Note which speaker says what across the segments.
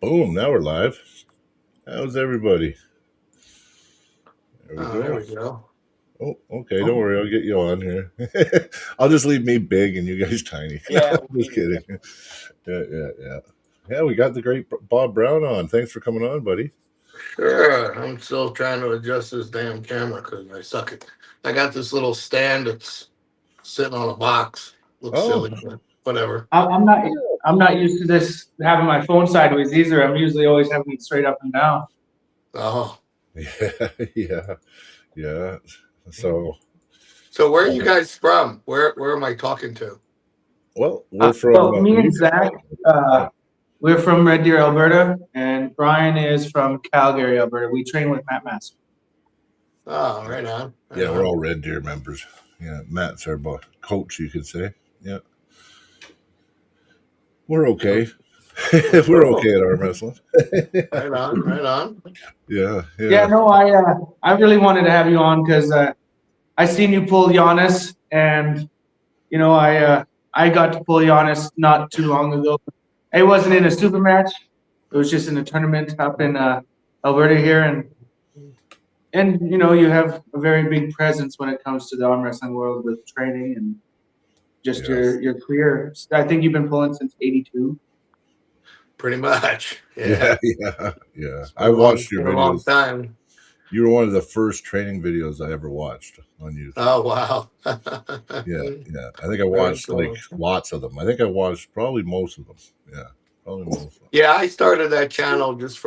Speaker 1: Boom, now we're live. How's everybody? There we
Speaker 2: There
Speaker 1: go.
Speaker 2: we go.
Speaker 1: Oh, okay. Don't
Speaker 2: Oh,
Speaker 1: worry. I'll get you on here. I'll just leave me big and you guys tiny. No,
Speaker 2: yeah.
Speaker 1: I'm just kidding. Yeah. Yeah, we got the great Bob Brown on. Thanks for coming on, buddy.
Speaker 2: Sure. I'm still trying to adjust this damn camera because I suck it. I got this little stand that's sitting on a box. Looks
Speaker 1: Oh,
Speaker 2: silly, but whatever.
Speaker 3: I'm not. I'm not used to this having my phone sideways either. I'm usually always having it straight up and down.
Speaker 2: Oh,
Speaker 1: yeah. Yeah. So,
Speaker 2: so where are you guys from? Where am I talking to?
Speaker 1: well, we're from
Speaker 3: Well, me and Zach,
Speaker 1: yeah.
Speaker 3: we're from Red Deer, Alberta, and Brian is from Calgary, Alberta. We train with Matt Master.
Speaker 2: Oh, right on. Right
Speaker 1: Yeah, we're
Speaker 2: on.
Speaker 1: all Red Deer members. Yeah, Matt's our coach, you could say. Yeah, we're okay. We're okay at arm wrestling.
Speaker 2: Right on. Right on.
Speaker 1: Yeah,
Speaker 3: Yeah,
Speaker 1: yeah.
Speaker 3: no, I really wanted to have you on because I seen you pull Giannis, and I got to pull Giannis not too long ago. It wasn't in a super match. It was just in a tournament up in Alberta here, and you have a very big presence when it comes to the arm wrestling world with training and just
Speaker 1: Yes.
Speaker 3: your career. I think you've been pulling since '82.
Speaker 2: Pretty much.
Speaker 1: Yeah,
Speaker 2: Yeah.
Speaker 1: yeah.
Speaker 2: It's
Speaker 1: I
Speaker 2: been a long,
Speaker 1: watched your
Speaker 2: been a long
Speaker 1: videos.
Speaker 2: time.
Speaker 1: You were one of the first training videos I ever watched on YouTube.
Speaker 2: Oh wow.
Speaker 1: Yeah. I think I
Speaker 2: Very
Speaker 1: watched like
Speaker 2: cool.
Speaker 1: lots of them. I think I watched probably most of them. Yeah, probably most of them.
Speaker 2: Yeah, I started that channel just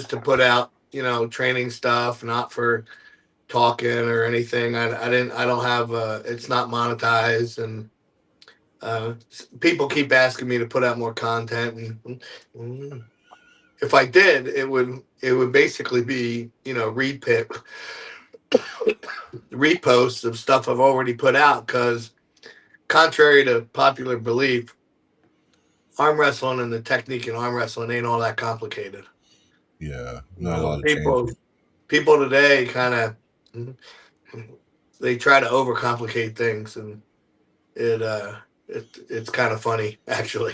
Speaker 2: to put out, training stuff, not for talking or anything. I don't have it's not monetized, and people keep asking me to put out more content, and if I did, it would basically be, reposts of stuff I've already put out, because contrary to popular belief, arm wrestling and the technique in arm wrestling ain't all that complicated.
Speaker 1: Yeah,
Speaker 2: You
Speaker 1: not a
Speaker 2: know,
Speaker 1: lot of
Speaker 2: people
Speaker 1: changes.
Speaker 2: people today kind of, they try to overcomplicate things, and it's kind of funny, actually.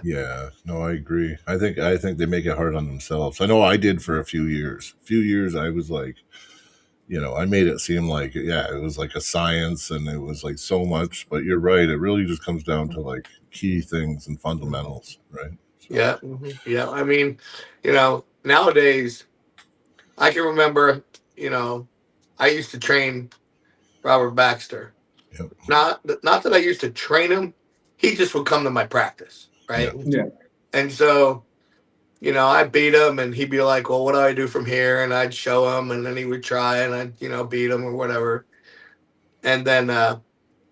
Speaker 1: Yeah, no, I agree. I think they make it hard on themselves. I know I did for a few years. A few years, I was like, I made it seem like, yeah, it was like a science and it was like so much. But you're right. It really just comes down to like key things and fundamentals, right? So,
Speaker 2: Yeah, yeah. I mean, nowadays I can remember, I used to train Robert Baxter.
Speaker 1: yeah,
Speaker 2: Not that I used to train him; he just would come to my practice,
Speaker 1: yeah,
Speaker 2: right?
Speaker 3: Yeah.
Speaker 2: And so, I beat him, and he'd be like, "Well, what do I do from here?" And I'd show him, and then he would try, and I'd, beat him or whatever. And then,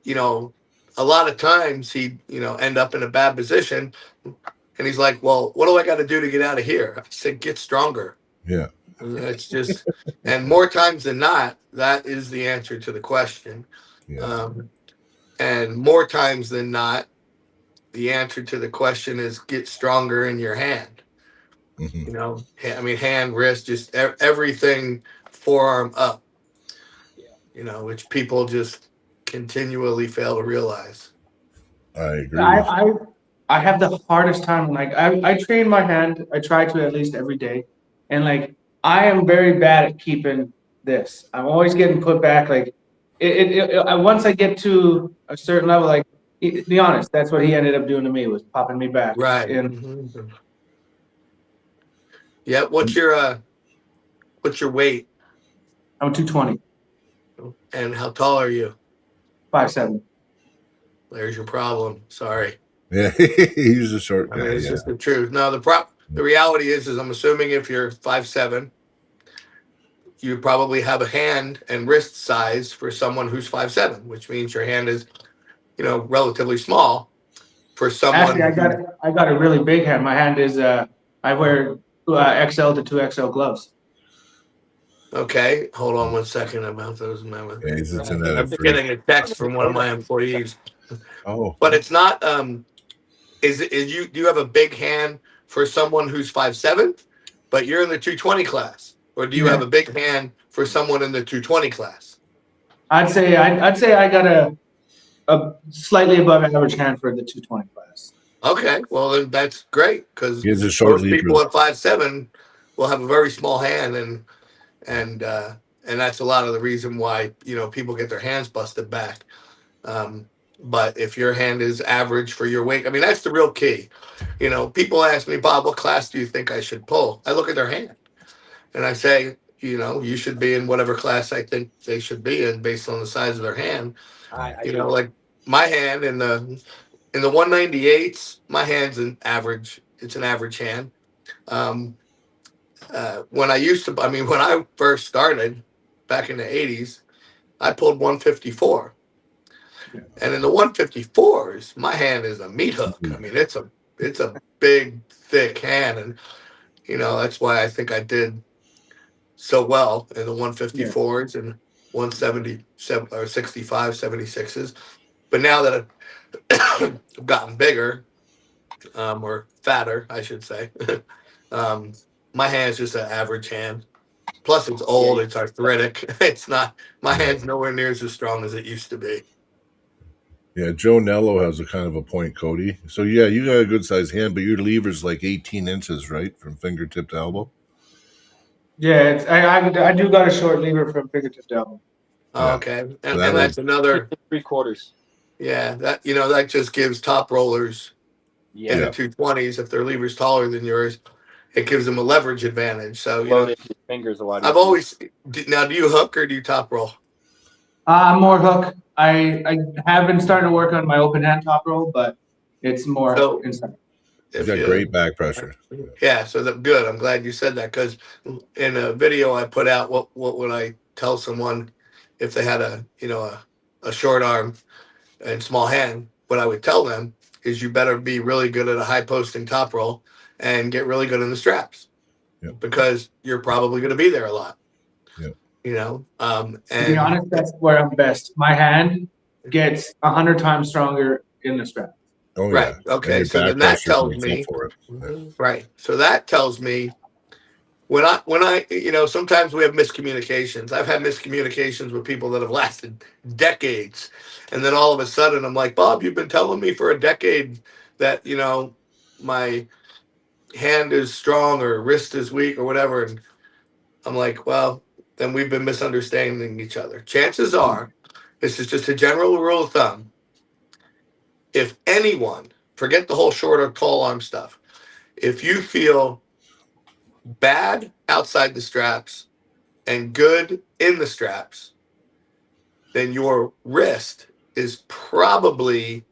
Speaker 2: you know, a lot of times he'd, end up in a bad position, and he's like, "Well, what do I got to do to get out of here?" I said, "Get stronger."
Speaker 1: yeah.
Speaker 2: And it's just, and more times than not, that is the answer to the question.
Speaker 1: Yeah.
Speaker 2: Um, and more times than not, the answer to the question is get stronger in your hand.
Speaker 1: Hmm.
Speaker 2: I mean, hand, wrist, just everything, forearm up. Which people just continually fail to realize.
Speaker 1: I agree.
Speaker 3: I I have the hardest time. Like I train my hand. I try to at least every day, and like I am very bad at keeping this. I'm always getting put back. Like once I get to a certain level, like be honest, that's what he ended up doing to me, was popping me back.
Speaker 2: Right.
Speaker 3: And
Speaker 2: Yeah. What's your weight,
Speaker 3: I'm 220,
Speaker 2: and how tall are you?
Speaker 3: 5'7".
Speaker 2: There's your problem. Sorry.
Speaker 1: Yeah, he's a short
Speaker 2: I mean,
Speaker 1: guy.
Speaker 2: it's
Speaker 1: Yeah,
Speaker 2: just the truth. No, the reality is I'm assuming if you're 5'7", you probably have a hand and wrist size for someone who's 5'7", which means your hand is, relatively small for
Speaker 3: Actually,
Speaker 2: someone who.
Speaker 3: I got a really big hand. My hand is I wear XL to 2XL gloves.
Speaker 2: Okay, hold on one second about those mammoth.
Speaker 1: yeah, he's a genetic
Speaker 2: I'm
Speaker 1: freak.
Speaker 2: getting a text from one of my employees,
Speaker 1: Oh,
Speaker 2: but it's not. Is you do you have a big hand for someone who's 5'7", but you're in the 220 class, or do you have
Speaker 3: Yeah,
Speaker 2: a big hand for someone in the 220 class?
Speaker 3: I'd say I got a slightly above average hand for the 220 class.
Speaker 2: Okay, well then that's great because
Speaker 1: He has a short
Speaker 2: most
Speaker 1: lever.
Speaker 2: people at 5'7" will have a very small hand, and that's a lot of the reason why people get their hands busted back. Um, but if your hand is average for your weight, I mean that's the real key. People ask me, Bob, what class do you think I should pull? I look at their hand and I say, you should be in whatever class I think they should be in based on the size of their hand.
Speaker 4: I
Speaker 2: Like my hand in the 198s, my hand's an average. It's an average hand. Um, when when I first started back in the 80s, I pulled 154.
Speaker 3: Yeah.
Speaker 2: And in the 154s, my hand is a meat hook. I mean, it's a big, thick hand. And, that's why I think I did so well in the 154s and 177 or 65, 76s. But now that I've gotten bigger, or fatter, I should say. um, my hand's just an average hand. Plus, it's old. It's arthritic. It's not. My hand's nowhere near as strong as it used to be.
Speaker 1: Yeah, Joe Nello has a kind of a point, Cody. So yeah, you got a good sized hand, but your lever's like 18 inches, right, from fingertip to elbow.
Speaker 3: Yeah, I do got a short lever from fingertip to elbow.
Speaker 1: Yeah.
Speaker 2: Okay, and
Speaker 1: that
Speaker 2: that's another.
Speaker 4: 3/4.
Speaker 2: Yeah, that just gives top rollers in
Speaker 4: Yeah.
Speaker 2: the 220s if their lever's taller than yours. It gives them a leverage advantage. So
Speaker 4: Loading your fingers a lot.
Speaker 2: I've
Speaker 4: easier.
Speaker 2: always now. Do you hook or do you top roll?
Speaker 3: I'm more hook. I have been starting to work on my open hand top roll, but it's more
Speaker 2: So-
Speaker 3: inside.
Speaker 1: He's
Speaker 2: If
Speaker 1: got
Speaker 2: you-
Speaker 1: great back pressure.
Speaker 2: Yeah, so good. I'm glad you said that because in a video I put out, what would I tell someone if they had a short arm and small hand? What I would tell them is you better be really good at a high posting top roll and get really good in the straps
Speaker 1: Yep.
Speaker 2: because you're probably going to be there a lot.
Speaker 1: Yep.
Speaker 3: To be
Speaker 2: And
Speaker 3: honest, that's where I'm best. My hand gets 100 times stronger in the strap.
Speaker 1: Oh
Speaker 2: Right,
Speaker 1: yeah.
Speaker 2: okay,
Speaker 1: And your
Speaker 2: so
Speaker 1: back
Speaker 2: then that
Speaker 1: pressure
Speaker 2: tells
Speaker 1: makes
Speaker 2: me-
Speaker 1: up for it.
Speaker 2: right, so that tells me when I sometimes we have miscommunications. I've had miscommunications with people that have lasted decades, and then all of a sudden I'm like, Bob, you've been telling me for a decade that my hand is strong or wrist is weak or whatever, and I'm like, well, then we've been misunderstanding each other. Chances are, this is just a general rule of thumb. If anyone, forget the whole short or tall arm stuff, if you feel bad outside the straps and good in the straps, then your wrist is probably,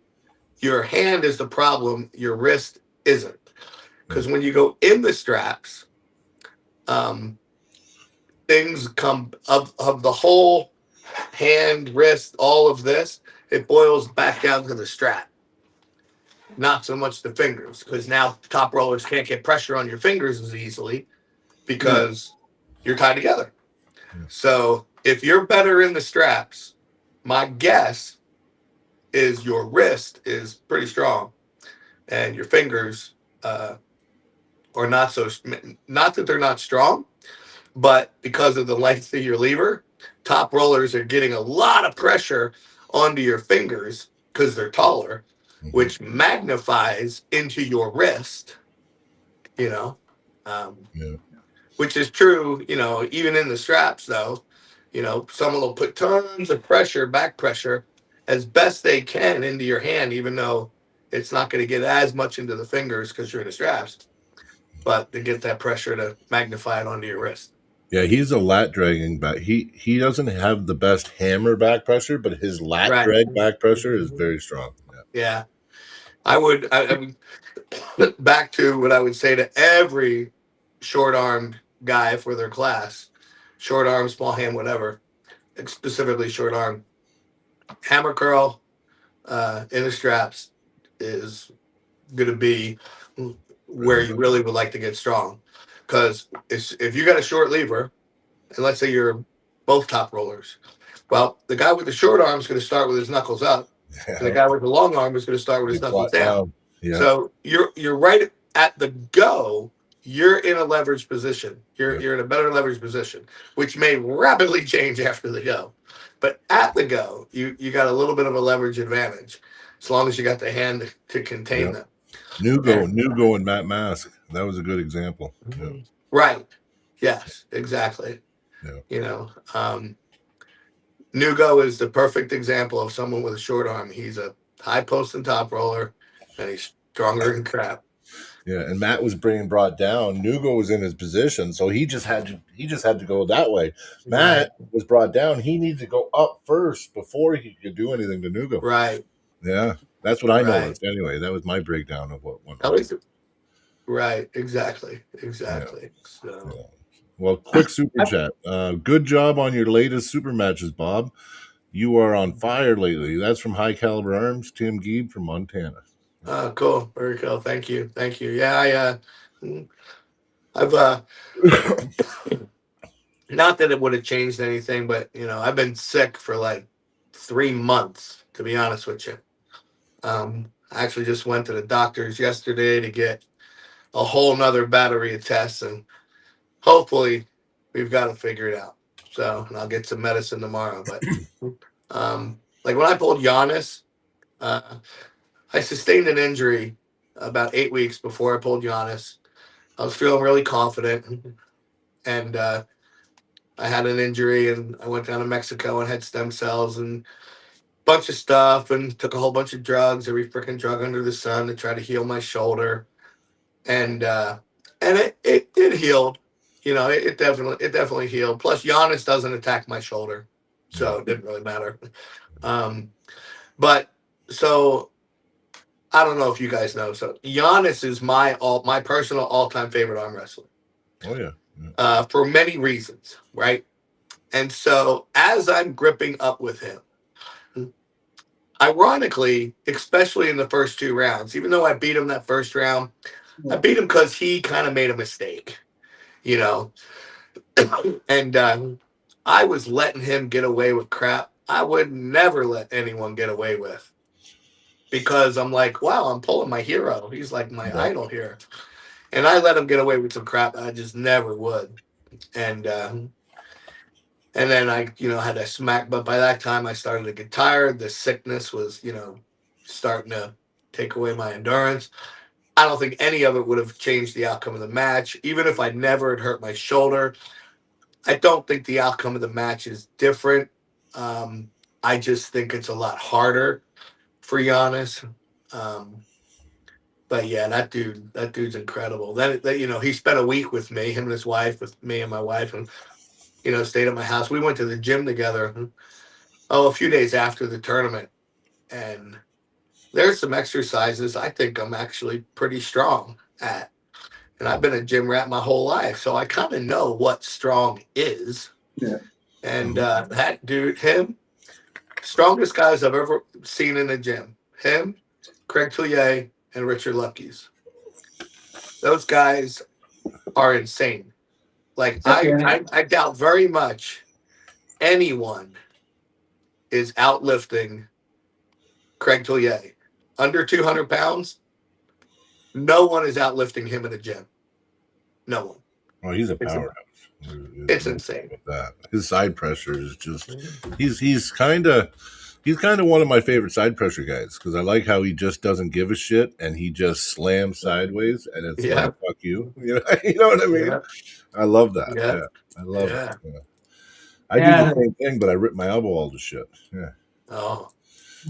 Speaker 2: your hand is the problem, your wrist isn't. Because when you go in the straps, things come of the whole hand, wrist, all of this, it boils back down to the strap. Not so much the fingers, because now top rollers can't get pressure on your fingers as easily because you're tied together.
Speaker 1: Yeah.
Speaker 2: So if you're better in the straps, my guess is your wrist is pretty strong and your fingers are not so, not that they're not strong, but because of the length of your lever, top rollers are getting a lot of pressure onto your fingers because they're taller,
Speaker 1: Mhm.
Speaker 2: which magnifies into your wrist,
Speaker 1: Yeah.
Speaker 2: which is true, even in the straps, though. Someone will put tons of pressure, back pressure, as best they can into your hand, even though it's not going to get as much into the fingers because you're in the straps, but to get that pressure to magnify it onto your wrist.
Speaker 1: Yeah, he's a lat dragging back. He doesn't have the best hammer back pressure, but his lat
Speaker 2: Right.
Speaker 1: drag back pressure is very strong. Yeah.
Speaker 2: Yeah. I would back to what I would say to every short armed guy for their class, short arm, small hand, whatever, specifically short arm, hammer curl in the straps is going to be where you really would like to get strong. Because if you got a short lever, and let's say you're both top rollers, well, the guy with the short arm is going to start with his knuckles up, and the guy with the long arm is going to start with his knuckles down.
Speaker 1: Yeah.
Speaker 2: So you're right at the go. You're in a leverage position. You're in a better leverage position, which may rapidly change after the go. But at the go, you got a little bit of a leverage advantage, as long as you got the hand to contain them.
Speaker 1: Nugo and Matt Mask. That was a good example. Yeah.
Speaker 2: Right. Yes, exactly.
Speaker 1: Yeah.
Speaker 2: You know, Nugo is the perfect example of someone with a short arm. He's a high post and top roller, and he's stronger than crap.
Speaker 1: Yeah, and Matt was being brought down. Nugo was in his position, so he just had to go that way. Matt was brought down. He needed to go up first before he could do anything to Nugo.
Speaker 2: Right.
Speaker 1: Yeah, that's what I
Speaker 2: Right.
Speaker 1: noticed. Anyway, that was my breakdown of what went
Speaker 2: At
Speaker 1: on.
Speaker 2: least, right. Exactly. Exactly. So.
Speaker 1: Yeah. Well, quick super chat. Good job on your latest super matches, Bob. You are on fire lately. That's from High Caliber Arms, Tim Geeb from Montana.
Speaker 2: Cool. Very cool. Thank you. Thank you. Yeah, I've not that it would have changed anything, but I've been sick for like 3 months, to be honest with you. I actually just went to the doctor's yesterday to get a whole nother battery of tests, and hopefully we've got it figured out. So, and I'll get some medicine tomorrow. But like when I pulled Giannis, I sustained an injury about 8 weeks before I pulled Giannis. I was feeling really confident, and I had an injury, and I went down to Mexico and had stem cells and a bunch of stuff, and took a whole bunch of drugs, every freaking drug under the sun, to try to heal my shoulder, and it healed. It definitely healed. Plus, Giannis doesn't attack my shoulder, so it didn't really matter. But so I don't know if you guys know. So Giannis is my personal all-time favorite arm wrestler.
Speaker 1: Oh yeah.
Speaker 2: For many reasons, right? And so as I'm gripping up with him, ironically, especially in the first 2 rounds, even though I beat him that first round, I beat him because he kind of made a mistake, and I was letting him get away with crap I would never let anyone get away with, because I'm like, wow, I'm pulling my hero. He's like my idol here. And I let him get away with some crap I just never would. And then I, had a smack. But by that time, I started to get tired. The sickness was, starting to take away my endurance. I don't think any of it would have changed the outcome of the match. Even if I never had hurt my shoulder, I don't think the outcome of the match is different. I just think it's a lot harder for Giannis. But yeah, that dude's incredible. Then he spent a week with me, him and his wife, with me and my wife, and stayed at my house. We went to the gym together. A few days after the tournament, and there's some exercises I think I'm actually pretty strong at. And I've been a gym rat my whole life, so I kind of know what strong is.
Speaker 3: Yeah.
Speaker 2: And that dude, him, strongest guys I've ever seen in the gym. Him, Craig Tullier, and Richard Lupkes. Those guys are insane. Like, I doubt very much anyone is outlifting Craig Tullier. Under 200 pounds, no one is outlifting him in a gym. No one.
Speaker 1: Oh, he's a powerhouse.
Speaker 2: It's insane.
Speaker 1: That his side pressure is just he's kind of one of my favorite side pressure guys, because I like how he just doesn't give a shit and he just slams sideways and it's like, fuck you. You know what I mean? Yeah. I love that. Yeah. I love it. Yeah. I do the same thing, but I rip my elbow all to shit. Yeah.
Speaker 2: Oh.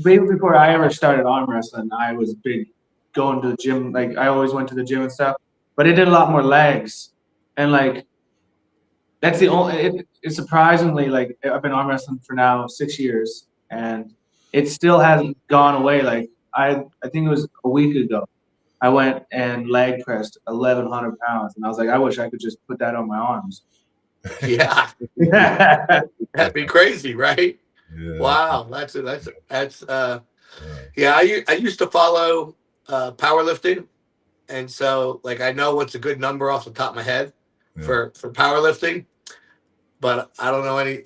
Speaker 3: Way before I ever started arm wrestling, I was big going to the gym. Like, I always went to the gym and stuff, but it did a lot more legs. And like, that's the only, it's surprisingly, like, I've been arm wrestling for now 6 years and it still hasn't gone away. Like, I think it was a week ago, I went and leg pressed 1,100 pounds. And I was like, I wish I could just put that on my arms.
Speaker 2: Yeah. That'd be crazy, right? Yeah. Wow. I used to follow powerlifting. And so, like, I know what's a good number off the top of my head for powerlifting, but I don't know any,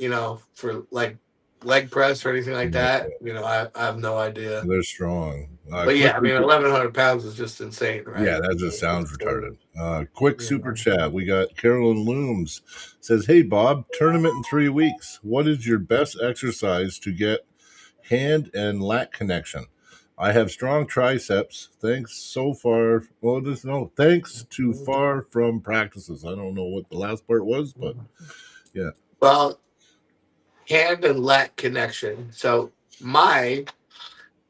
Speaker 2: for like leg press or anything like that. I have no idea.
Speaker 1: They're strong.
Speaker 2: But yeah, 1,100 pounds is just insane, right?
Speaker 1: Yeah, that just sounds retarded. Quick super chat. We got Carolyn Looms says, "Hey Bob, tournament in 3 weeks. What is your best exercise to get hand and lat connection? I have strong triceps. Thanks so far. Well, thanks to far from practices. I don't know what the last part was, but yeah.
Speaker 2: Well, hand and lat connection. So my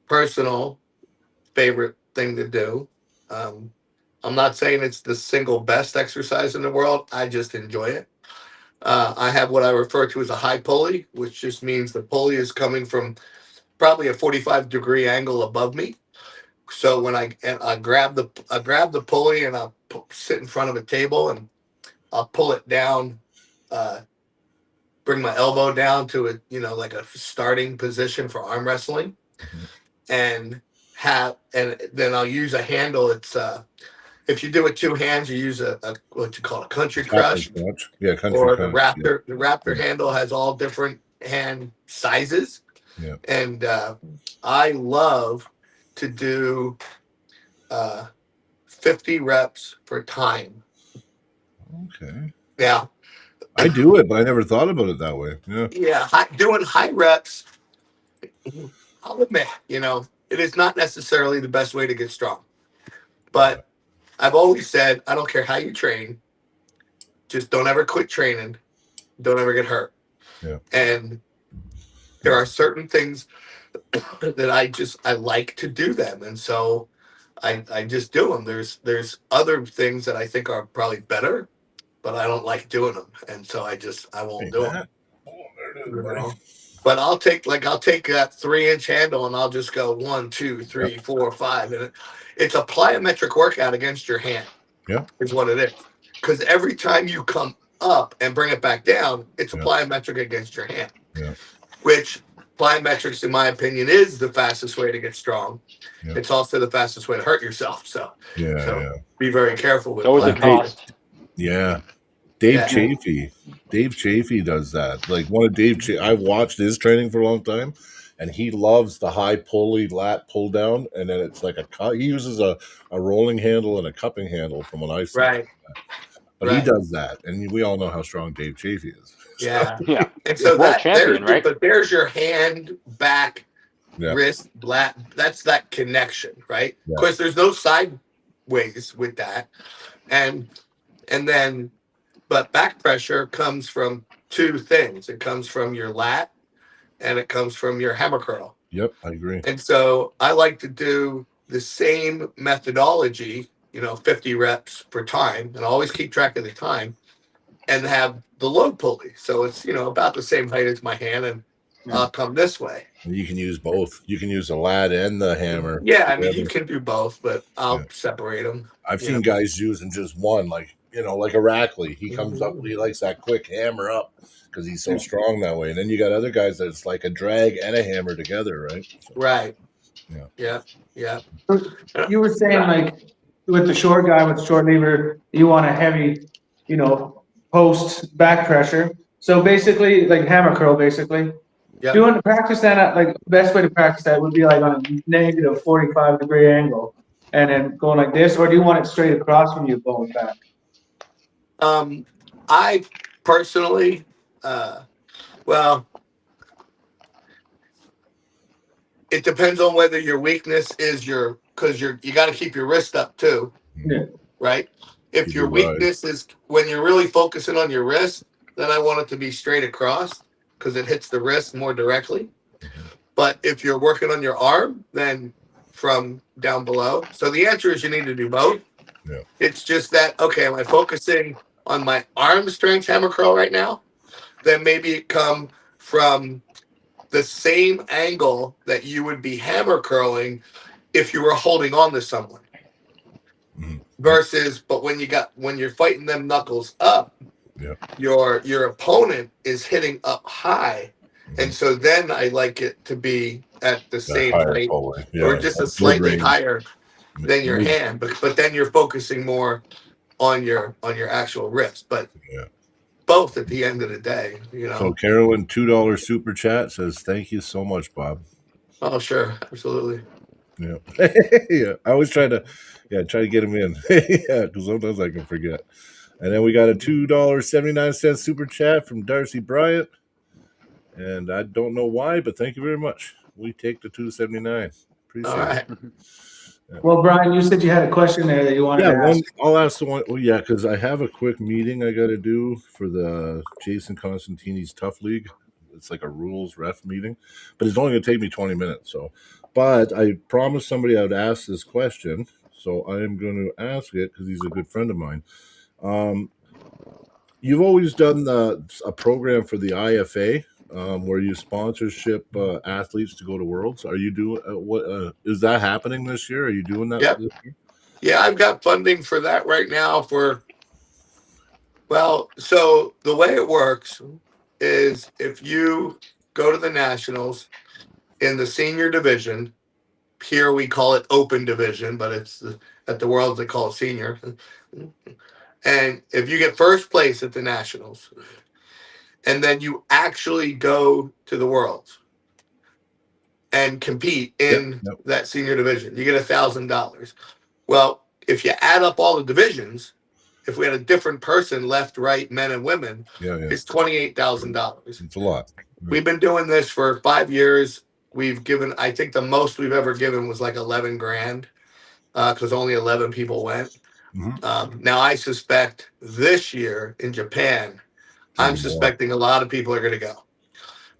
Speaker 2: personal favorite thing to do. Um, I'm not saying it's the single best exercise in the world. I just enjoy it. I have what I refer to as a high pulley, which just means the pulley is coming from probably a 45-degree angle above me. So when I grab the pulley and I'll sit in front of a table and I'll pull it down, bring my elbow down to a like a starting position for arm wrestling,
Speaker 1: Mhm.
Speaker 2: and then I'll use a handle. It's if you do it with two hands, you use a what you call a country
Speaker 1: Captain
Speaker 2: crush,
Speaker 1: Crunch. Yeah, country
Speaker 2: or the
Speaker 1: crunch. Yeah.
Speaker 2: Raptor. The Raptor
Speaker 1: Yeah.
Speaker 2: handle has all different hand sizes,
Speaker 1: Yeah.
Speaker 2: and I love to do 50 reps for time.
Speaker 1: Okay.
Speaker 2: Yeah,
Speaker 1: I do it, but I never thought about it that way. Yeah.
Speaker 2: yeah. Doing high reps, I'll admit, it is not necessarily the best way to get strong. But I've always said, I don't care how you train, just don't ever quit training. Don't ever get hurt.
Speaker 1: Yeah.
Speaker 2: And there are certain things that I like to do them, and so I just do them. There's other things that I think are probably better, but I don't like doing them, and so I won't
Speaker 1: Hey,
Speaker 2: do them.
Speaker 1: Matt. Oh, there it is,
Speaker 2: You
Speaker 1: buddy.
Speaker 2: know? But I'll take that 3-inch handle and I'll just go 1, 2, 3, 4, 5, and it's a plyometric workout against your hand.
Speaker 1: Yeah.
Speaker 2: Is what it is. Because every time you come up and bring it back down, it's a
Speaker 1: Yeah.
Speaker 2: plyometric against your hand.
Speaker 1: Yeah.
Speaker 2: Which plyometrics, in my opinion, is the fastest way to get strong.
Speaker 1: Yeah.
Speaker 2: It's also the fastest way to hurt yourself. So
Speaker 1: Yeah.
Speaker 2: be very careful with
Speaker 4: So is the
Speaker 2: plyometrics.
Speaker 4: cost.
Speaker 1: Yeah. Dave
Speaker 2: Yeah.
Speaker 1: Chafee. Dave Chafee does that. Like one of I've watched his training for a long time, and he loves the high pulley lat pull down, and then it's like he uses a rolling handle and a cupping handle from what I see.
Speaker 2: Right.
Speaker 1: But he
Speaker 2: Right.
Speaker 1: does that, and we all know how strong Dave Chafee is.
Speaker 2: Yeah.
Speaker 4: Yeah.
Speaker 2: And so
Speaker 4: World champion, right?
Speaker 2: But there's your hand, back,
Speaker 1: Yeah.
Speaker 2: wrist, lat. That's that connection, right?
Speaker 1: Yeah.
Speaker 2: Of course, there's no sideways with that, and then, but back pressure comes from two things. It comes from your lat, and it comes from your hammer curl.
Speaker 1: Yep, I agree.
Speaker 2: And so I like to do the same methodology, 50 reps per time, and always keep track of the time, and have the load pulley. So it's, about the same height as my hand, and I'll come this way.
Speaker 1: And you can use both. You can use the lat and the hammer.
Speaker 2: Yeah, I mean, you can do both, but I'll
Speaker 1: Yeah.
Speaker 2: separate them.
Speaker 1: I've seen guys using just one, like a Rackley. He comes up, he likes that quick hammer up because he's so strong that way. And then you got other guys that's like a drag and a hammer together, right? So,
Speaker 2: Right.
Speaker 1: Yeah.
Speaker 2: Yeah.
Speaker 3: You were saying like with the short guy with the short lever, you want a heavy, post back pressure. So basically, like hammer curl, basically.
Speaker 2: Yep.
Speaker 3: Doing practice that at, like best way to practice that would be like on a negative 45-degree angle, and then going like this, or do you want it straight across from you going back?
Speaker 2: I personally, well, it depends on whether your weakness is because you got to keep your wrist up too.
Speaker 3: Yeah.
Speaker 2: Right. If
Speaker 1: Keep
Speaker 2: your
Speaker 1: your rise.
Speaker 2: weakness is when you're really focusing on your wrist, then I want it to be straight across because it hits the wrist more directly. But if you're working on your arm, then from down below. So the answer is you need to do both.
Speaker 1: Yeah.
Speaker 2: It's just that, okay, am I focusing on my arm strength hammer curl right now? Then maybe it come from the same angle that you would be hammer curling if you were holding on to someone.
Speaker 1: Mhm.
Speaker 2: Versus, but when you're fighting them knuckles up,
Speaker 1: Yeah.
Speaker 2: your opponent is hitting up high. And so then I like it to be at the same
Speaker 1: higher
Speaker 2: height
Speaker 1: pulley.
Speaker 2: or just a
Speaker 1: Like
Speaker 2: slightly
Speaker 1: mid-range.
Speaker 2: higher than your
Speaker 1: Mid-
Speaker 2: hand. But then you're focusing more on your actual wrist. But
Speaker 1: Yeah.
Speaker 2: both at the end of the day,
Speaker 1: So Carolyn, $2 super chat says, "Thank you so much, Bob."
Speaker 2: Oh, sure. Absolutely.
Speaker 1: Yeah. Yeah. I always try to get him in. Yeah, because sometimes I can forget. And then we got a $2.79 super chat from Darcy Bryant. And I don't know why, but thank you very much. We take the $2.79. Appreciate
Speaker 2: All right.
Speaker 3: Well, Brian, you said you had a question there that you wanted
Speaker 1: Yeah,
Speaker 3: to ask.
Speaker 1: I'll ask the one. Well, yeah, because I have a quick meeting I got to do for the Jason Constantini's Tough League. It's like a rules ref meeting, but it's only going to take me 20 minutes. So, but I promised somebody I would ask this question, so I am going to ask it because he's a good friend of mine. You've always done a program for the IFA where you sponsorship athletes to go to Worlds. Are you doing what? Is that happening this year? Are you doing that
Speaker 2: Yep.
Speaker 1: this year?
Speaker 2: Yeah, I've got funding for that right now so the way it works is if you go to the Nationals in the senior division, here we call it open division, but at the Worlds they call it senior. And if you get first place at the Nationals, and then you actually go to the Worlds and compete in
Speaker 1: Yep.
Speaker 2: that senior division, you get $1,000. Well, if you add up all the divisions, if we had a different person, left, right, men and women,
Speaker 1: Yeah.
Speaker 2: it's $28,000.
Speaker 1: It's a lot.
Speaker 2: We've been doing this for 5 years. We've given, I think the most we've ever given was like 11 grand because only 11 people went. Now I suspect this year in Japan, I'm suspecting a lot of people are going to go.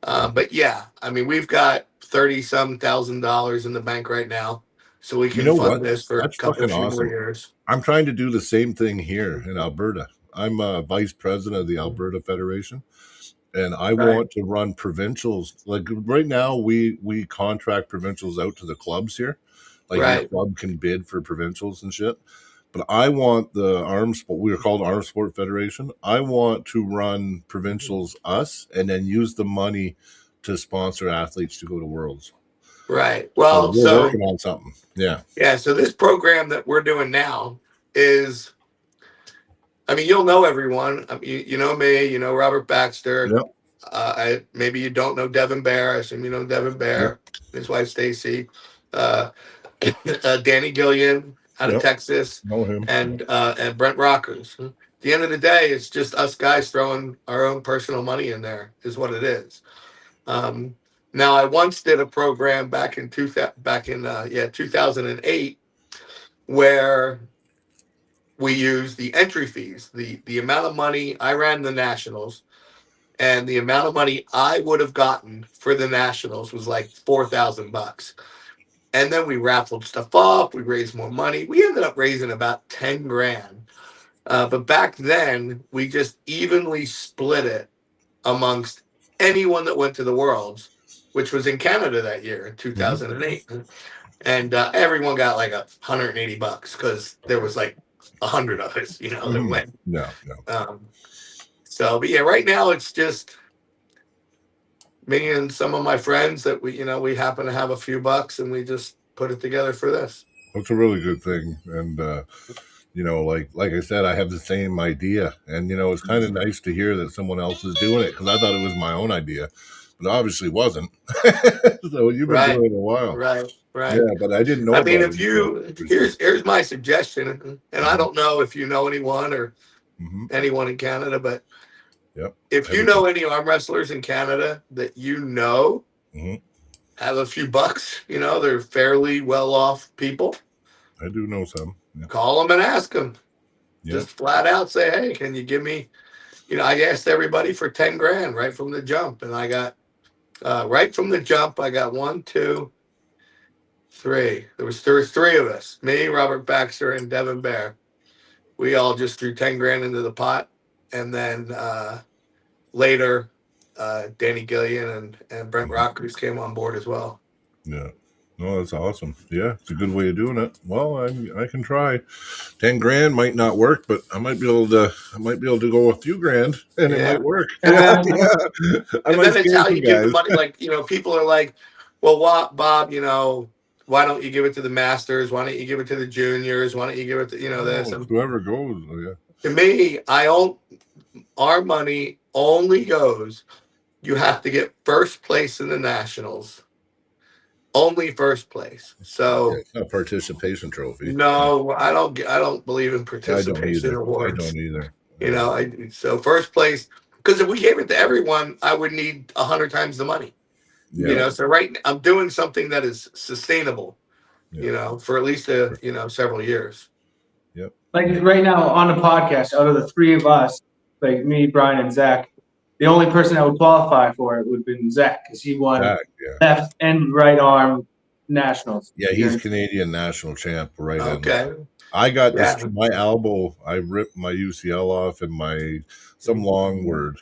Speaker 2: But yeah, I mean, we've got 30-some thousand dollars in the bank right now, so we can
Speaker 1: You know
Speaker 2: fund
Speaker 1: what?
Speaker 2: this for
Speaker 1: That's
Speaker 2: a couple
Speaker 1: fucking
Speaker 2: few more
Speaker 1: awesome.
Speaker 2: years.
Speaker 1: I'm trying to do the same thing here in Alberta. I'm vice president of the Alberta Federation, and I
Speaker 2: Right.
Speaker 1: want to run provincials. Like right now, we contract provincials out to the clubs here. Like your
Speaker 2: Right.
Speaker 1: club can bid for provincials and shit. But I want the arm sport. We are called Arm Sport Federation. I want to run provincials us, and then use the money to sponsor athletes to go to Worlds.
Speaker 2: Right.
Speaker 1: So
Speaker 2: Well,
Speaker 1: we're
Speaker 2: so
Speaker 1: working on something. Yeah.
Speaker 2: yeah, so this program that we're doing now is, I mean, you'll know everyone. I mean, you know me, you know Robert Baxter.
Speaker 1: Yep.
Speaker 2: Maybe you don't know Devin Bear. I assume you know Devin Bear, his wife Stacy, Danny Gillian out of
Speaker 1: Yep.
Speaker 2: Texas,
Speaker 1: Know him.
Speaker 2: and Brent Rockers. At the end of the day, it's just us guys throwing our own personal money in there, is what it is. Now, I once did a program back in 2008 where we used the entry fees, the amount of money I ran the Nationals, and the amount of money I would have gotten for the Nationals was like $4,000. And then we raffled stuff off. We raised more money. We ended up raising about 10 grand. But back then, we just evenly split it amongst anyone that went to the Worlds, which was in Canada that year in 2008. And everyone got like $180 because there was like 100 of us, that went.
Speaker 1: No.
Speaker 2: But yeah, right now it's just me and some of my friends that we happen to have a few bucks and we just put it together for this.
Speaker 1: That's a really good thing. And, like I said, I have the same idea. And, it's kind of nice to hear that someone else is doing it because I thought it was my own idea, but obviously wasn't. So you've been doing it a while.
Speaker 2: Right.
Speaker 1: Yeah, but I didn't know.
Speaker 2: I mean, here's my suggestion, and I don't know if you know anyone or anyone in Canada, but if you know any arm wrestlers in Canada that have a few bucks, they're fairly well off people.
Speaker 1: I do know some. Yeah.
Speaker 2: Call them and ask them.
Speaker 1: Yeah.
Speaker 2: Just flat out say, hey, can you give me? I asked everybody for 10 grand right from the jump, and I got right from the jump. I got 1, 2, 3. There was three of us: me, Robert Baxter, and Devin Bear. We all just threw 10 grand into the pot, and then later, Danny Gillian and Brent Rockers came on board as well.
Speaker 1: Yeah. No, that's awesome. Yeah, it's a good way of doing it. Well, I can try. 10 grand might not work, but I might be able to go a few grand, and it might work.
Speaker 2: And then it's how you give the money. Like, people are like, well, what, Bob, why don't you give it to the Masters? Why don't you give it to the juniors? Why don't you give it to, this? And
Speaker 1: whoever goes, yeah.
Speaker 2: to me, our money only goes, you have to get first place in the Nationals. Only first place. So
Speaker 1: it's not a participation trophy.
Speaker 2: No, I don't believe in participation awards.
Speaker 1: I don't either.
Speaker 2: So first place, because if we gave it to everyone, I would need 100 times the money.
Speaker 1: Yeah.
Speaker 2: So I'm doing something that is sustainable. you know, for at least several years.
Speaker 3: Like right now on the podcast, out of the three of us, like me, Brian, and Zach, the only person that would qualify for it would have been Zach because he won
Speaker 1: Zach,
Speaker 3: left and right arm nationals.
Speaker 1: yeah, he's Canadian national champ right
Speaker 2: Okay.
Speaker 1: I got
Speaker 2: Yeah.
Speaker 1: this my elbow. I ripped my UCL off and some long word,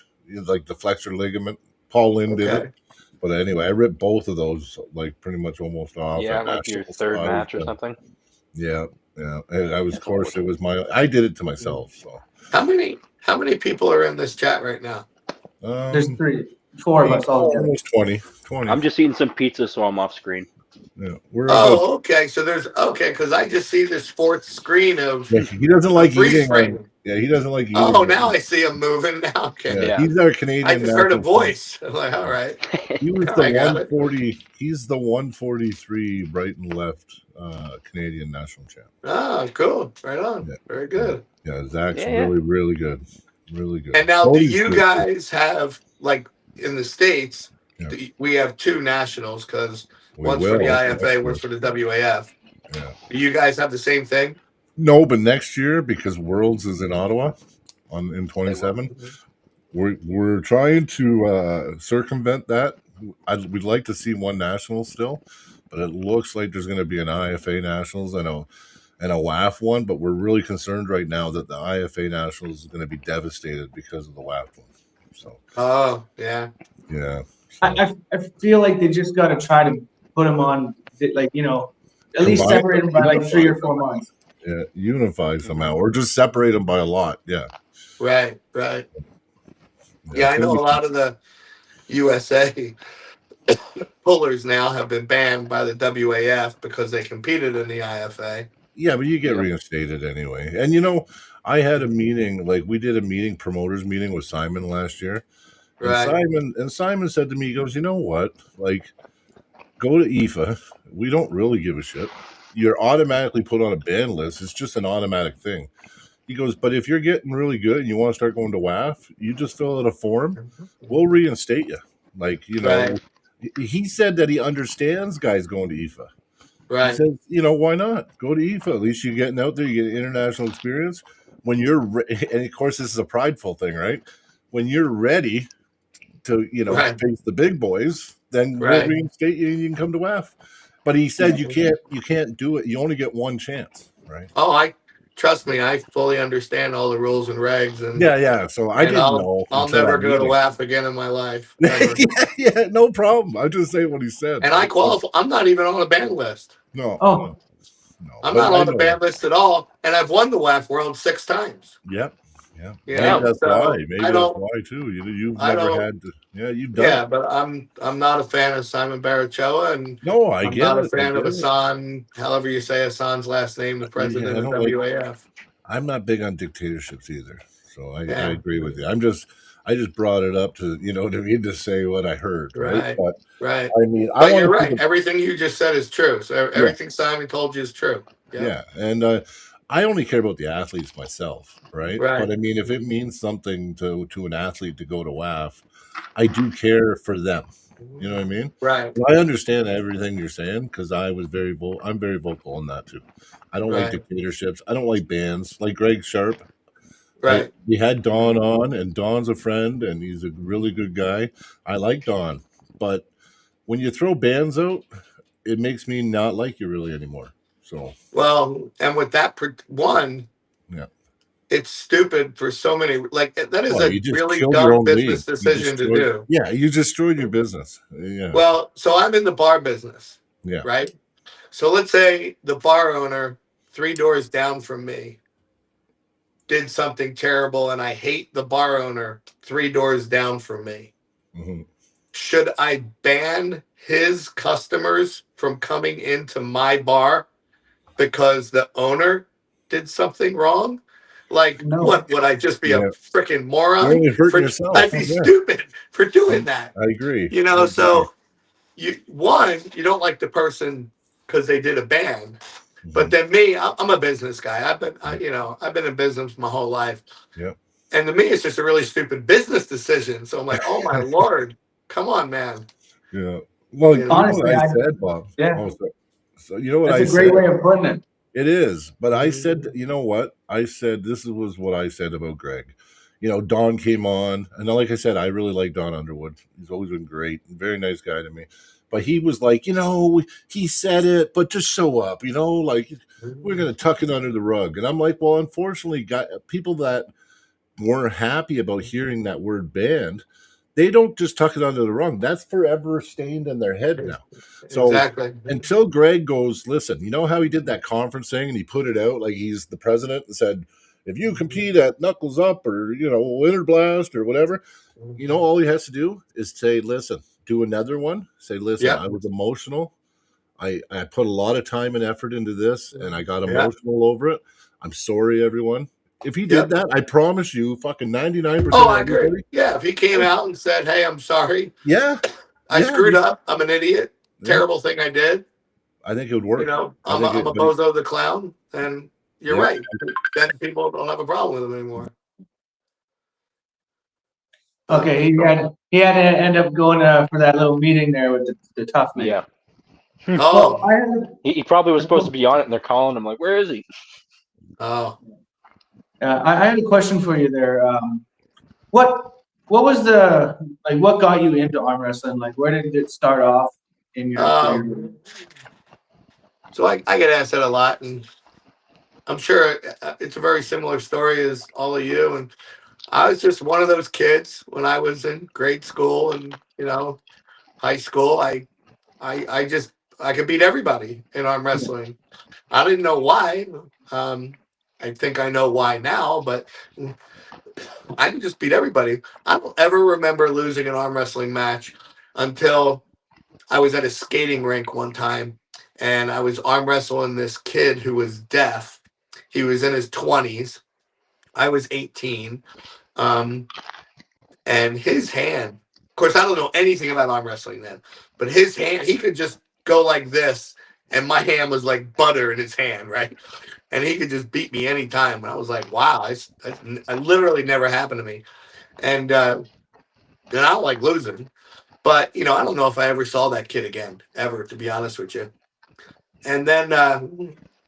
Speaker 1: like the flexor ligament. Paul Lynn did
Speaker 2: Okay.
Speaker 1: it, but anyway, I ripped both of those like pretty much almost off.
Speaker 4: Yeah,
Speaker 1: at
Speaker 4: like your
Speaker 1: nationals.
Speaker 4: third
Speaker 1: I was
Speaker 4: match or
Speaker 1: done.
Speaker 4: something.
Speaker 1: Yeah, yeah. And I was, of course, it was I did it to myself. So
Speaker 2: How many people are in this chat right now?
Speaker 3: There's four of us all together.
Speaker 1: almost 20.
Speaker 4: I'm just eating some pizza, so I'm off screen.
Speaker 1: Yeah, we're
Speaker 2: Oh, okay. So because I just see this fourth screen of
Speaker 1: about, he doesn't like
Speaker 2: freeze
Speaker 1: eating.
Speaker 2: frame.
Speaker 1: Yeah, he doesn't like eating.
Speaker 2: Oh, now I see him moving. Now, okay.
Speaker 1: Yeah,
Speaker 4: Yeah.
Speaker 1: he's our Canadian.
Speaker 2: I just heard a
Speaker 1: national
Speaker 2: voice. I'm like, all right.
Speaker 1: He was
Speaker 2: I
Speaker 1: the
Speaker 2: got it.
Speaker 1: 140. He's the 143 right and left Canadian national champ.
Speaker 2: Oh, cool. Right on.
Speaker 1: Yeah.
Speaker 2: Very good.
Speaker 1: Yeah, Zach's
Speaker 4: Yeah.
Speaker 1: really, really good. Really good.
Speaker 2: And now, do
Speaker 1: Cody's
Speaker 2: you
Speaker 1: good,
Speaker 2: guys have, like, in the States,
Speaker 1: Yeah.
Speaker 2: we have two nationals because
Speaker 1: We
Speaker 2: one's
Speaker 1: will.
Speaker 2: for the IFA, one's for the WAF.
Speaker 1: Yeah.
Speaker 2: Do you guys have the same thing?
Speaker 1: No, but next year, because Worlds is in Ottawa in 27, we're trying to circumvent that. We'd like to see one national still, but it looks like there's going to be an IFA nationals and a WAF one. But we're really concerned right now that the IFA nationals is going to be devastated because of the WAF one. So
Speaker 2: Oh, yeah.
Speaker 1: yeah,
Speaker 3: I feel like they just got to try to put them on, like, at least
Speaker 1: Combine
Speaker 3: separate them by like 3 or 4 months.
Speaker 1: yeah, unified somehow, or just separate them by a lot. Yeah,
Speaker 2: Right. Yeah, I know a lot of the USA pullers now have been banned by the WAF because they competed in the IFA.
Speaker 1: Yeah, but you get
Speaker 4: Yeah.
Speaker 1: reinstated anyway. And I had a meeting, like we did a meeting, promoters meeting with Simon last year.
Speaker 2: Right.
Speaker 1: And Simon said to me, he goes, you know what? Like, go to IFA. We don't really give a shit. You're automatically put on a ban list. It's just an automatic thing. He goes, but if you're getting really good and you want to start going to WAF, you just fill out a form. We'll reinstate you. Like,
Speaker 2: Right.
Speaker 1: he said that he understands guys going to IFA. He
Speaker 2: Right.
Speaker 1: says, why not? Go to IFA. At least you're getting out there. You get international experience. When you're and of course, this is a prideful thing, right? When you're ready to,
Speaker 2: Right.
Speaker 1: face the big boys, then
Speaker 2: Right.
Speaker 1: we'll reinstate you and you can come to WAF. But he said you can't do it. You only get one chance, right?
Speaker 2: Oh, trust me, I fully understand all the rules and regs, and
Speaker 1: Yeah. So I
Speaker 2: and
Speaker 1: didn't know.
Speaker 2: I'll
Speaker 1: until
Speaker 2: never
Speaker 1: that
Speaker 2: go to
Speaker 1: meeting.
Speaker 2: WAF again in my life. Never.
Speaker 1: yeah, no problem. I just say what he said.
Speaker 2: And I qualify. I'm not even on the ban list.
Speaker 1: No.
Speaker 3: Oh.
Speaker 1: no.
Speaker 2: I'm
Speaker 1: But
Speaker 2: not
Speaker 1: I
Speaker 2: on the
Speaker 1: know.
Speaker 2: ban list at all, and I've won the WAF World 6 times.
Speaker 1: Yep. Yeah.
Speaker 2: You
Speaker 1: Maybe
Speaker 2: know,
Speaker 1: that's
Speaker 2: so
Speaker 1: why. Maybe
Speaker 2: I
Speaker 1: that's
Speaker 2: don't-
Speaker 1: why too. You've
Speaker 2: I
Speaker 1: never
Speaker 2: don't-
Speaker 1: had to. Yeah, you've done.
Speaker 2: Yeah,
Speaker 1: it.
Speaker 2: but I'm not a fan of Simon Barachoa, and
Speaker 1: No, I
Speaker 2: I'm
Speaker 1: get
Speaker 2: not
Speaker 1: it.
Speaker 2: a fan
Speaker 1: I
Speaker 2: of
Speaker 1: get it.
Speaker 2: Hassan, however you say Hassan's last name, the president
Speaker 1: I
Speaker 2: of
Speaker 1: don't like-
Speaker 2: WAF.
Speaker 1: I'm not big on dictatorships either. So I
Speaker 2: Yeah.
Speaker 1: agree with you. I just brought it up to to say what I heard. Right.
Speaker 2: Right.
Speaker 1: But
Speaker 2: Right.
Speaker 1: I mean,
Speaker 2: But
Speaker 1: I
Speaker 2: you're
Speaker 1: want
Speaker 2: right. Everything you just said is true. So everything Simon told you is true.
Speaker 1: Yeah. And I only care about the athletes myself, right?
Speaker 2: Right.
Speaker 1: But I mean, if it means something to an athlete to go to WAF, I do care for them. You know what I mean?
Speaker 2: Right.
Speaker 1: I understand everything you're saying because I'm very vocal on that too. I don't like
Speaker 2: Right.
Speaker 1: dictatorships. I don't like bans. Like Greg Sharp.
Speaker 2: Right.
Speaker 1: We had Don on, and Don's a friend, and he's a really good guy. I like Don, but when you throw bans out, it makes me not like you really anymore. So
Speaker 2: Well, and with that one,
Speaker 1: Yeah.
Speaker 2: it's stupid for so many. Like that is
Speaker 1: Well, you just
Speaker 2: really
Speaker 1: killed your
Speaker 2: dumb
Speaker 1: own
Speaker 2: business
Speaker 1: league. You
Speaker 2: decision to
Speaker 1: destroyed-
Speaker 2: do.
Speaker 1: Yeah, you destroyed your business. Yeah,
Speaker 2: Well, so I'm in the bar business,
Speaker 1: yeah,
Speaker 2: right? So let's say the bar owner 3 doors down from me did something terrible, and I hate the bar owner 3 doors down from me.
Speaker 1: Mhm.
Speaker 2: Should I ban his customers from coming into my bar because the owner did something wrong? Like,
Speaker 3: No.
Speaker 2: what would I just be
Speaker 1: Yeah.
Speaker 2: a freaking
Speaker 1: You're
Speaker 2: moron?
Speaker 1: only hurting yourself.
Speaker 2: I'd be
Speaker 1: Yeah.
Speaker 2: stupid for doing that.
Speaker 1: I agree.
Speaker 2: You know, so you don't like the person because they did a ban, but then me, I'm a business guy. I've been in business my whole life.
Speaker 1: Yep.
Speaker 2: And to me, it's just a really stupid business decision. So I'm like, oh my lord, come on, man.
Speaker 1: Yeah. Well,
Speaker 2: Yeah.
Speaker 1: you know
Speaker 3: Honestly,
Speaker 1: what I
Speaker 3: I-
Speaker 1: said, Bob.
Speaker 3: Yeah.
Speaker 1: Oh, So you know what
Speaker 3: That's
Speaker 1: I
Speaker 3: a great
Speaker 1: said?
Speaker 3: way of putting it.
Speaker 1: It is, but I said, you know what? I said this was what I said about Greg. You know, Don came on, and like I said, I really like Don Underwood. He's always been great, very nice guy to me. But he was like, you know, he said it, but just show up. You know, like we're gonna tuck it under the rug. And I'm like, well, unfortunately, people that weren't happy about hearing that word banned, they don't just tuck it under the rug. That's forever stained in their head now. So
Speaker 2: Exactly.
Speaker 1: until Greg goes, listen, you know how he did that conference thing and he put it out like he's the president and said, if you compete at Knuckles Up or, you know, Winter Blast or whatever, you know, all he has to do is say, listen, do another one. Say, listen,
Speaker 2: Yeah.
Speaker 1: I was emotional. I put a lot of time and effort into this and I got
Speaker 2: Yeah.
Speaker 1: emotional over it. I'm sorry, everyone. If he
Speaker 2: Yep.
Speaker 1: did that, I promise you, fucking 99%
Speaker 2: Oh,
Speaker 1: of
Speaker 2: I agree.
Speaker 1: everybody.
Speaker 2: Yeah, if he came out and said, "Hey, I'm sorry.
Speaker 1: Yeah.
Speaker 2: I screwed up. I'm an idiot.
Speaker 1: Yeah.
Speaker 2: Terrible thing I did.
Speaker 1: I think it would work.
Speaker 2: You know,
Speaker 1: I
Speaker 2: I'm
Speaker 1: think
Speaker 2: a
Speaker 1: but
Speaker 2: bozo the clown." And you're
Speaker 1: Yeah.
Speaker 2: right. Then people don't have a problem with him anymore.
Speaker 3: Okay, he had to end up going for that little meeting there with the tough man.
Speaker 4: Yeah.
Speaker 2: Oh,
Speaker 3: Well, I had,
Speaker 4: He probably was supposed to be on it, and they're calling him like, "Where is he?"
Speaker 2: oh,
Speaker 3: I had a question for you there. What was the what got you into arm wrestling? Like, where did it start off in your career?
Speaker 2: So I get asked that a lot, and I'm sure it's a very similar story as all of you. And I was just one of those kids when I was in grade school and high school. I just I could beat everybody in arm wrestling. I didn't know why. I think I know why now, but I could just beat everybody. I don't ever remember losing an arm wrestling match until I was at a skating rink one time and I was arm wrestling this kid who was deaf. He was in his 20s. I was 18. And his hand, of course, I don't know anything about arm wrestling then, but his hand, he could just go like this, and my hand was like butter in his hand, right? And he could just beat me anytime. And I was like, wow, I literally never happened to me. And I don't like losing, but I don't know if I ever saw that kid again, ever, to be honest with you. And then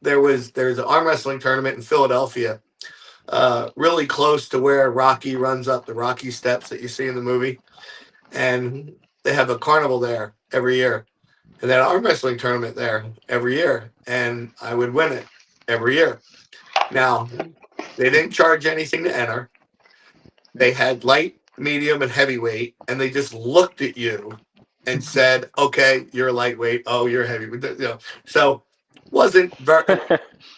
Speaker 2: there's an arm wrestling tournament in Philadelphia, really close to where Rocky runs up the Rocky steps that you see in the movie. And they have a carnival there every year. And then arm wrestling tournament there every year. And I would win it every year. Now, they didn't charge anything to enter. They had light, medium, and heavyweight, and they just looked at you and said, "Okay, you're a lightweight. Oh, you're heavy." So wasn't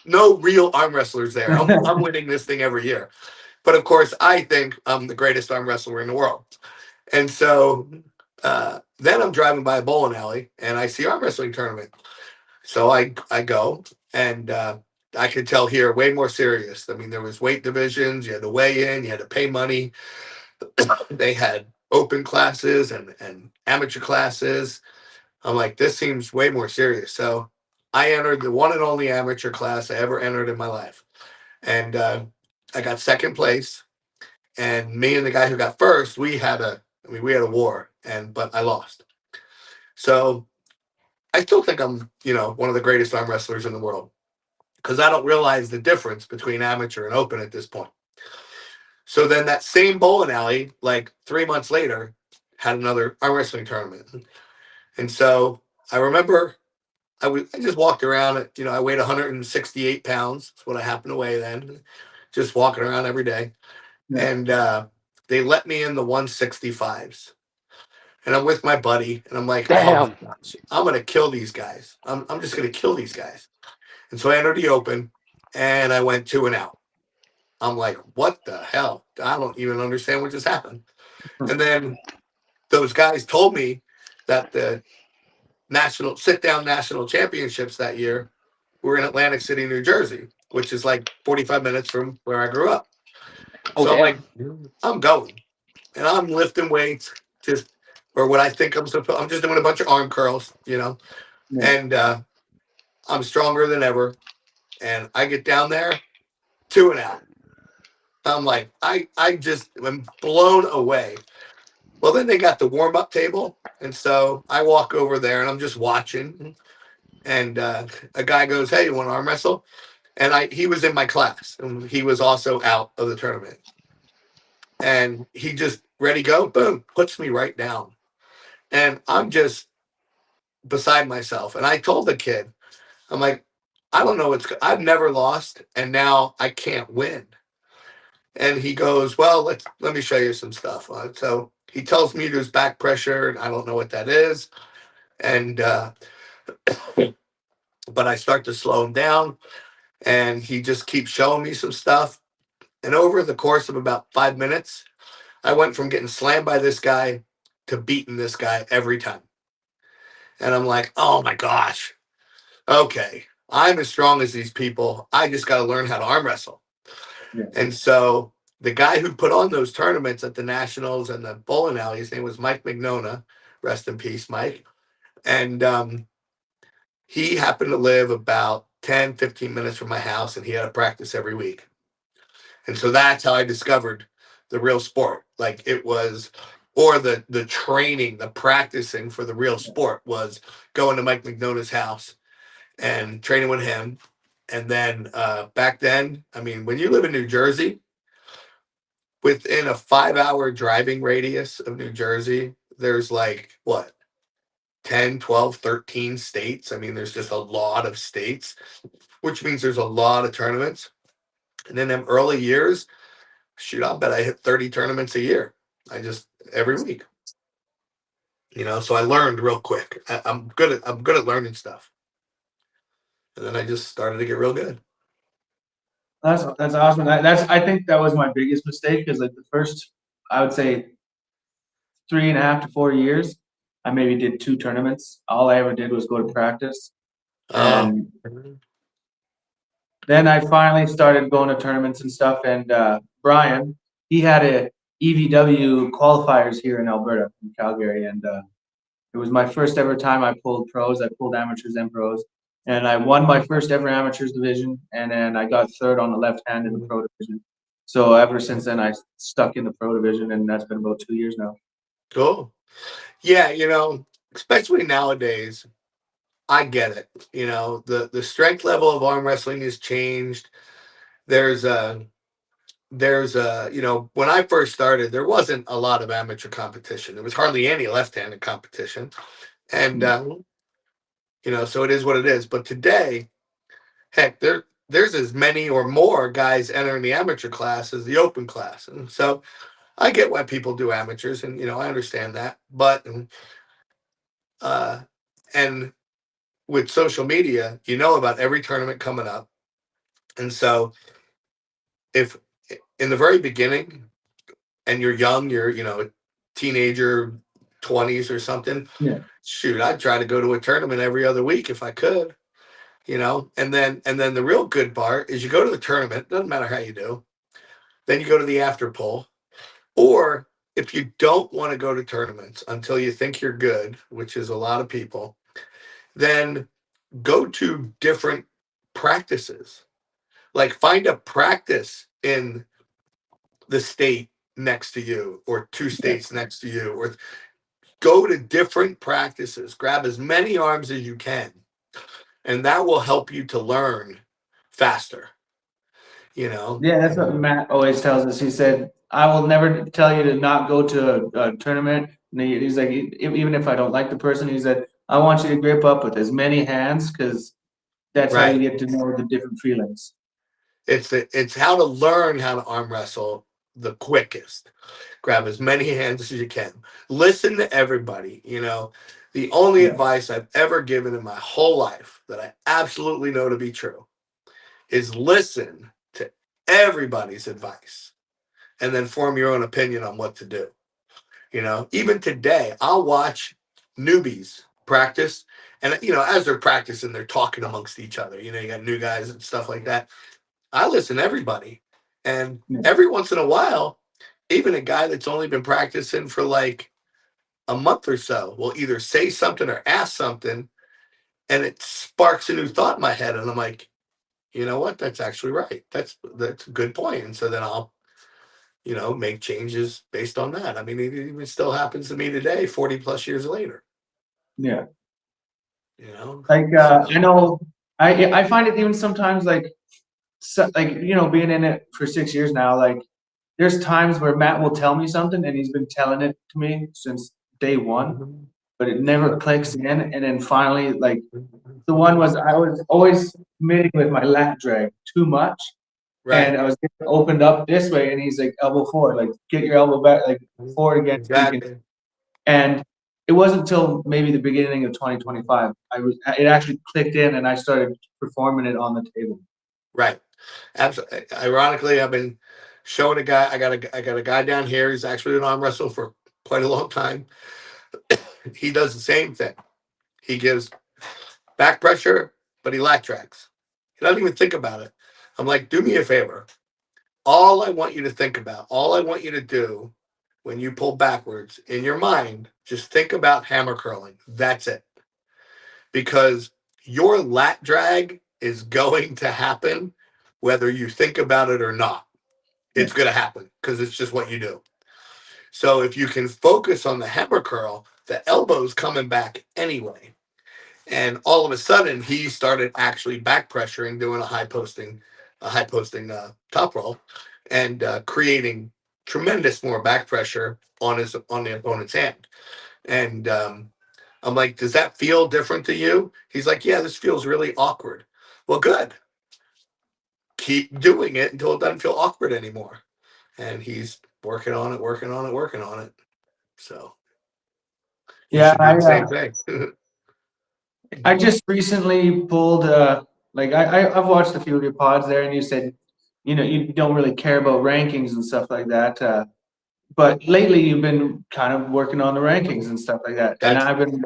Speaker 2: no real arm wrestlers there. I'm winning this thing every year, but of course, I think I'm the greatest arm wrestler in the world. And so then I'm driving by a bowling alley and I see arm wrestling tournament. So I go and I could tell here way more serious. I mean, there was weight divisions. You had to weigh in. You had to pay money. They had open classes and amateur classes. I'm like, this seems way more serious. So I entered the one and only amateur class I ever entered in my life. And I got second place. And me and the guy who got first, we had a war, but I lost. So I still think I'm, one of the greatest arm wrestlers in the world because I don't realize the difference between amateur and open at this point. So then that same bowling alley, like 3 months later, had another arm wrestling tournament. And so I remember I just walked around at, I weighed 168 pounds. That's what I happened to weigh then. Just walking around every day.
Speaker 3: Yeah.
Speaker 2: And they let me in the 165s. And I'm with my buddy, and I'm like,
Speaker 4: Damn.
Speaker 2: oh my gosh, I'm going to kill these guys. I'm just going to kill these guys. And so I entered the open, and I went 2 and out. I'm like, what the hell? I don't even understand what just happened. And then those guys told me that the sit-down national championships that year were in Atlantic City, New Jersey, which is like 45 minutes from where I grew up.
Speaker 4: Oh,
Speaker 2: so I'm
Speaker 4: damn.
Speaker 2: like, I'm going. And I'm lifting weights, or what I think I'm supposed. I'm just doing a bunch of arm curls,
Speaker 3: Yeah.
Speaker 2: and I'm stronger than ever. And I get down there, 2 and out. I'm like, I just am blown away. Well, then they got the warm up table, and so I walk over there and I'm just watching, and a guy goes, "Hey, you want to arm wrestle?" And he was in my class, and he was also out of the tournament. And he just ready go, boom, puts me right down, and I'm just beside myself. And I told the kid, I'm like, I don't know I've never lost, and now I can't win. And he goes, well, let me show you some stuff. So he tells me to his back pressure, and I don't know what that is. And but I start to slow him down, and he just keeps showing me some stuff. And over the course of about 5 minutes, I went from getting slammed by this guy to beating this guy every time. And I'm like, oh my gosh, okay, I'm as strong as these people. I just got to learn how to arm wrestle.
Speaker 3: Yeah.
Speaker 2: And so the guy who put on those tournaments at the Nationals and the bowling alley, his name was Mike Mignona. Rest in peace, Mike. And he happened to live about 10, 15 minutes from my house, and he had a practice every week. And so that's how I discovered the real sport. Like it was, or the training, the practicing for the real sport was going to Mike Mignona's house and training with him. And then back then, I mean, when you live in New Jersey, within a 5-hour driving radius of New Jersey, there's like what, 10, 12, 13 states. I mean, there's just a lot of states, which means there's a lot of tournaments. And in them early years, shoot, I'll bet I hit 30 tournaments a year. Every week. So I learned real quick. I'm good at learning stuff. And then I just started to get real good.
Speaker 3: That's awesome. I think that was my biggest mistake, because like the first, I would say 3.5 to 4 years, I maybe did 2 tournaments. All I ever did was go to practice. And then I finally started going to tournaments and stuff. And Brian, he had a EVW qualifiers here in Alberta, in Calgary, and it was my first ever time I pulled pros. I pulled amateurs and pros, and I won my first ever amateurs division, and then I got third on the left hand in the pro division. So ever since then, I stuck in the pro division, and that's been about 2 years now.
Speaker 2: Cool. Yeah, especially nowadays, I get it. The strength level of arm wrestling has changed. There's when I first started, there wasn't a lot of amateur competition. There was hardly any left-handed competition. And, so it is what it is. But today, heck, there's as many or more guys entering the amateur class as the open class. And so I get why people do amateurs, and, I understand that. But, and with social media, about every tournament coming up. And so if in the very beginning, and you're young, you're, a teenager, 20s or something.
Speaker 3: Yeah.
Speaker 2: Shoot, I'd try to go to a tournament every other week if I could, and then the real good part is you go to the tournament, doesn't matter how you do. Then you go to the after poll, or if you don't want to go to tournaments until you think you're good, which is a lot of people, then go to different practices. Like find a practice in the state next to you, or 2 states next to you, or go to different practices, grab as many arms as you can, and that will help you to learn faster.
Speaker 3: Yeah, that's what Matt always tells us. He said, I will never tell you to not go to a tournament. And he's like, even if I don't like the person, he said, I want you to grip up with as many hands, because that's how you get to know the different feelings.
Speaker 2: It's how to learn how to arm wrestle the quickest. Grab as many hands as you can. Listen to everybody. The only advice I've ever given in my whole life that I absolutely know to be true is listen to everybody's advice and then form your own opinion on what to do. Even today, I'll watch newbies practice, and as they're practicing, they're talking amongst each other. You got new guys and stuff like that. I listen to everybody, and every once in a while, even a guy that's only been practicing for like a month or so will either say something or ask something, and it sparks a new thought in my head, and I'm like, you know what? That's actually right. That's a good point. And so then I'll, make changes based on that. I mean, it even still happens to me today, 40 plus years later.
Speaker 3: Yeah.
Speaker 2: You know,
Speaker 3: Like I know I find it even sometimes like being in it for 6 years now, like there's times where Matt will tell me something and he's been telling it to me since day one, but it never clicks in, and then finally like the one was I was always committing with my lat drag too much.
Speaker 2: right?
Speaker 3: And I was getting opened up this way, and he's like elbow forward, like get your elbow back, like forward again. So you can,
Speaker 2: Exactly.
Speaker 3: and it wasn't until maybe the beginning of 2025 it actually clicked in, and I started performing it on the table.
Speaker 2: Right. Absolutely. Ironically, I've been showing a guy. I got a guy down here. He's actually been arm wrestle for quite a long time. He does the same thing. He gives back pressure, but he lat drags. He doesn't even think about it. I'm like, do me a favor. All I want you to think about, all I want you to do when you pull backwards in your mind, just think about hammer curling. That's it. Because your lat drag is going to happen whether you think about it or not. It's going to happen because it's just what you do. So if you can focus on the hammer curl, the elbow's coming back anyway. And all of a sudden, he started actually back pressuring, doing a high posting top roll, and creating tremendous more back pressure on the opponent's hand. And I'm like, does that feel different to you? He's like, yeah, this feels really awkward. Well, good. Keep doing it until it doesn't feel awkward anymore. And he's working on it, working on it, working on it. So you
Speaker 3: Yeah,
Speaker 2: should do the same thing.
Speaker 3: I just recently pulled like I've watched a few of your pods there, and you said you don't really care about rankings and stuff like that. But lately you've been kind of working on the rankings and stuff like that, and
Speaker 2: That's
Speaker 3: I've been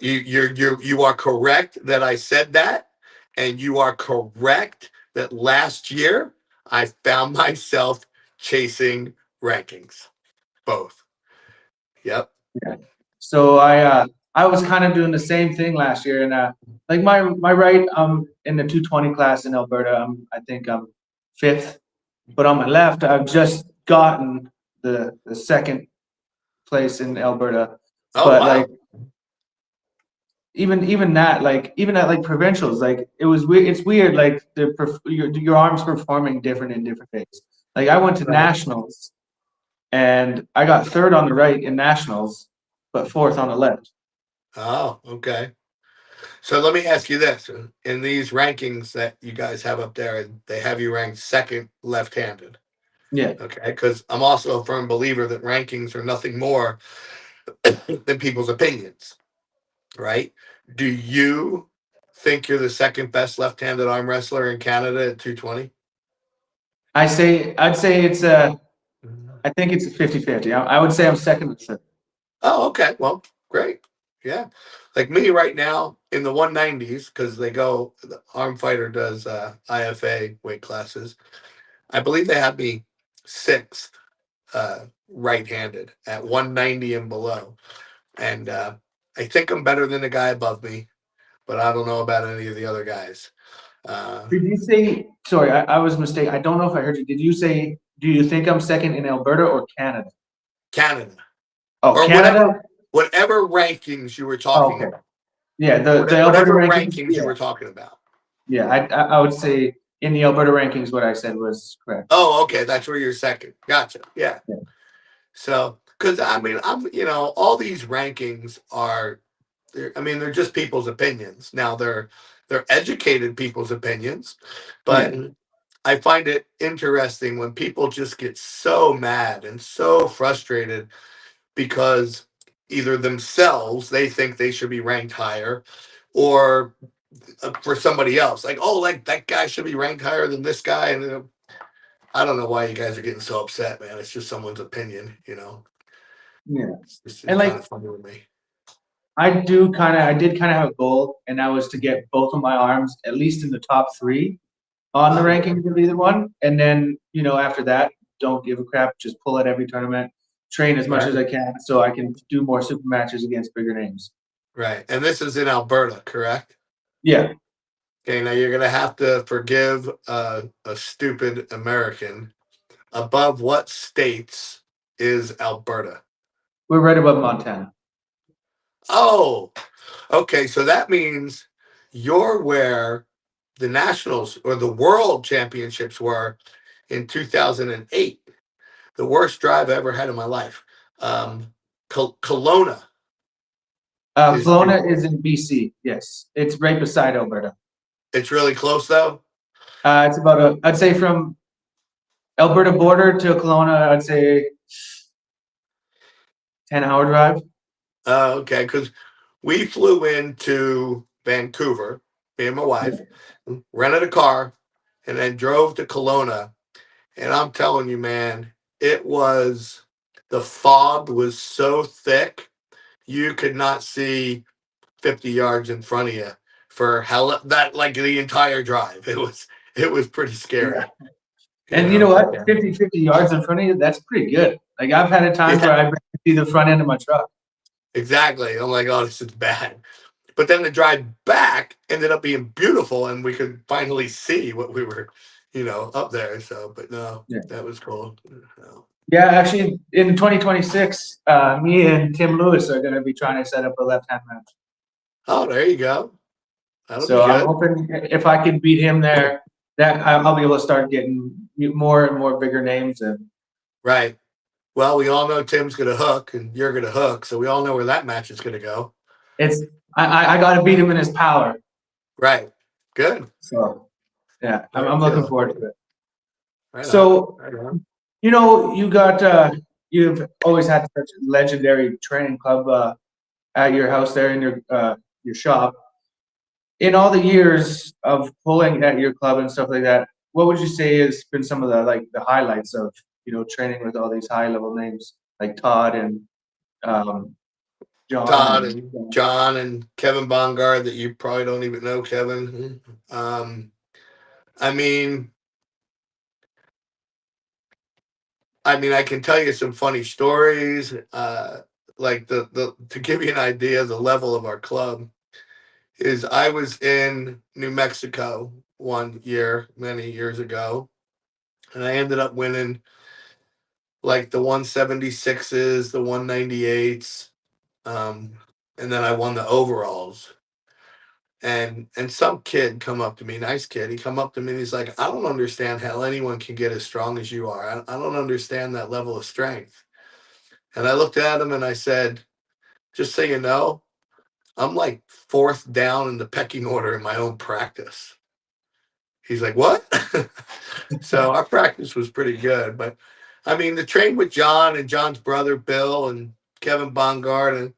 Speaker 2: you are correct that I said that, and you are correct that last year I found myself chasing rankings. Both. Yep.
Speaker 3: so I was kind of doing the same thing last year, and like my right in the 220 class in Alberta, I think I'm fifth, but on my left I've just gotten the second place in Alberta.
Speaker 2: Oh
Speaker 3: But
Speaker 2: wow.
Speaker 3: like even that, like even at like provincials, like it was weird. It's weird, like your arms performing different in different days. Like I went to nationals, and I got third on the right in nationals, but fourth on the left.
Speaker 2: Oh, okay. So let me ask you this. In these rankings that you guys have up there, they have you ranked second left-handed.
Speaker 3: Yeah,
Speaker 2: Okay. Because I'm also a firm believer that rankings are nothing more than people's opinions. Right? Do you think you're the second best left-handed arm wrestler in Canada at 220?
Speaker 3: I'd say it's I think it's a 50-50. I would say I'm second or third.
Speaker 2: Oh, okay. Well, great. Yeah. Like me right now in the 190s, because the Arm Fighter does IFA weight classes. I believe they have me sixth right-handed at 190 and below. And I think I'm better than the guy above me, but I don't know about any of the other guys.
Speaker 3: Did you say? Sorry, I was mistaken. I don't know if I heard you. Did you say? Do you think I'm second in Alberta or Canada?
Speaker 2: Canada.
Speaker 3: Oh,
Speaker 2: Or
Speaker 3: Canada.
Speaker 2: whatever rankings you were
Speaker 3: Oh,
Speaker 2: talking
Speaker 3: okay.
Speaker 2: about.
Speaker 3: Yeah, the Alberta
Speaker 2: Whatever
Speaker 3: rankings.
Speaker 2: rankings
Speaker 3: Yeah,
Speaker 2: you were talking about.
Speaker 3: yeah. I would say in the Alberta rankings, what I said was correct.
Speaker 2: Oh, okay. That's where you're second. Gotcha. Yeah.
Speaker 3: Yeah.
Speaker 2: So, because I mean, all these rankings are, they're just people's opinions. Now they're educated people's opinions, but I find it interesting when people just get so mad and so frustrated because either themselves they think they should be ranked higher, or for somebody else, like, oh, like that guy should be ranked higher than this guy, and I don't know why you guys are getting so upset, man. It's just someone's opinion.
Speaker 3: Yeah.
Speaker 2: It's
Speaker 3: And
Speaker 2: kind
Speaker 3: like
Speaker 2: of funny with me.
Speaker 3: I did kind of have a goal, and that was to get both of my arms at least in the top 3 on the rankings of either one. And then, after that, don't give a crap. Just pull at every tournament, train as much as I can so I can do more super matches against bigger names.
Speaker 2: Right. And this is in Alberta, correct?
Speaker 3: Yeah.
Speaker 2: Okay, now you're going to have to forgive a stupid American. Above what states is Alberta?
Speaker 3: We're right above Montana.
Speaker 2: Oh, okay. So that means you're where the nationals or the world championships were in 2008. The worst drive I ever had in my life. Kelowna is
Speaker 3: Kelowna is in BC. Yes, it's right beside Alberta.
Speaker 2: it's really close though.
Speaker 3: It's about I'd say from Alberta border to Kelowna, I'd say 10-hour drive.
Speaker 2: Okay, because we flew into Vancouver, me and my wife, rented a car, and then drove to Kelowna. And I'm telling you, man, it was the fog was so thick you could not see 50 yards in front of you for hell that like the entire drive. It was pretty scary.
Speaker 3: Yeah. And you know what? 50 yards in front of you, that's pretty good. Like I've had times where I barely see the front end of my truck.
Speaker 2: Exactly. I'm like, oh, this is bad. But then the drive back ended up being beautiful, and we could finally see what we were, up there. So, but no,
Speaker 3: Yeah.
Speaker 2: that was cool. No.
Speaker 3: Yeah, actually, in 2026, me and Tim Lewis are going to be trying to set up a left-hand match.
Speaker 2: Oh, there you go. That'll
Speaker 3: So
Speaker 2: be
Speaker 3: I'm
Speaker 2: good.
Speaker 3: hoping if I can beat him there, that I'll be able to start getting more and more bigger names. And
Speaker 2: Right. Well, we all know Tim's going to hook, and you're going to hook, so we all know where that match is going to go.
Speaker 3: it's I got to beat him in his power.
Speaker 2: Right. Good.
Speaker 3: So yeah, I'm looking forward to it.
Speaker 2: Right
Speaker 3: So
Speaker 2: on. Right on.
Speaker 3: you've always had such a legendary training club at your house there in your shop. In all the years of pulling at your club and stuff like that, what would you say has been some of the highlights of training with all these high level names like Todd and John?
Speaker 2: Todd and John and Kevin Bongard that you probably don't even know, Kevin. I mean, I can tell you some funny stories. Like the to give you an idea of the level of our club is I was in New Mexico one year, many years ago, and I ended up winning like the 176s, the 198s, and then I won the overalls. And some kid come up to me, nice kid. He come up to me and he's like, I don't understand how anyone can get as strong as you are. I don't understand that level of strength. And I looked at him and I said, just so you know, I'm like fourth down in the pecking order in my own practice. He's like, what? So our practice was pretty good. But to train with John and John's brother, Bill, and Kevin Bongard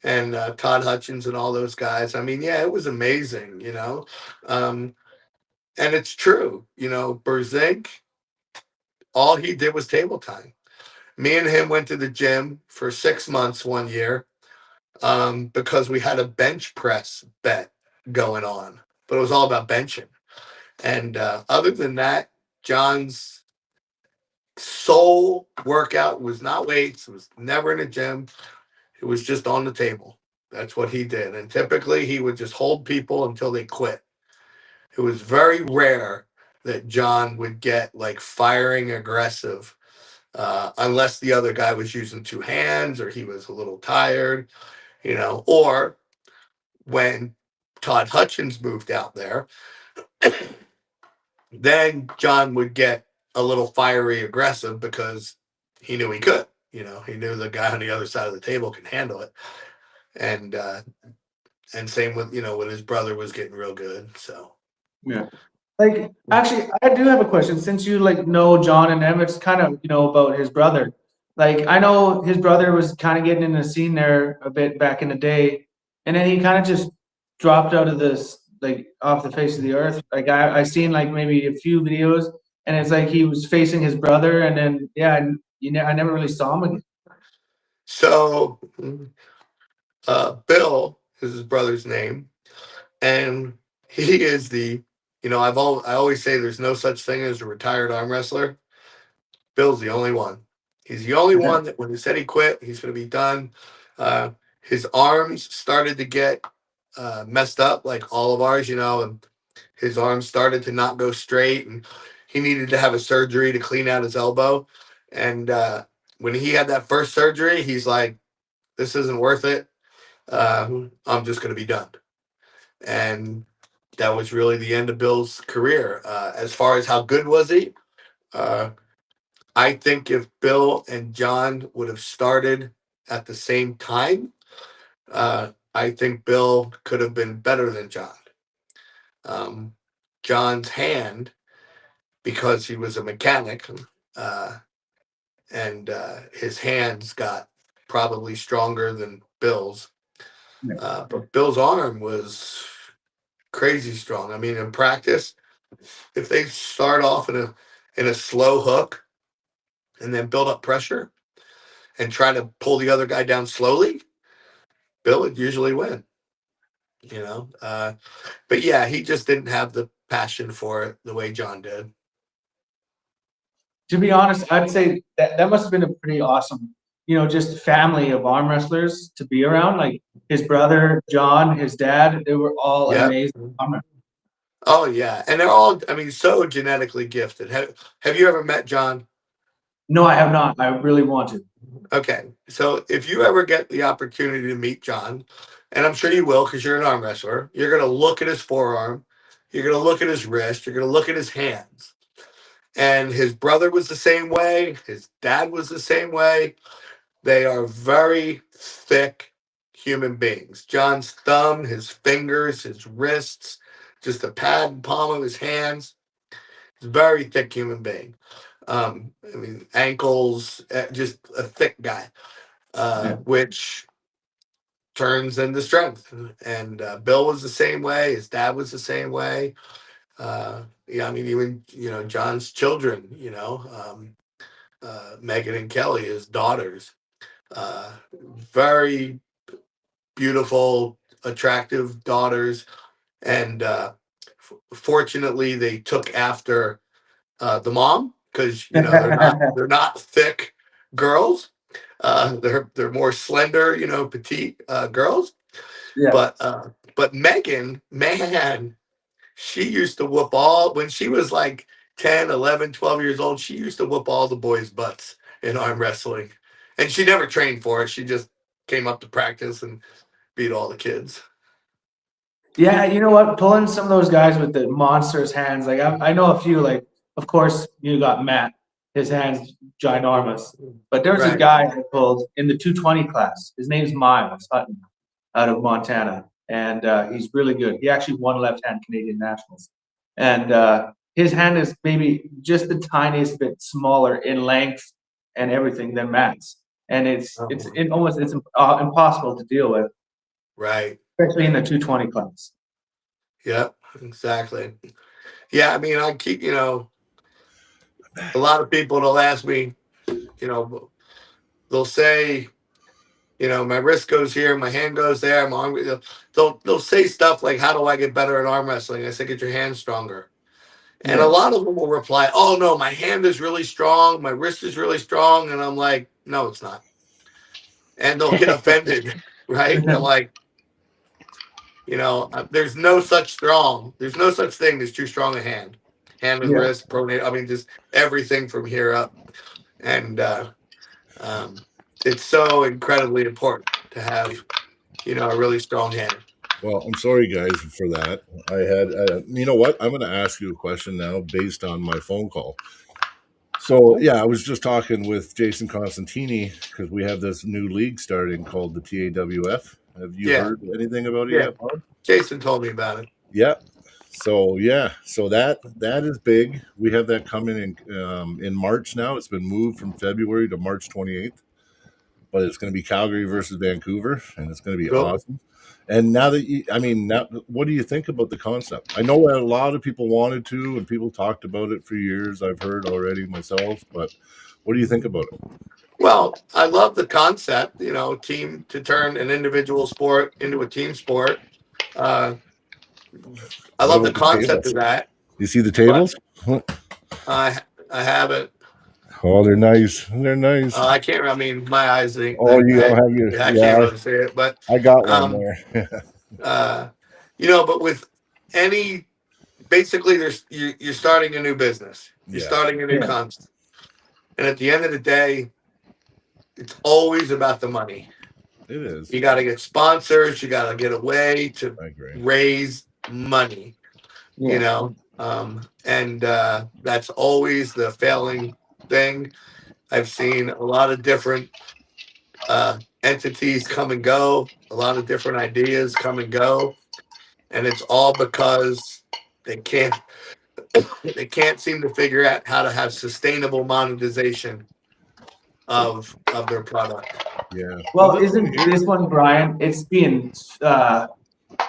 Speaker 2: and Todd Hutchins and all those guys. Yeah, it was amazing. And it's true. Berzink, all he did was table time. Me and him went to the gym for 6 months one year because we had a bench press bet going on, but it was all about benching. And other than that, John's sole workout was not weights. It was never in a gym. It was just on the table. That's what he did. And typically he would just hold people until they quit. It was very rare that John would get like firing aggressive unless the other guy was using two hands or he was a little tired, or when Todd Hutchins moved out there, then John would get a little fiery aggressive because he knew he could. He knew the guy on the other side of the table could handle it. And same with when his brother was getting real good. So
Speaker 3: yeah. Like actually, I do have a question. Since you know John and them, it's kind of about his brother. Like I know his brother was kind of getting in the scene there a bit back in the day, and then he kind of just dropped out of this off the face of the earth. Like I seen maybe a few videos, and it's like he was facing his brother, and then I never really saw him again.
Speaker 2: So Bill is his brother's name, and he is I always say there's no such thing as a retired arm wrestler. Bill's the only one. He's the only one that when he said he quit, he's going to be done. His arms started to get messed up like all of ours, and his arms started to not go straight, and he needed to have a surgery to clean out his elbow. And when he had that first surgery, he's like, this isn't worth it. I'm just going to be done. And that was really the end of Bill's career. As far as how good was he, uh, I think if Bill and John would have started at the same time, I think Bill could have been better than John. John's hand, because he was a mechanic, uh, and his hands got probably stronger than Bill's. But Bill's arm was crazy strong. I mean, in practice, if they start off in a slow hook and then build up pressure and try to pull the other guy down slowly, Bill would usually win. But yeah, he just didn't have the passion for it the way John did.
Speaker 3: To be honest, I'd say that must have been a pretty awesome, just family of arm wrestlers to be around. Like his brother, John, his dad, they were all
Speaker 2: Yeah.
Speaker 3: amazing arm wrestlers.
Speaker 2: Oh yeah, and they're all, I mean, so genetically gifted. Have you ever met John?
Speaker 3: No, I have not. I really want to.
Speaker 2: Okay, so if you ever get the opportunity to meet John, and I'm sure you will because you're an arm wrestler, you're going to look at his forearm, you're going to look at his wrist, you're going to look at his hands. And his brother was the same way, his dad was the same way. They are very thick human beings. John's thumb, his fingers, his wrists, just the pad and palm of his hands. He's a very thick human being. I mean, ankles, just a thick guy, which turns into strength. And Bill was the same way. His dad was the same way. Yeah, I mean, even, John's children, Megan and Kelly, his daughters, very beautiful, attractive daughters. And fortunately, they took after the mom because they're not thick girls. They're more slender, petite girls.
Speaker 3: Yeah.
Speaker 2: But Megan, man, she used to whoop when she was like 10, 11, 12 years old, she used to whoop all the boys' butts in arm wrestling. And she never trained for it. She just came up to practice and beat all the kids.
Speaker 3: Yeah, you know what? Pulling some of those guys with the monstrous hands, like I know a few. Like, of course, you got Matt. His hands ginormous. But there was a
Speaker 2: Right.
Speaker 3: guy that pulled in the 220 class. His name's Miles Hutton, out of Montana, and he's really good. He actually won left-hand Canadian nationals, and his hand is maybe just the tiniest bit smaller in length and everything than Matt's, and it's impossible to deal with,
Speaker 2: Right.
Speaker 3: especially in the 220 class.
Speaker 2: Yep, exactly. Yeah, I mean, I keep, a lot of people, they'll ask me, they'll say, my wrist goes here, my hand goes there, my arm, they'll say stuff like, how do I get better at arm wrestling? I say, get your hands stronger. And a lot of them will reply, oh no, my hand is really strong, my wrist is really strong. And I'm like, no, it's not. And they'll get offended, right? And they're like, there's no such thing as too strong a hand. Hand and wrist, pronate, I mean, just everything from here up. And it's so incredibly important to have, a really strong hand.
Speaker 1: Well, I'm sorry, guys, for that. I had, you know what? I'm going to ask you a question now based on my phone call. So, yeah, I was just talking with Jason Constantini because we have this new league starting called the TAWF. Have you heard anything about it yet, Bob?
Speaker 2: Jason told me about it.
Speaker 1: Yeah. So that is big. We have that coming in March now. It's been moved from February to March 28th, but it's going to be Calgary versus Vancouver, and it's going to be awesome. And now what do you think about the concept? I know a lot of people wanted to, and people talked about it for years. I've heard already myself, but what do you think about it?
Speaker 2: Well, I love the concept, team to turn an individual sport into a team sport. I love the concept of that.
Speaker 1: You see the tables?
Speaker 2: I haven't.
Speaker 1: Oh, they're nice. They're nice.
Speaker 2: I can't. I mean, my eyes.
Speaker 1: You don't have your.
Speaker 2: I can't really see it, but
Speaker 1: I got one there.
Speaker 2: But with basically, you're starting a new business. You're starting a new concept, and at the end of the day, it's always about the money.
Speaker 1: It is.
Speaker 2: You got to get sponsors. You got to get a way to
Speaker 1: I agree.
Speaker 2: raise money. You know, and that's always the failing thing. I've seen a lot of different entities come and go, a lot of different ideas come and go, and it's all because they can't they can't seem to figure out how to have sustainable monetization of their product.
Speaker 1: Yeah.
Speaker 3: Well,
Speaker 1: this
Speaker 3: isn't
Speaker 1: one here-
Speaker 3: this one, Brian? It's being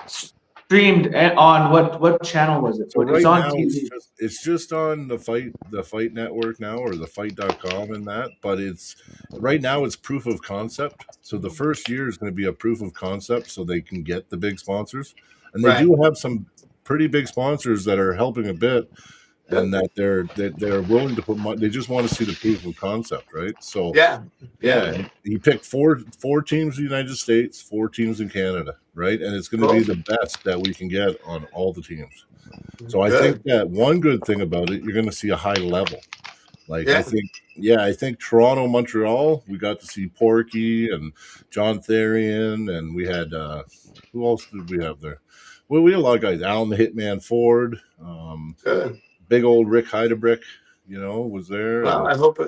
Speaker 3: streamed on what channel was it?
Speaker 1: So
Speaker 3: It's
Speaker 1: right
Speaker 3: on
Speaker 1: now
Speaker 3: TV.
Speaker 1: it's just on the fight network now, or the fight.com and that, but it's right now it's proof of concept. So the first year is going to be a proof of concept so they can get the big sponsors. And they
Speaker 2: Right.
Speaker 1: do have some pretty big sponsors that are helping a bit, and that they're willing to put money. They just want to see the proof of concept, right? So
Speaker 2: Yeah.
Speaker 1: yeah, he picked four teams in the United States, 4 teams in Canada, right? And it's going to be the best that we can get on all the teams. So I think that one good thing about it, you're going to see a high level. Like
Speaker 2: Yeah.
Speaker 1: I think Toronto, Montreal, we got to see Porky and John Therian, and we had who else did we have there? Well, we had a lot of guys. Alan the Hitman Ford,
Speaker 2: Good.
Speaker 1: big old Rick Heidebrick, was there.
Speaker 2: Well, I hope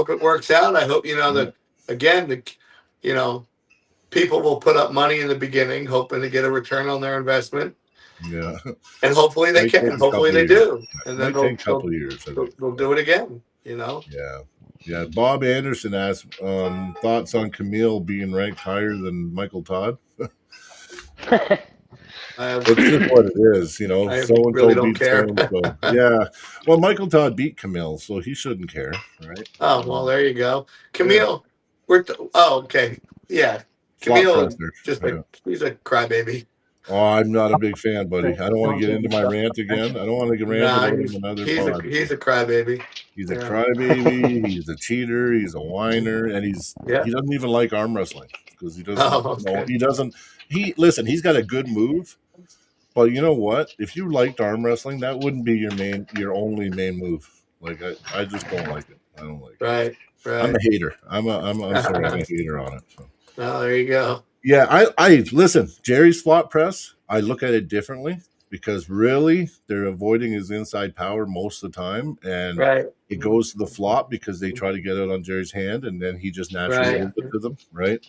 Speaker 2: it works out. I hope that again, people will put up money in the beginning, hoping to get a return on their investment.
Speaker 1: Yeah,
Speaker 2: and hopefully they
Speaker 1: Might
Speaker 2: can.
Speaker 1: take a
Speaker 2: Hopefully they
Speaker 1: couple
Speaker 2: do, and then
Speaker 1: might take a couple of years. I think.
Speaker 2: they'll do it again.
Speaker 1: Yeah. Bob Anderson asked thoughts on Camille being ranked higher than Michael Todd. It's just what it is,
Speaker 2: I
Speaker 1: So and
Speaker 2: really
Speaker 1: so
Speaker 2: don't
Speaker 1: beat
Speaker 2: care.
Speaker 1: so. Yeah. Well, Michael Todd beat Camille, so he shouldn't care, right?
Speaker 2: Oh well, there you go, Camille. Okay, yeah.
Speaker 1: Flop
Speaker 2: Camille,
Speaker 1: presser.
Speaker 2: he's a crybaby.
Speaker 1: Oh, I'm not a big fan, buddy. I don't want to get into my rant again. I don't want to get rant
Speaker 2: Nah,
Speaker 1: about him another pod.
Speaker 2: he's a crybaby.
Speaker 1: He's a
Speaker 2: Yeah.
Speaker 1: crybaby. He's a cheater. He's a whiner, and he
Speaker 2: Yeah.
Speaker 1: doesn't even like arm wrestling because he doesn't.
Speaker 2: Oh, okay.
Speaker 1: He doesn't. He's got a good move, but you know what? If you liked arm wrestling, that wouldn't be your only main move. Like I just don't like it. I don't like it.
Speaker 2: Right.
Speaker 1: I'm a hater. I'm sorry. I'm a hater on it. So.
Speaker 2: Oh, there you go.
Speaker 1: Yeah, I listen. Jerry's flop press. I look at it differently because really they're avoiding his inside power most of the time, and it goes to the flop because they try to get it on Jerry's hand, and then he just naturally owns it to them, right?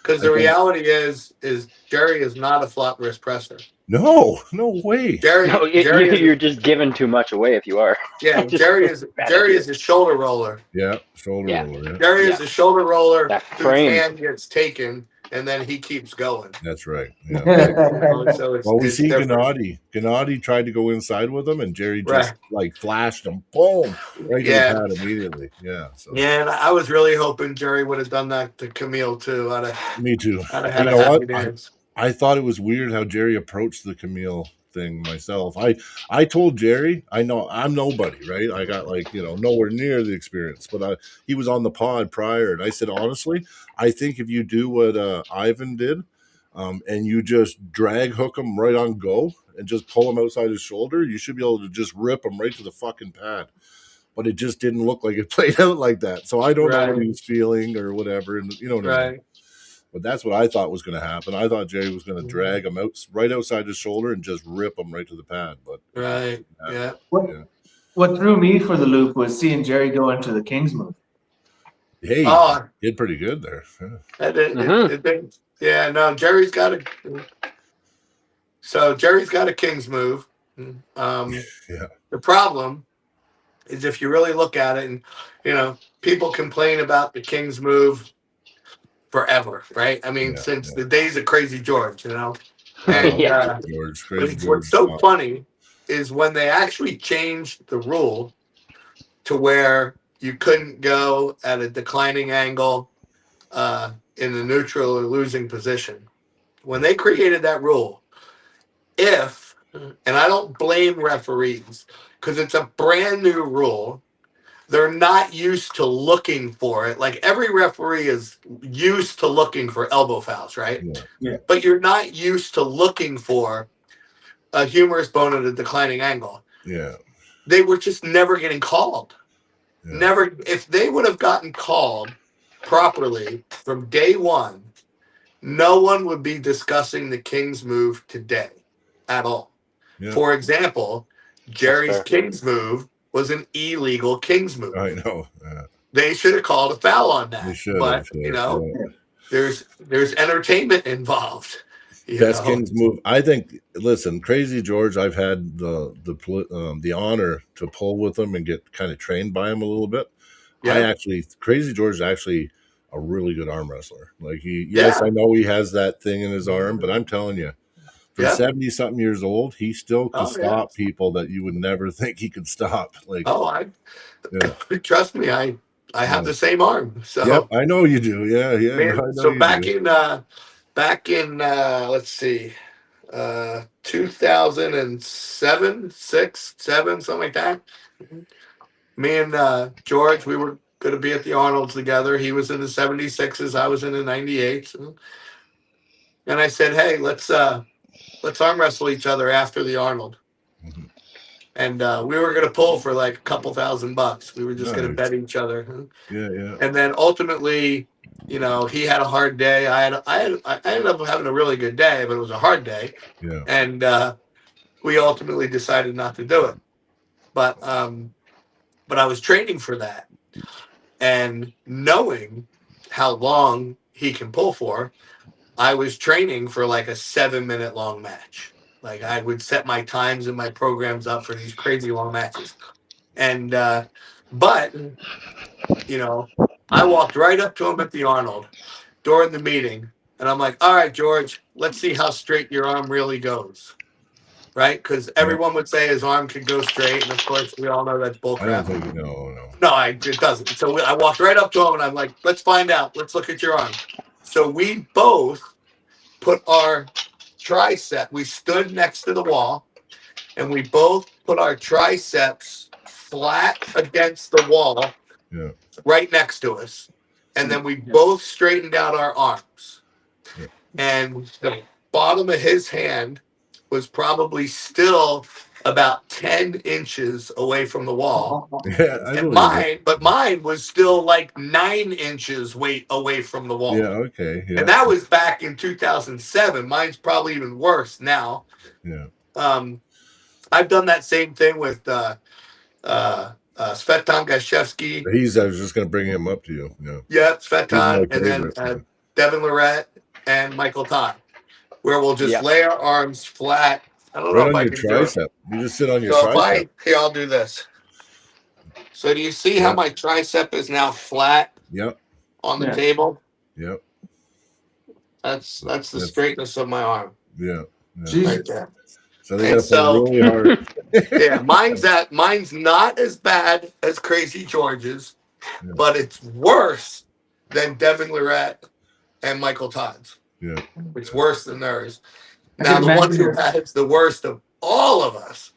Speaker 2: Because the reality is Jerry is not a flop wrist presser.
Speaker 1: No way.
Speaker 2: Jerry,
Speaker 4: you're just giving too much away if you are.
Speaker 2: Yeah, Jerry is a shoulder roller.
Speaker 1: Yeah, shoulder roller. Yeah.
Speaker 2: Jerry is a shoulder roller
Speaker 4: That
Speaker 2: whose
Speaker 4: frame.
Speaker 2: hand gets taken, and then he keeps going.
Speaker 1: That's right. Yeah.
Speaker 2: So it's,
Speaker 1: Well, we
Speaker 2: it's
Speaker 1: see
Speaker 2: different.
Speaker 1: Gennady. Gennady tried to go inside with him, and Jerry just flashed him, boom, right to the pad immediately. Yeah. So.
Speaker 2: Yeah, and I was really hoping Jerry would have done that to Camille too.
Speaker 1: Me too.
Speaker 2: I'd have had a happy dance.
Speaker 1: I thought it was weird how Jerry approached the Camille thing myself. I told Jerry, I know I'm nobody, right? I got nowhere near the experience, but he was on the pod prior, and I said, honestly, I think if you do what Ivan did, and you just drag hook him right on go and just pull him outside his shoulder, you should be able to just rip him right to the fucking pad. But it just didn't look like it played out like that. So I don't know what he was feeling or whatever, and what I mean? But that's what I thought was going to happen. I thought Jerry was going to drag him out right outside his shoulder and just rip him right to the pad. But
Speaker 3: What threw me for the loop was seeing Jerry go into the King's move.
Speaker 1: Hey, did pretty good there.
Speaker 2: Jerry's got a. So Jerry's got a King's move. The problem is if you really look at it, and people complain about the King's move forever, right? I mean, since the days of Crazy George, And what's so funny is when they actually changed the rule to where you couldn't go at a declining angle in the neutral or losing position. When they created that rule, and I don't blame referees because it's a brand new rule, they're not used to looking for it. Like every referee is used to looking for elbow fouls, right?
Speaker 3: Yeah.
Speaker 2: But you're not used to looking for a humerus bone at a declining angle.
Speaker 1: Yeah.
Speaker 2: They were just never getting called.
Speaker 1: Yeah.
Speaker 2: Never. If they would have gotten called properly from day one, no one would be discussing the King's move today at all.
Speaker 1: Yeah.
Speaker 2: For example, Jerry's
Speaker 4: fair.
Speaker 2: King's move was an illegal King's move.
Speaker 1: I know. Yeah.
Speaker 2: They should have called a foul on
Speaker 1: They
Speaker 2: that.
Speaker 1: should
Speaker 2: But
Speaker 1: have.
Speaker 2: you know,
Speaker 1: Yeah.
Speaker 2: there's entertainment involved. You
Speaker 1: Best
Speaker 2: know?
Speaker 1: King's move. I think. Listen, Crazy George. I've had the honor to pull with him and get kind of trained by him a little bit.
Speaker 2: Yeah.
Speaker 1: Crazy George is actually a really good arm wrestler. Like yes, I know he has that thing in his arm, but I'm telling you, for
Speaker 2: Yeah.
Speaker 1: 70 something years old, he still can
Speaker 2: Oh, yeah.
Speaker 1: stop people that you would never think he could stop. Like,
Speaker 2: Yeah. Trust me, I have the same arm. So
Speaker 1: yep, I know you do. Yeah, yeah.
Speaker 2: man,
Speaker 1: I know
Speaker 2: so
Speaker 1: you
Speaker 2: back
Speaker 1: do.
Speaker 2: in let's see, 2007, 6, 7, something like that. Me and George, we were going to be at the Arnold's together. He was in the 76s, I was in the 98s, and I said, "Hey, let's arm wrestle each other after the Arnold."
Speaker 1: Mhm.
Speaker 2: And we were going to pull for like a couple $1,000. We were just going to
Speaker 1: Nice.
Speaker 2: bet each other.
Speaker 1: Yeah, yeah.
Speaker 2: And then ultimately, you know, he had a hard day. I ended up having a really good day, but it was a hard day.
Speaker 1: Yeah.
Speaker 2: And we ultimately decided not to do it. But I was training for that, and knowing how long he can pull for, I was training for like a 7-minute long match. Like I would set my times and my programs up for these crazy long matches. And but you know, I walked right up to him at the Arnold during the meeting, and I'm like, "All right, George, let's see how straight your arm really goes." Right? Because everyone would say his arm could go straight, and of course, we all know that's
Speaker 1: I don't
Speaker 2: bullcrap.
Speaker 1: think no.
Speaker 2: No, it doesn't. So I walked right up to him, and I'm like, "Let's find out. Let's look at your arm." So we both put our tricep. We stood next to the wall, and we both put our triceps flat against the wall,
Speaker 1: Yeah.
Speaker 2: right next to us, and then we both straightened out our arms.
Speaker 1: Yeah.
Speaker 2: And the bottom of his hand was probably still about 10 inches away from the wall.
Speaker 1: Yeah, I
Speaker 2: And
Speaker 1: believe it.
Speaker 2: mine was still like 9 inches away from the wall.
Speaker 1: Yeah, okay. Yeah.
Speaker 2: And that was back in 2007. Mine's probably even worse now.
Speaker 1: Yeah.
Speaker 2: I've done that same thing with Svetan Gashevsky.
Speaker 1: I was just gonna bring him up to you. Yeah.
Speaker 2: Yeah,
Speaker 1: He's my
Speaker 2: Svetan, and then
Speaker 1: favorite.
Speaker 2: Devin Lorette and Michael Todd, where we'll just
Speaker 4: Yeah.
Speaker 2: lay our arms flat. I don't know
Speaker 1: Right
Speaker 2: if
Speaker 1: on
Speaker 2: I
Speaker 1: your
Speaker 2: can do it.
Speaker 1: tricep. You just sit on your
Speaker 2: So
Speaker 1: tricep.
Speaker 2: here, I'll do this. So do you see how
Speaker 1: Yeah.
Speaker 2: my tricep is now flat
Speaker 1: Yep.
Speaker 2: on the
Speaker 3: Yeah.
Speaker 2: table?
Speaker 1: Yep.
Speaker 2: That's the
Speaker 1: That's-
Speaker 2: straightness of my arm
Speaker 1: Yeah. Yeah.
Speaker 3: Jesus.
Speaker 2: right there.
Speaker 1: So they
Speaker 2: And
Speaker 1: gotta
Speaker 2: so-
Speaker 1: pull really hard.
Speaker 2: Yeah, mine's not as bad as Crazy George's,
Speaker 1: Yeah.
Speaker 2: but it's worse than Devin Lorette and Michael Todd's.
Speaker 1: Yeah.
Speaker 2: It's worse than theirs.
Speaker 3: I
Speaker 2: Now,
Speaker 3: can
Speaker 2: the one who
Speaker 3: imagine.
Speaker 2: has the worst of all of us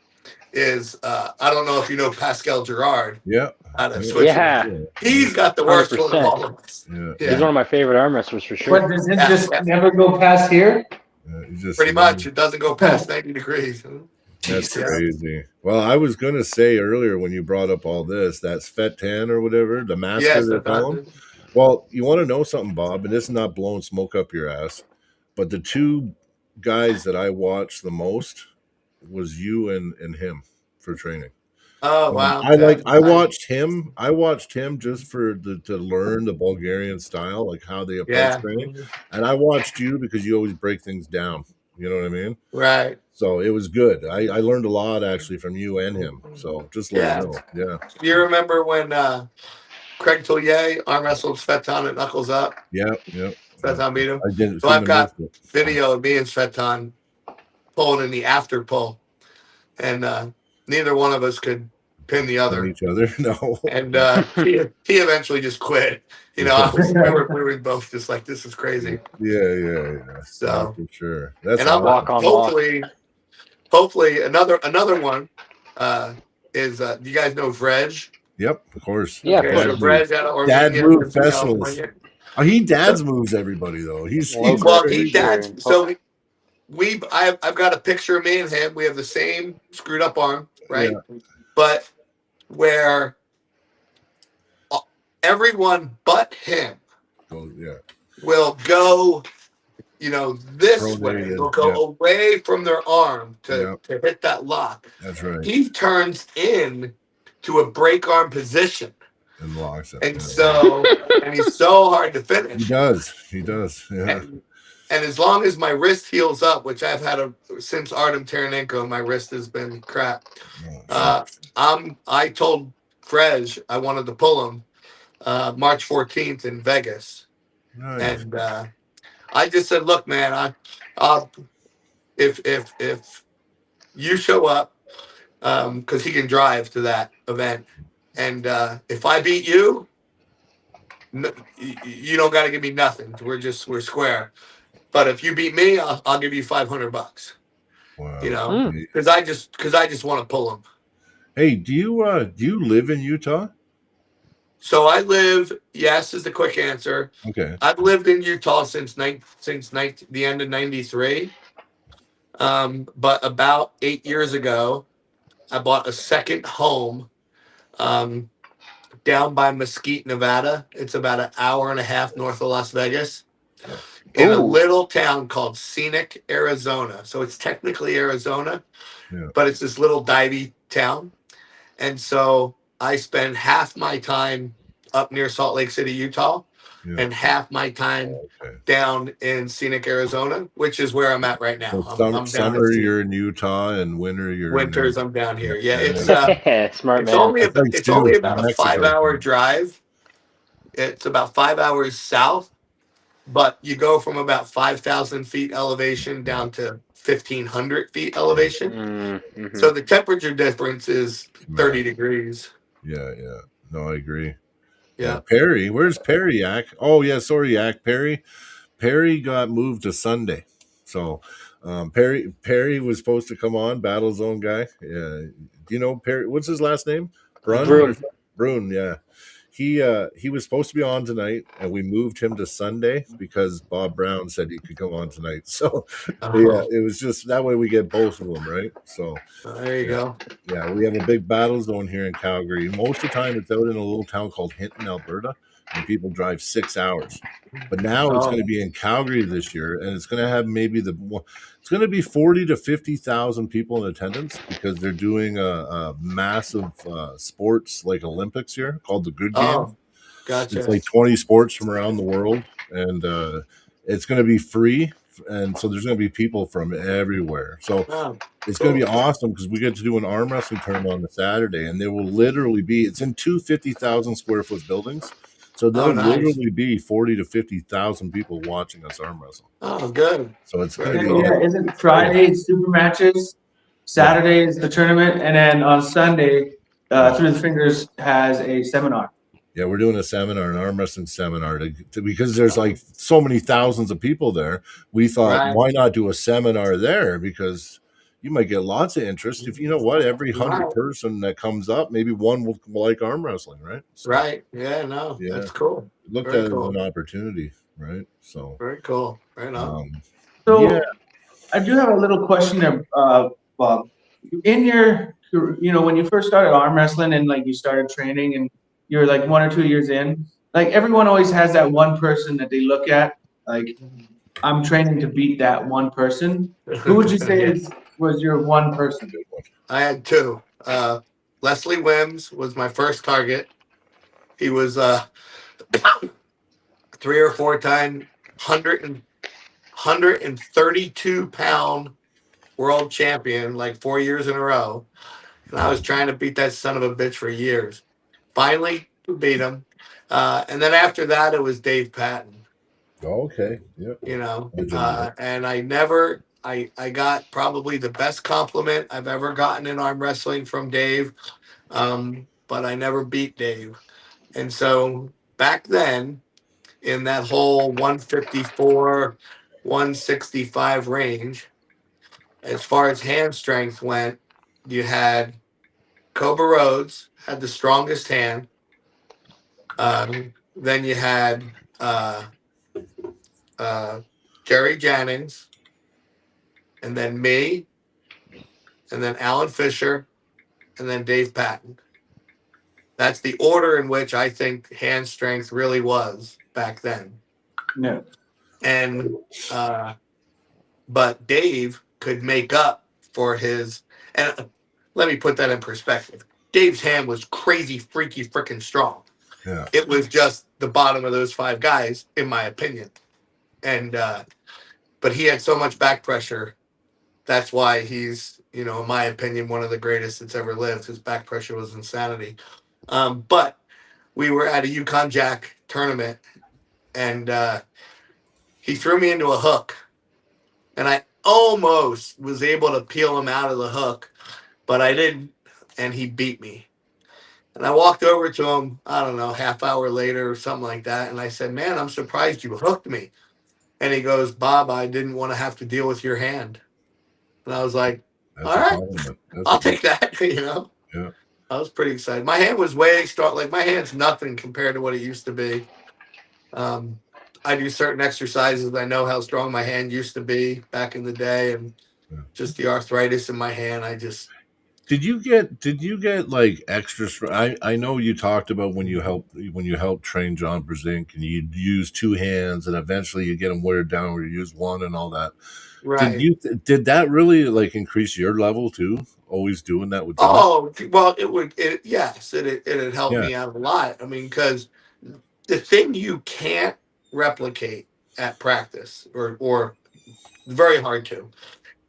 Speaker 2: is I don't know if you know Pascal Gerard
Speaker 1: Yeah.
Speaker 2: out of
Speaker 1: Yeah.
Speaker 2: Switzerland.
Speaker 4: Yeah.
Speaker 2: He's got the worst one of
Speaker 4: 100%.
Speaker 2: all of us.
Speaker 1: Yeah.
Speaker 2: Yeah.
Speaker 4: He's one of my favorite arm wrestlers for sure.
Speaker 3: What, does it
Speaker 2: Yeah,
Speaker 3: just
Speaker 2: yeah.
Speaker 3: never go past here?
Speaker 1: You just,
Speaker 2: Pretty much, it doesn't go past 90 degrees.
Speaker 1: That's
Speaker 3: Jesus.
Speaker 1: crazy. Well, I was gonna say earlier when you brought up all this, that's Fetan or whatever, the master
Speaker 2: Yes,
Speaker 1: they call him. Well, you want to know something, Bob, and this is not blowing smoke up your ass, but the two guys that I watched the most was you and him for training.
Speaker 2: Oh wow!
Speaker 1: I watched him. I watched him just to learn the Bulgarian style, like how they approach
Speaker 2: Yeah,
Speaker 1: training. And I watched you because you always break things down. You know what I mean?
Speaker 2: right.
Speaker 1: So it was good. I learned a lot actually from you and him. So just let you know. Yeah.
Speaker 2: Do you remember when Craig Tillier arm wrestled Svetan at Knuckles Up?
Speaker 1: Yeah. Yeah.
Speaker 2: Svetan beat him.
Speaker 1: I didn't.
Speaker 2: So I've got
Speaker 1: missed it.
Speaker 2: video of me and Svetan pulling in the after pull, and neither one of us could pin the
Speaker 1: On
Speaker 2: other.
Speaker 1: each other. No.
Speaker 2: And he eventually just quit. You know, we were both just like, this is crazy.
Speaker 1: Yeah.
Speaker 2: So
Speaker 1: for sure. That's
Speaker 2: and I'm
Speaker 4: walk on walk.
Speaker 2: hopefully another one is do you guys know Vrej?
Speaker 1: Yep, of course.
Speaker 4: Yeah,
Speaker 2: Okay, so
Speaker 4: of
Speaker 2: Vrej out of
Speaker 1: Dad
Speaker 2: Armenia,
Speaker 1: move
Speaker 2: in
Speaker 1: specialist.
Speaker 2: California.
Speaker 1: Oh, he dads moves everybody though. He's
Speaker 4: Well,
Speaker 2: Well,
Speaker 1: crazy.
Speaker 2: he dads. So I've got a picture of me and him. We have the same screwed up arm, right? But where everyone but him
Speaker 1: Oh, yeah.
Speaker 2: will go this way.
Speaker 1: Pronated,
Speaker 2: They'll go away from their arm
Speaker 1: Yeah.
Speaker 2: to hit that lock.
Speaker 1: That's right.
Speaker 2: He turns in to a break arm position.
Speaker 1: And locks it.
Speaker 2: And
Speaker 1: Yeah.
Speaker 2: and he's so hard to
Speaker 1: He
Speaker 2: finish.
Speaker 1: does. He does. Yeah.
Speaker 2: And as long as my wrist heals up, which I've had since Artem Taranenko, my wrist has been crap.
Speaker 1: Oh,
Speaker 2: I told Frej I wanted to pull him March 14th in Vegas.
Speaker 1: nice.
Speaker 2: And I just said, look, man, if you show up, because he can drive to that event, and if I beat you, you don't got to give me nothing. We're square. But if you beat me, I'll give you $500.
Speaker 1: Wow.
Speaker 2: Because I just want to pull him.
Speaker 1: Hey, do you live in Utah?
Speaker 2: So I live. Yes, is the quick answer.
Speaker 1: Okay.
Speaker 2: I've lived in Utah since the end of '93. But about 8 years ago, I bought a second home down by Mesquite, Nevada. It's about an hour and a half north of Las Vegas. In a little town called Scenic, Arizona. So it's technically Arizona, but it's this little divey town. And so I spend half my time up near Salt Lake City, Utah, and half my time down in Scenic, Arizona, which is where I'm at right now.
Speaker 1: So
Speaker 2: I'm down
Speaker 1: summer you're in Utah, and winters
Speaker 2: I'm down here. Yeah,
Speaker 4: Smart
Speaker 2: it's
Speaker 4: man.
Speaker 2: only about a
Speaker 1: Mexico.
Speaker 2: 5-hour drive. It's about 5 hours south. But you go from about 5,000 feet elevation down to 1,500 feet elevation.
Speaker 4: Mm-hmm.
Speaker 2: So the temperature difference is 30 degrees.
Speaker 1: Yeah. No, I agree.
Speaker 2: Yeah.
Speaker 1: Perry, where's Perry, Yak? Oh, yeah, sorry, Yak. Perry got moved to Sunday. So Perry was supposed to come on, Battle Zone guy. Yeah. Do you know Perry? What's his last name? Brun, yeah. He was supposed to be on tonight, and we moved him to Sunday because Bob Brown said he could come on tonight. So yeah, it was just that way we get both of them, right? So
Speaker 2: there you go.
Speaker 1: Yeah, we have a big Battle Zone here in Calgary. Most of the time, it's out in a little town called Hinton, Alberta, and people drive 6 hours. But now it's going to be in Calgary this year, and it's going to have it's going to be 40 to 50,000 people in attendance because they're doing a massive sports like Olympics here called the Good Game.
Speaker 2: Gotcha.
Speaker 1: It's like 20 sports from around the world, and it's going to be free. And so there's going to be people from everywhere. So it's going to be awesome because we get to do an arm wrestling tournament on the Saturday, and there will literally be, it's in two 50,000 square foot buildings. So there'll literally be 40 to 50,000 people watching us arm wrestle.
Speaker 2: Oh, good.
Speaker 1: So it's going to
Speaker 3: be. Yeah, isn't Friday super matches? Saturday is the tournament, and then on Sunday, Through the Fingers has a seminar.
Speaker 1: Yeah, we're doing a seminar, an arm wrestling seminar, because there's like so many thousands of people there. We thought, why not do a seminar there? Because you might get lots of interest. If you know what, every 100 person that comes up, maybe one will like arm wrestling, right? So,
Speaker 2: Yeah, no, that's cool.
Speaker 1: Looked at it as an opportunity, right? So
Speaker 2: very cool. Right on.
Speaker 3: I do have a little question there, Bob. In your, when you first started arm wrestling and like you started training and you're like 1 or 2 years in, like everyone always has that one person that they look at, like, I'm training to beat that one person. Who would you say was your one person?
Speaker 2: I had two. Leslie Wims was my first target. He was 3 or 4 time 132 pound world champion, like 4 years in a row. And I was trying to beat that son of a bitch for years. Finally beat him. And then after that, it was Dave Patton.
Speaker 1: Okay. Yeah.
Speaker 2: And I got probably the best compliment I've ever gotten in arm wrestling from Dave. But I never beat Dave. And so back then, in that whole 154, 165 range, as far as hand strength went, you had Cobra Rhodes had the strongest hand. Then you had Jerry Jennings, and then me, and then Alan Fisher, and then Dave Patton. That's the order in which I think hand strength really was back then.
Speaker 3: No.
Speaker 2: and but Dave could make up for his. And let me put that in perspective. Dave's hand was crazy, freaky, freaking strong.
Speaker 1: Yeah.
Speaker 2: It was just the bottom of those 5 guys, in my opinion. And but he had so much back pressure. That's why he's, in my opinion, one of the greatest that's ever lived. His back pressure was insanity. But we were at a Yukon Jack tournament, and he threw me into a hook, and I almost was able to peel him out of the hook, but I didn't, and he beat me. And I walked over to him, I don't know, half hour later or something like that, and I said, "Man, I'm surprised you hooked me." And he goes, "Bob, I didn't want to have to deal with your hand." And I was like,
Speaker 1: That's
Speaker 2: "All
Speaker 1: a
Speaker 2: right,
Speaker 1: compliment. That's
Speaker 2: I'll
Speaker 1: a-
Speaker 2: take that."
Speaker 1: Yeah.
Speaker 2: I was pretty excited. My hand was way strong. Like, my hand's nothing compared to what it used to be. I do certain exercises. I know how strong my hand used to be back in the day, and
Speaker 1: Yeah.
Speaker 2: just the arthritis in my hand. I just
Speaker 1: Did you get like extras for I know you talked about when you helped train John Brzenk and you use 2 hands and eventually you get them weared down where you use one and all that.
Speaker 2: right.
Speaker 1: Did that really like increase your level too? Always doing that with John?
Speaker 2: Oh well, it would. Yes, it had helped
Speaker 1: Yeah.
Speaker 2: me out a lot. I mean, because the thing you can't replicate at practice, or very hard to,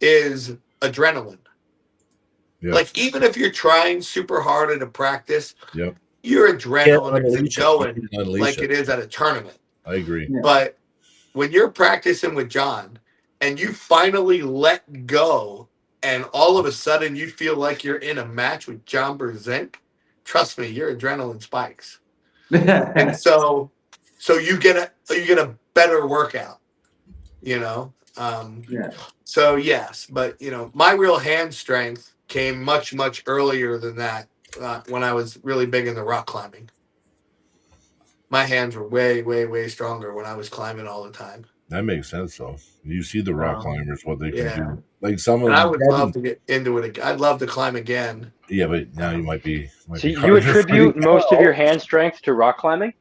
Speaker 2: is adrenaline.
Speaker 1: Yeah.
Speaker 2: Like, even if you're trying super hard at a practice,
Speaker 1: Yep.
Speaker 2: your
Speaker 1: Can't
Speaker 2: adrenaline isn't
Speaker 1: unleash it. You
Speaker 2: going
Speaker 1: can't unleash
Speaker 2: like
Speaker 1: it.
Speaker 2: it is at a tournament.
Speaker 1: I agree.
Speaker 3: Yeah.
Speaker 2: But when you're practicing with John and you finally let go, and all of a sudden you feel like you're in a match with John Brzenk, trust me, your adrenaline spikes. And so you get a better workout, you know.
Speaker 3: Yeah.
Speaker 2: So yes, but my real hand strength came much earlier than that. When I was really big into rock climbing, my hands were way stronger when I was climbing all the time.
Speaker 1: That makes sense though. You see the rock climbers, what they can
Speaker 2: Yeah.
Speaker 1: do. Like some of
Speaker 2: And I
Speaker 1: them
Speaker 2: would love to get into it again. I'd love to climb again.
Speaker 1: yeah, but now you might be
Speaker 4: So you
Speaker 1: harder for
Speaker 4: attribute
Speaker 1: you.
Speaker 4: most of your hand strength to rock climbing?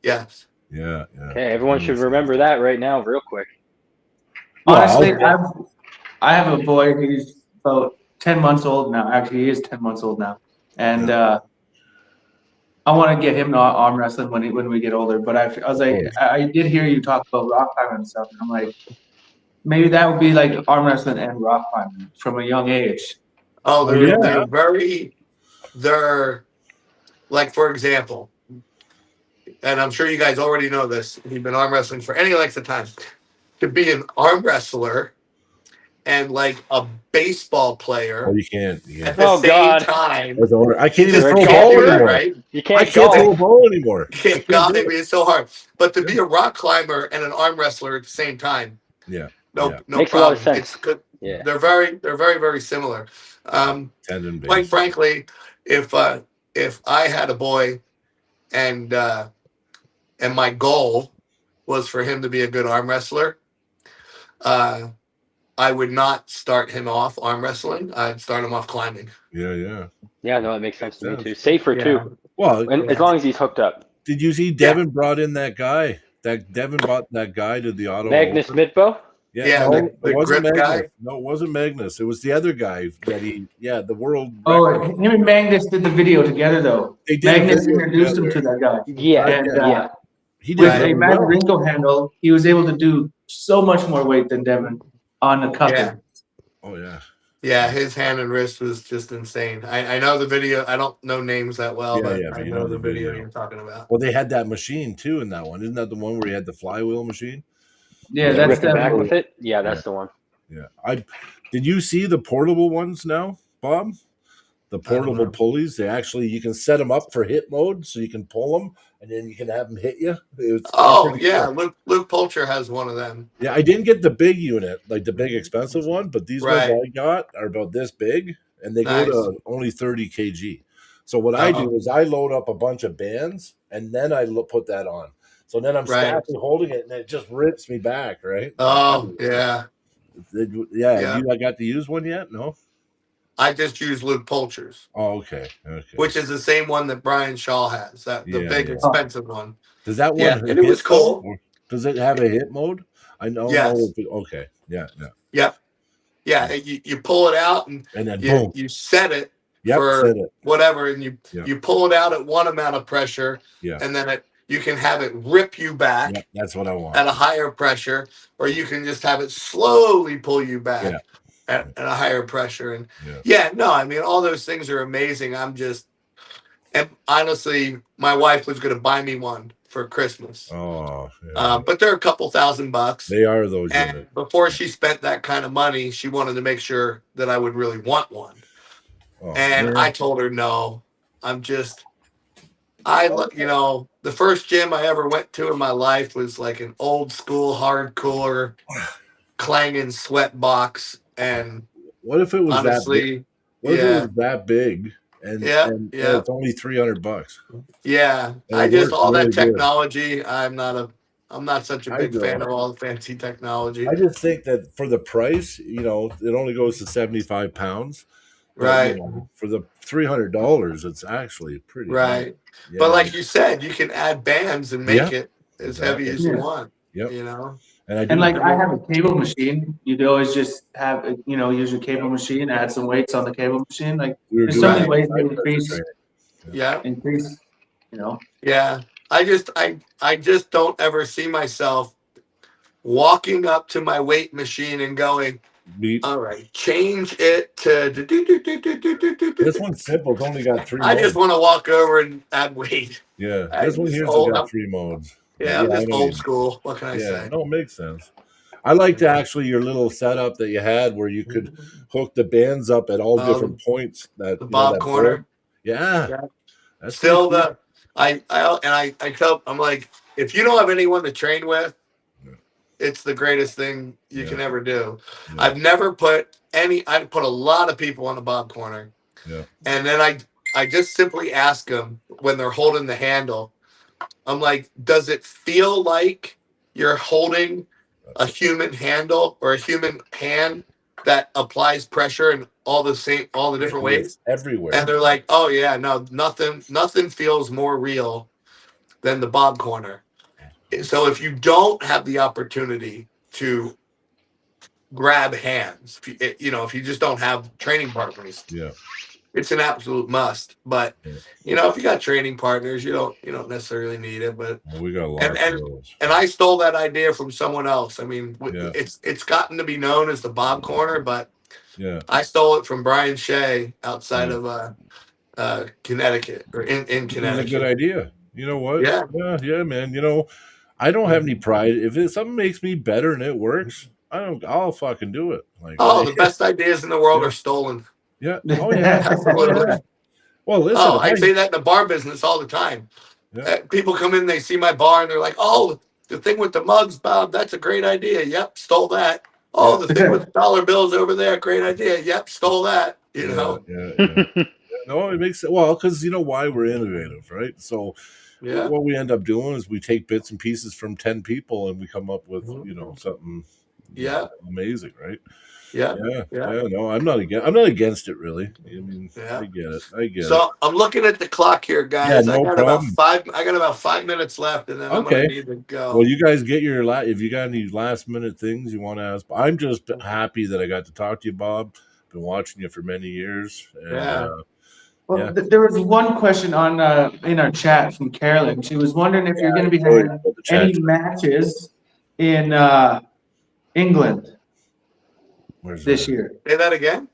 Speaker 2: Yes.
Speaker 1: Yeah.
Speaker 4: Okay, everyone should remember that right now, real quick.
Speaker 3: Honestly,
Speaker 1: Well,
Speaker 3: I have a boy. He's about 10 months old now. Actually, he is 10 months old now, and I want to get him to arm wrestling when we get older. But I was like, I did hear you talk about rock climbing and stuff, and I'm like, maybe that would be like arm wrestling and rock climbing from a young age.
Speaker 2: Oh,
Speaker 1: yeah.
Speaker 2: they're like, for example, and I'm sure you guys already know this. You've been arm wrestling for any length of time. To be an arm wrestler and like a baseball player
Speaker 1: Oh, you can't.
Speaker 2: at the
Speaker 4: Oh,
Speaker 2: same
Speaker 4: God.
Speaker 2: time.
Speaker 1: I can't even
Speaker 2: Just
Speaker 1: throw a
Speaker 2: can't
Speaker 1: ball
Speaker 2: do that,
Speaker 1: anymore.
Speaker 2: right?
Speaker 4: You
Speaker 1: I
Speaker 4: can't
Speaker 1: can't throw a
Speaker 4: golf.
Speaker 1: ball anymore.
Speaker 2: God, it's so hard. But to be a rock climber and an arm wrestler at the same time,
Speaker 1: Yeah.
Speaker 2: no
Speaker 4: Makes a
Speaker 2: problem.
Speaker 4: lot of sense.
Speaker 2: It's good.
Speaker 4: Yeah.
Speaker 2: They're very similar.
Speaker 1: Tendon
Speaker 2: Quite
Speaker 1: based.
Speaker 2: frankly, if I had a boy and my goal was for him to be a good arm wrestler, I would not start him off arm wrestling. I'd start him off climbing.
Speaker 1: Yeah.
Speaker 4: Yeah, no, it makes sense to me
Speaker 1: Makes
Speaker 4: too. Safer too,
Speaker 1: Well,
Speaker 4: and as long as he's hooked up.
Speaker 1: did you see Devin brought in that guy? Devin brought that guy to the auto.
Speaker 4: Magnus
Speaker 1: Open?
Speaker 4: Midbow?
Speaker 2: Yeah,
Speaker 1: no,
Speaker 2: the
Speaker 1: it wasn't
Speaker 2: grip
Speaker 1: Magnus.
Speaker 2: guy?
Speaker 1: No, it wasn't Magnus. It was the other guy that the world
Speaker 3: Oh,
Speaker 1: record.
Speaker 3: him and Magnus did the video together though.
Speaker 1: They did a
Speaker 3: Magnus
Speaker 1: video
Speaker 3: introduced him
Speaker 1: together.
Speaker 3: to that guy.
Speaker 4: Yeah,
Speaker 3: And,
Speaker 4: yeah.
Speaker 1: He did
Speaker 3: With
Speaker 2: Right.
Speaker 3: a
Speaker 1: really
Speaker 3: Mad
Speaker 1: well.
Speaker 3: wrinkle handle, he was able to do so much more weight than Devin on the couple.
Speaker 2: Yeah.
Speaker 1: Oh yeah.
Speaker 2: Yeah, his hand and wrist was just insane. I know the video. I don't know names that well, but
Speaker 1: but
Speaker 2: I
Speaker 1: you
Speaker 2: know the video you're talking about.
Speaker 1: Well, they had that machine too in that one. Isn't that the one where he had the flywheel machine?
Speaker 3: Yeah,
Speaker 1: Yeah,
Speaker 3: that's
Speaker 4: Ripping back
Speaker 3: the
Speaker 4: with it? Yeah, that's the one.
Speaker 1: Yeah. Did you see the portable ones now, Bob? The portable
Speaker 2: know.
Speaker 1: pulleys. You can set them up for hit mode, so you can pull them, and then you can have them hit you.
Speaker 2: Oh
Speaker 1: pretty
Speaker 2: yeah,
Speaker 1: cool.
Speaker 2: Luke Polcher has one of them.
Speaker 1: Yeah, I didn't get the big unit, like the big expensive one, but these
Speaker 2: Right.
Speaker 1: ones I got are about this big, and they
Speaker 2: Nice.
Speaker 1: go to only 30 kg. So what I do is I load up a bunch of bands, and then I put that on. So then I'm
Speaker 2: Right.
Speaker 1: standing holding it, and it just rips me back, right?
Speaker 2: Oh yeah,
Speaker 1: Yeah. You got to use one yet? No.
Speaker 2: I just use Luke Polcher's,
Speaker 1: Oh, okay.
Speaker 2: which is the same one that Brian Shaw has. The
Speaker 1: Yeah,
Speaker 2: big
Speaker 1: yeah.
Speaker 2: expensive one.
Speaker 1: Does that one?
Speaker 2: Yeah, and it was cool.
Speaker 1: Does it have a hit mode? I don't
Speaker 2: Yes.
Speaker 1: know. If it, okay. Yeah. Yeah.
Speaker 2: Yep. Yeah. You pull it out and
Speaker 1: And then boom.
Speaker 2: you set it
Speaker 1: Yep.
Speaker 2: for
Speaker 1: Set it.
Speaker 2: whatever, and
Speaker 1: Yeah.
Speaker 2: you pull it out at one amount of pressure,
Speaker 1: Yeah.
Speaker 2: and then you can have it rip you back
Speaker 1: Yeah. That's what I want.
Speaker 2: at a higher pressure, or you can just have it slowly pull you back
Speaker 1: Yeah.
Speaker 2: at a higher pressure. And
Speaker 1: Yeah.
Speaker 2: no, I mean, all those things are amazing. And honestly, my wife was going to buy me one for Christmas.
Speaker 1: Oh. Yeah.
Speaker 2: But they're a couple $1,000.
Speaker 1: They are those
Speaker 2: And
Speaker 1: units.
Speaker 2: before she spent that kind of money, she wanted to make sure that I would really want one.
Speaker 1: Oh,
Speaker 2: And
Speaker 1: man.
Speaker 2: I told her, no, the first gym I ever went to in my life was like an old school hardcore clanging sweat box. And
Speaker 1: What if it was that big?
Speaker 2: honestly,
Speaker 1: What if it was that big and it's only $300?
Speaker 2: yeah,
Speaker 1: And it works
Speaker 2: all
Speaker 1: really
Speaker 2: that
Speaker 1: good.
Speaker 2: technology. I'm not such a big fan of all the fancy technology.
Speaker 1: I just think that for the price, it only goes to 75 pounds. But,
Speaker 2: Right.
Speaker 1: For the $300, it's actually pretty
Speaker 2: Right.
Speaker 1: nice. Yeah.
Speaker 2: But like you said, you can add bands and make it as heavy as you
Speaker 3: Yeah.
Speaker 2: want.
Speaker 1: Yep.
Speaker 2: And
Speaker 3: I have a cable machine. You could always just have, use your cable machine, add some weights on the cable machine. Like there's so many ways to increase.
Speaker 2: Yeah.
Speaker 3: Yeah.
Speaker 2: I just don't ever see myself walking up to my weight machine and going, all right, change it to
Speaker 1: This one's simple. It's only got 3 modes.
Speaker 2: I just want to walk over and add weight.
Speaker 1: Yeah.
Speaker 2: I'm
Speaker 1: This one
Speaker 2: just
Speaker 1: here's
Speaker 2: old.
Speaker 1: got 3 modes.
Speaker 2: Yeah, I'm just old school. What can I say?
Speaker 1: No, it makes sense. I liked actually your little setup that you had where you could hook the bands up at all different points. That
Speaker 2: The Bob corner.
Speaker 1: Yeah. That's
Speaker 2: Still
Speaker 1: pretty cool.
Speaker 2: I tell, I'm like, if you don't have anyone to train with, it's the greatest thing you can ever do.
Speaker 1: Yeah.
Speaker 2: I've never put I put a lot of people on the Bob corner.
Speaker 1: Yeah.
Speaker 2: And then I just simply ask them when they're holding the handle, I'm like, does it feel like you're holding a human handle or a human hand that applies pressure in all the different ways?
Speaker 1: Everywhere.
Speaker 2: And they're like, oh yeah, no, nothing feels more real than the Bob corner. So if you don't have the opportunity to grab hands, if you just don't have training partners, it's an absolute must. But if you got training partners, you don't necessarily need it. But
Speaker 1: we got a lot of those.
Speaker 2: And I stole that idea from someone else. I mean, it's gotten to be known as the Bob corner, but I stole it from Brian Shea outside of Connecticut or in Connecticut.
Speaker 1: It's a good idea. You know what?
Speaker 2: Yeah,
Speaker 1: man. I don't have any pride. If something makes me better and it works, I'll fucking do it. Like,
Speaker 2: the best ideas in the world are stolen.
Speaker 1: Yeah. Oh yeah.
Speaker 2: Absolutely.
Speaker 1: Well, listen.
Speaker 2: I say that in the bar business all the time.
Speaker 1: Yeah.
Speaker 2: People come in, they see my bar, and they're like, "Oh, the thing with the mugs, Bob, that's a great idea. Yep, stole that. Oh, the thing with the dollar bills over there, great idea. Yep, stole that."
Speaker 1: Yeah. No, it makes because you know why we're innovative, right? So what we end up doing is we take bits and pieces from 10 people and we come up with something amazing, right?
Speaker 2: Yeah.
Speaker 1: No, I'm not against it really. I mean, I get it.
Speaker 2: So I'm looking at the clock here, guys.
Speaker 1: Yeah, no
Speaker 2: I got about 5 minutes left, and then I'm gonna need to go.
Speaker 1: Well, you guys get your if you got any last minute things you want to ask. I'm just happy that I got to talk to you, Bob. Been watching you for many years. And,
Speaker 3: there was one question on in our chat from Carolyn. She was wondering if you're going to be having any matches in England this year.
Speaker 2: Say that again.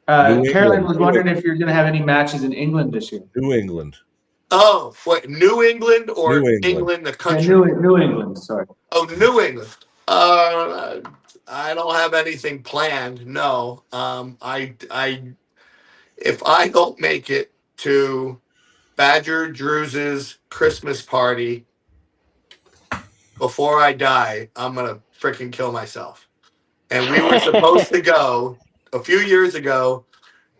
Speaker 3: Carolyn was wondering if you're going to have any matches in England this year.
Speaker 1: New England.
Speaker 2: Oh, what? New England or
Speaker 1: New England.
Speaker 2: England, the country?
Speaker 3: New England. Sorry.
Speaker 2: Oh, New England. I don't have anything planned. No. If I don't make it to Badger Drew's Christmas party before I die, I'm gonna freaking kill myself. And we were supposed to go a few years ago,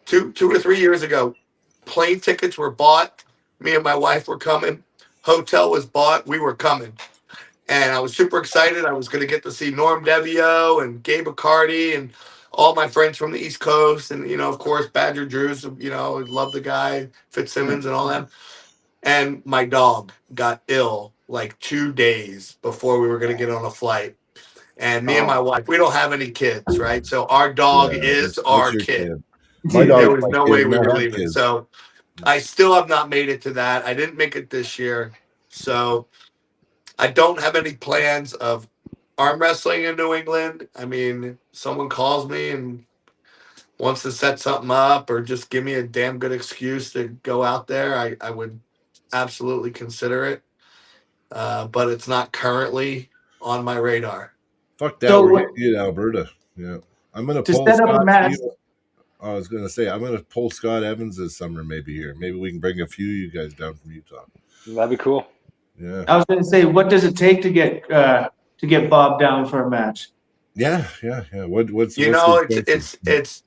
Speaker 2: 2 or 3 years ago. Plane tickets were bought. Me and my wife were coming. Hotel was bought. We were coming. And I was super excited. I was going to get to see Norm Devio and Gabe Bacardi and all my friends from the East Coast. And, of course, Badger Drew's, love the guy, Fitzsimmons and all that. And my dog got ill like 2 days before we were going to get on a flight. And me and my wife, we don't have any kids, right? So our dog is
Speaker 1: That's
Speaker 2: our
Speaker 1: your
Speaker 2: kid.
Speaker 1: My
Speaker 2: There
Speaker 1: dog's
Speaker 2: was
Speaker 1: my
Speaker 2: no
Speaker 1: kid,
Speaker 2: way
Speaker 1: and
Speaker 2: we
Speaker 1: I
Speaker 2: were
Speaker 1: have
Speaker 2: leaving.
Speaker 1: kids.
Speaker 2: So I still have not made it to that. I didn't make it this year. So I don't have any plans of arm wrestling in New England. I mean, someone calls me and wants to set something up or just give me a damn good excuse to go out there, I would absolutely consider it. But it's not currently on my radar.
Speaker 1: Fuck that.
Speaker 3: So
Speaker 1: We're
Speaker 3: what-
Speaker 1: getting you in Alberta. Yeah. I'm gonna
Speaker 3: To
Speaker 1: pull
Speaker 3: set up a
Speaker 1: Scott.
Speaker 3: match,
Speaker 1: I was gonna say I'm gonna pull Scott Evans this summer maybe here. Maybe we can bring a few of you guys down from Utah.
Speaker 4: That'd be cool.
Speaker 1: Yeah.
Speaker 3: I was going to say, what does it take to get Bob down for a match?
Speaker 1: Yeah. What's
Speaker 2: You
Speaker 1: what's
Speaker 2: know,
Speaker 1: the
Speaker 2: it's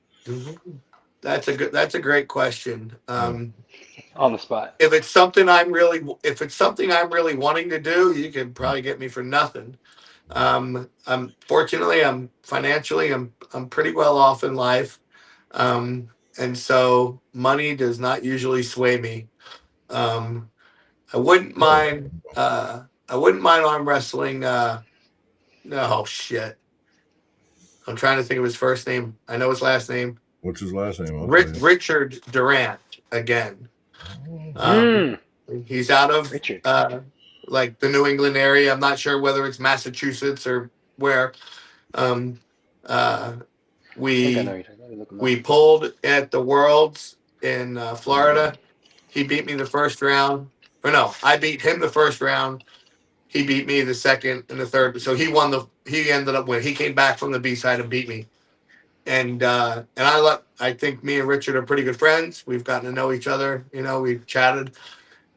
Speaker 2: that's a great question.
Speaker 4: On the spot.
Speaker 2: If it's something I'm really wanting to do, you can probably get me for nothing. I'm fortunately I'm financially I'm pretty well off in life. And so money does not usually sway me. I wouldn't mind arm wrestling no shit. I'm trying to think of his first name. I know his last name.
Speaker 1: What's his last name?
Speaker 2: Richard Durant again. He's out of
Speaker 4: Richard.
Speaker 2: like the New England area. I'm not sure whether it's Massachusetts or where.
Speaker 4: I think I know
Speaker 2: We
Speaker 4: you're talking about. Let me look him up.
Speaker 2: we pulled at the Worlds in Florida. He beat me the first round. Or no, I beat him the first round. He beat me the second and the third. So he ended up winning. He came back from the B side and beat me. And I think me and Richard are pretty good friends. We've gotten to know each other. You know, we've chatted.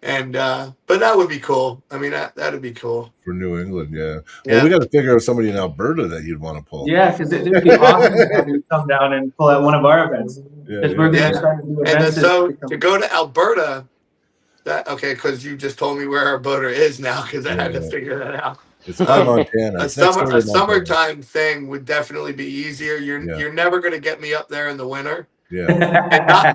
Speaker 2: And but that would be cool. I mean, that'd be cool.
Speaker 1: For New England, yeah.
Speaker 2: Yeah.
Speaker 1: Well, we got to figure out somebody in Alberta that you'd want to pull.
Speaker 3: Yeah, because it would be awesome to have you come down and pull at one of our events.
Speaker 1: Yeah,
Speaker 3: Because we're going
Speaker 2: Yeah.
Speaker 3: to start to do
Speaker 2: And then
Speaker 3: events.
Speaker 2: so to go to Alberta, because you just told me where Alberta is now, because I had to
Speaker 1: Yeah.
Speaker 2: figure that out.
Speaker 1: It's by Montana.
Speaker 2: A
Speaker 1: It's next door to Montana.
Speaker 2: summertime thing would definitely be easier. You're never going to get me up there in the winter,
Speaker 1: Yeah.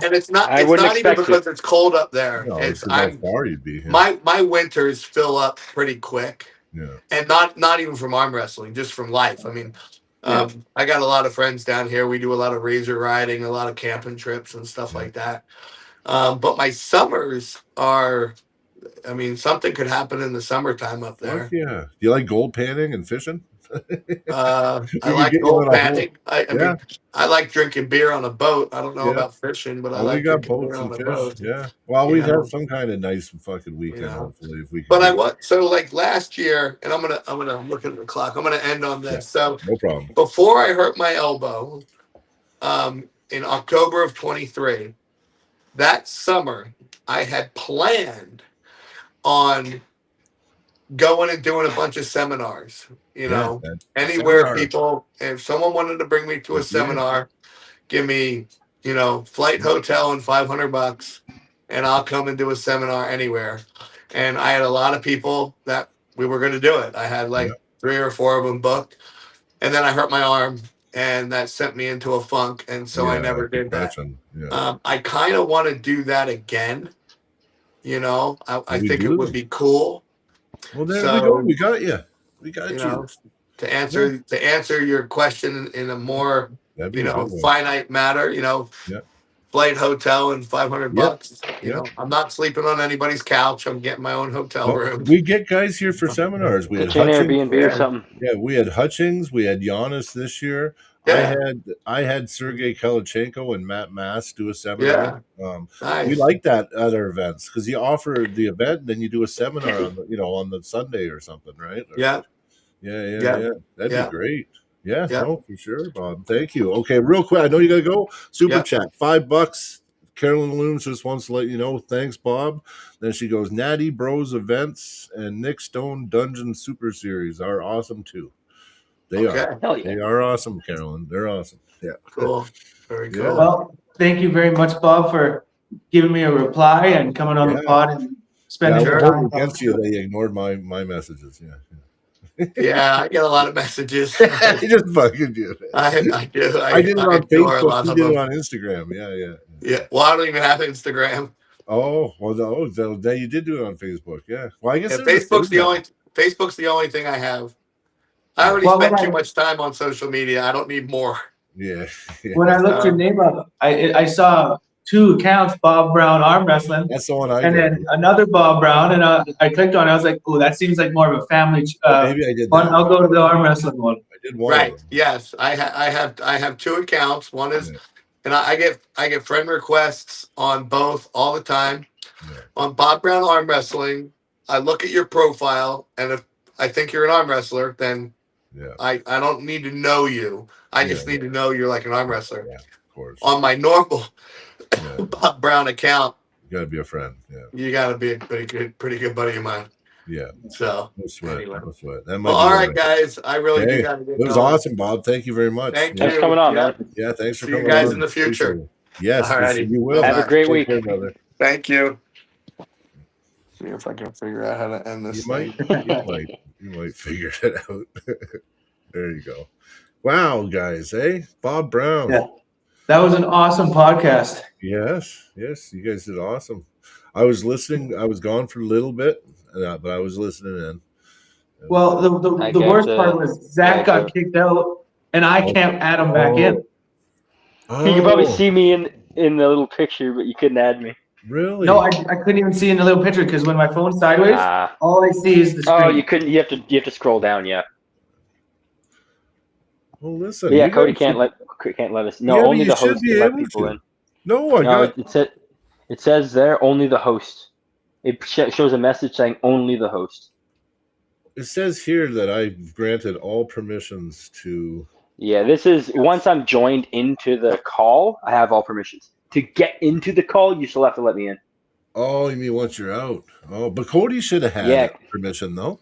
Speaker 2: and it's not
Speaker 4: I
Speaker 2: it's
Speaker 4: wouldn't
Speaker 2: not even
Speaker 4: expect
Speaker 2: because it's cold up there.
Speaker 1: No,
Speaker 2: It's
Speaker 1: it's how
Speaker 2: I'm
Speaker 1: far you'd be. Yeah.
Speaker 2: my winters fill up pretty quick,
Speaker 1: Yeah.
Speaker 2: and not even from arm wrestling, just from life. I mean, I got a lot of friends down here. We do a lot of razor riding, a lot of camping trips and stuff like that. But my summers are, I mean, something could happen in the summertime up there.
Speaker 1: Fuck yeah. Do you like gold panning and fishing?
Speaker 2: I
Speaker 1: could
Speaker 2: like
Speaker 1: get you
Speaker 2: gold
Speaker 1: on a
Speaker 2: panning. I mean, I like drinking beer on a boat. I don't know
Speaker 1: Yeah.
Speaker 2: about fishing, but I
Speaker 1: Well, we
Speaker 2: like
Speaker 1: got
Speaker 2: drinking
Speaker 1: boats
Speaker 2: beer on
Speaker 1: and
Speaker 2: a
Speaker 1: fish.
Speaker 2: boat.
Speaker 1: Yeah. Well,
Speaker 2: You
Speaker 1: we'd
Speaker 2: know?
Speaker 1: have some kind of nice fucking weekend,
Speaker 2: You know?
Speaker 1: hopefully, if we can.
Speaker 2: But I
Speaker 1: do it.
Speaker 2: want so like last year, and I'm gonna look at the clock. I'm gonna end on this.
Speaker 1: Yeah.
Speaker 2: So
Speaker 1: No problem.
Speaker 2: before I hurt my elbow, in October of 23, that summer I had planned on going and doing a bunch of seminars. You know,
Speaker 1: man.
Speaker 2: anywhere
Speaker 1: Seminar.
Speaker 2: people, if someone wanted to bring me to a
Speaker 1: Yeah.
Speaker 2: seminar, give me, flight, hotel, and $500, and I'll come and do a seminar anywhere. And I had a lot of people that we were going to do it. I had like 3 or 4 of them booked, and then I hurt my arm, and that sent me into a funk, and so I never did that.
Speaker 1: Yeah.
Speaker 2: I kind of want to do that again. I
Speaker 1: We
Speaker 2: think it
Speaker 1: do.
Speaker 2: would be cool.
Speaker 1: Well, there
Speaker 2: So,
Speaker 1: we go. We got you. We got
Speaker 2: You
Speaker 1: you.
Speaker 2: know, to answer your question in a more
Speaker 1: That'd be a good one.
Speaker 2: finite matter.
Speaker 1: Yeah.
Speaker 2: Flight, hotel, and $500.
Speaker 1: Yep.
Speaker 2: I'm not sleeping on anybody's couch. I'm getting my own hotel
Speaker 1: No,
Speaker 2: room.
Speaker 1: we get guys here for seminars. We had
Speaker 4: Get you an
Speaker 1: Hutchings.
Speaker 4: Airbnb or something.
Speaker 1: Yeah, we had Hutchings. We had Giannis this year.
Speaker 2: Yeah.
Speaker 1: I had Sergey Kalachenko and Matt Mass do a seminar.
Speaker 2: Nice.
Speaker 1: We like that at our events because you offer the event, and then you do a seminar on the Sunday or something, right?
Speaker 2: Yeah.
Speaker 1: Yeah. That'd
Speaker 2: Yeah.
Speaker 1: be great. Yeah,
Speaker 2: Yeah.
Speaker 1: no, for sure, Bob. Thank you. Okay, real quick. I know you got to go. Super
Speaker 2: Yeah.
Speaker 1: chat, $5. Carolyn Looms just wants to let you know. Thanks, Bob. Then she goes, Natty Bros events and Nick Stone Dungeon Super Series are awesome too. They are.
Speaker 4: Hell yeah.
Speaker 1: They are awesome, Carolyn. They're awesome. Yeah.
Speaker 2: Cool. Very
Speaker 1: Yeah.
Speaker 2: cool.
Speaker 3: Well, thank you very much, Bob, for giving me a reply and coming on the
Speaker 1: Yeah.
Speaker 3: pod and spending
Speaker 1: Yeah,
Speaker 3: your
Speaker 1: I
Speaker 3: time.
Speaker 1: hope against you they ignored my messages. Yeah.
Speaker 2: Yeah, I get a lot of messages.
Speaker 1: I just fucking did.
Speaker 2: I do.
Speaker 1: I did it on
Speaker 2: ignore a
Speaker 1: Facebook.
Speaker 2: lot
Speaker 1: You
Speaker 2: of
Speaker 1: did it
Speaker 2: them.
Speaker 1: on Instagram. Yeah.
Speaker 2: Yeah. Well, I don't even have Instagram.
Speaker 1: Oh, well, no, now you did do it on Facebook. Yeah. Well, I guess
Speaker 2: Yeah,
Speaker 1: there's a third now.
Speaker 2: Facebook's the only thing I have. I already
Speaker 3: Well,
Speaker 2: spent
Speaker 3: when
Speaker 2: too
Speaker 3: I-
Speaker 2: much time on social media. I don't need more.
Speaker 1: Yeah.
Speaker 3: When I looked your name up, I saw 2 accounts, Bob Brown Arm Wrestling,
Speaker 1: That's the one I
Speaker 3: and
Speaker 1: did.
Speaker 3: then another Bob Brown, and I clicked on it. I was like, oh, that seems like more of a family
Speaker 1: Maybe I did
Speaker 3: one.
Speaker 1: that.
Speaker 3: I'll go to the arm wrestling one.
Speaker 1: I did one.
Speaker 2: Right.
Speaker 1: Of them.
Speaker 2: Yes. I have 2 accounts. One is,
Speaker 1: Yeah.
Speaker 2: and I get friend requests on both all the time.
Speaker 1: Yeah.
Speaker 2: On Bob Brown Arm Wrestling, I look at your profile, and if I think you're an arm wrestler, then
Speaker 1: Yeah.
Speaker 2: I don't need to know you. I just need to know you're like an arm wrestler.
Speaker 1: Yeah. Of course.
Speaker 2: On my normal
Speaker 1: Yeah.
Speaker 2: Bob Brown account,
Speaker 1: You gotta be a friend. Yeah.
Speaker 2: you got to be a pretty good buddy of mine.
Speaker 1: Yeah.
Speaker 2: So,
Speaker 1: No sweat.
Speaker 2: Anyway.
Speaker 1: No sweat. That might
Speaker 2: well,
Speaker 1: be
Speaker 2: all
Speaker 1: the
Speaker 2: right,
Speaker 1: way.
Speaker 2: guys. I really
Speaker 1: Hey,
Speaker 2: do got to get
Speaker 1: it was
Speaker 2: going.
Speaker 1: awesome, Bob. Thank you very much.
Speaker 2: Thank
Speaker 1: Yeah.
Speaker 2: you.
Speaker 4: Thanks for coming on,
Speaker 2: Yeah.
Speaker 4: man.
Speaker 1: Yeah, thanks for
Speaker 2: See you
Speaker 1: coming
Speaker 2: guys
Speaker 1: on.
Speaker 2: in the future.
Speaker 1: Appreciate it. Yes,
Speaker 2: Alrighty.
Speaker 1: you will.
Speaker 4: Have a great
Speaker 1: Take
Speaker 4: week.
Speaker 1: care, brother.
Speaker 2: Thank you. See if I can figure out how to end this.
Speaker 1: You might,
Speaker 2: thing.
Speaker 1: you might figure it out. There you go. Wow, guys, Bob Brown.
Speaker 3: Yeah. That was an awesome podcast.
Speaker 1: Yes, you guys did awesome. I was listening. I was gone for a little bit, but I was listening in.
Speaker 3: Well,
Speaker 4: I
Speaker 3: the
Speaker 4: got
Speaker 3: worst
Speaker 4: the-
Speaker 3: part was Zach got kicked out, and I can't add him back in.
Speaker 1: Oh,
Speaker 4: You can probably see me in the little picture, but you couldn't add me.
Speaker 1: Really?
Speaker 3: No, I couldn't even see in the little picture because when my phone's sideways,
Speaker 4: Ah.
Speaker 3: all I see is the screen.
Speaker 4: Oh, you couldn't. You have to scroll down. Yeah.
Speaker 1: Well, listen.
Speaker 4: But yeah,
Speaker 1: you
Speaker 4: Cody
Speaker 1: guys
Speaker 4: can't
Speaker 1: should-
Speaker 4: let us. No,
Speaker 1: Yeah, but
Speaker 4: only
Speaker 1: you
Speaker 4: the
Speaker 1: should
Speaker 4: host
Speaker 1: be
Speaker 4: can let
Speaker 1: able
Speaker 4: people
Speaker 1: to.
Speaker 4: in.
Speaker 1: No, I
Speaker 4: No,
Speaker 1: got.
Speaker 4: it says there only the host. It shows a message saying only the host.
Speaker 1: It says here that I've granted all permissions to.
Speaker 4: Yeah, this is once I'm joined into the call, I have all permissions. To get into the call, you still have to let me in.
Speaker 1: Oh, you mean once you're out? Oh, but Cody should have had
Speaker 4: Yeah.
Speaker 1: permission, though.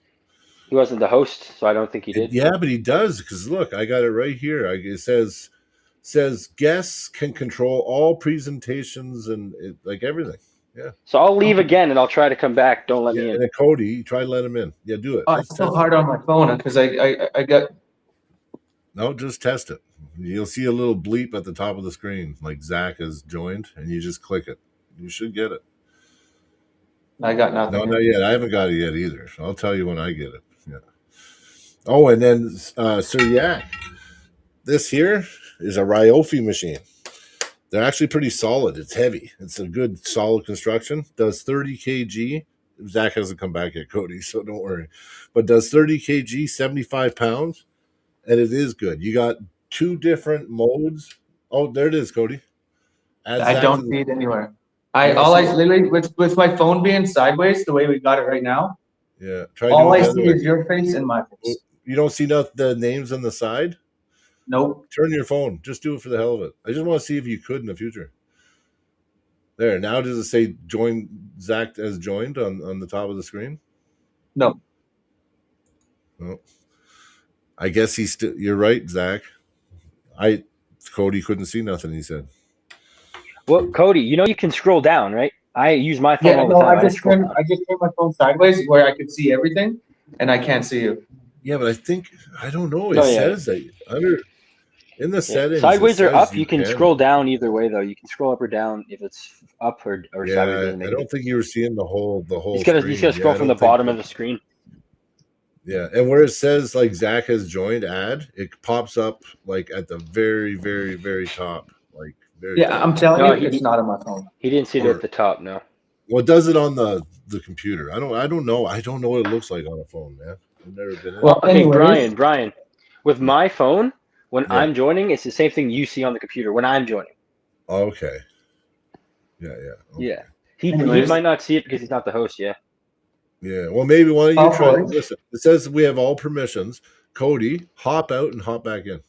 Speaker 4: He wasn't the host, so I don't think he did.
Speaker 1: Yeah, but he does because look, I got it right here. It says guests can control all presentations and like everything. Yeah.
Speaker 4: So I'll leave again and I'll try to come back. Don't let me
Speaker 1: And
Speaker 4: in.
Speaker 1: then Cody, try to let him in. Yeah, do it.
Speaker 3: Oh,
Speaker 1: Just
Speaker 3: it's so
Speaker 1: test
Speaker 3: hard on my phone because I got.
Speaker 1: it. No, just test it. You'll see a little bleep at the top of the screen, like Zach has joined, and you just click it. You should get it.
Speaker 3: I got nothing.
Speaker 1: No, not yet. I haven't got it yet either. So I'll tell you when I get it. Yeah. Oh, and then Sir Yak. This here is a Ryofi machine. They're actually pretty solid. It's heavy. It's a good solid construction. Does 30 kg. Zach hasn't come back yet, Cody, so don't worry. But does 30 kg, 75 pounds, and it is good. You got 2 different modes. Oh, there it is, Cody. Add
Speaker 3: I
Speaker 1: Zach
Speaker 3: don't
Speaker 1: to
Speaker 3: see
Speaker 1: the-
Speaker 3: it anywhere.
Speaker 1: You don't see it?
Speaker 3: Literally with my phone being sideways the way we got it right now,
Speaker 1: Yeah. Try
Speaker 3: all
Speaker 1: doing
Speaker 3: I
Speaker 1: the other
Speaker 3: see
Speaker 1: way.
Speaker 3: is your face and my face.
Speaker 1: You don't see the names on the side?
Speaker 3: Nope.
Speaker 1: Turn your phone. Just do it for the hell of it. I just want to see if you could in the future. There. Now does it say join Zach as joined on the top of the screen?
Speaker 3: No.
Speaker 1: Well, I guess he's still. You're right, Zach. Cody couldn't see nothing. He said.
Speaker 4: Well, Cody, you can scroll down, right? I use my phone
Speaker 3: Yeah,
Speaker 4: all the
Speaker 3: no,
Speaker 4: time.
Speaker 3: I just turned my phone sideways where I could see everything, and I can't see you.
Speaker 1: Yeah, but I don't know. It
Speaker 4: Oh, yeah.
Speaker 1: says that in the settings.
Speaker 4: Sideways
Speaker 1: it
Speaker 4: or
Speaker 1: says
Speaker 4: up, you can scroll down either way though. You can scroll up or down if it's up or
Speaker 1: Yeah,
Speaker 4: sideways.
Speaker 1: I don't think you were seeing the whole.
Speaker 4: He's gotta
Speaker 1: screen.
Speaker 4: scroll
Speaker 1: Yeah,
Speaker 4: from
Speaker 1: I
Speaker 4: the
Speaker 1: don't
Speaker 4: bottom
Speaker 1: think-
Speaker 4: of the screen.
Speaker 1: Yeah, and where it says like Zach has joined, it pops up like at the very, very, very top, like very.
Speaker 3: Yeah,
Speaker 1: top.
Speaker 3: I'm telling
Speaker 4: No,
Speaker 3: you, it's not on my phone.
Speaker 4: He didn't see it
Speaker 1: Or-
Speaker 4: at the top, no.
Speaker 1: Well, it does it on the computer. I don't know. I don't know what it looks like on a phone, man. I've never been.
Speaker 3: Well,
Speaker 4: Okay,
Speaker 3: anyways,
Speaker 4: Brian, with my phone, when
Speaker 1: Yeah.
Speaker 4: I'm joining, it's the same thing you see on the computer when I'm joining.
Speaker 1: Okay. Yeah. Okay.
Speaker 4: Yeah. He
Speaker 3: Anyways.
Speaker 4: might not see it because he's not the host, yeah.
Speaker 1: Yeah. Well, maybe why don't you
Speaker 3: Oh,
Speaker 1: try?
Speaker 3: boy.
Speaker 1: Listen, it says we have all permissions. Cody, hop out and hop back in.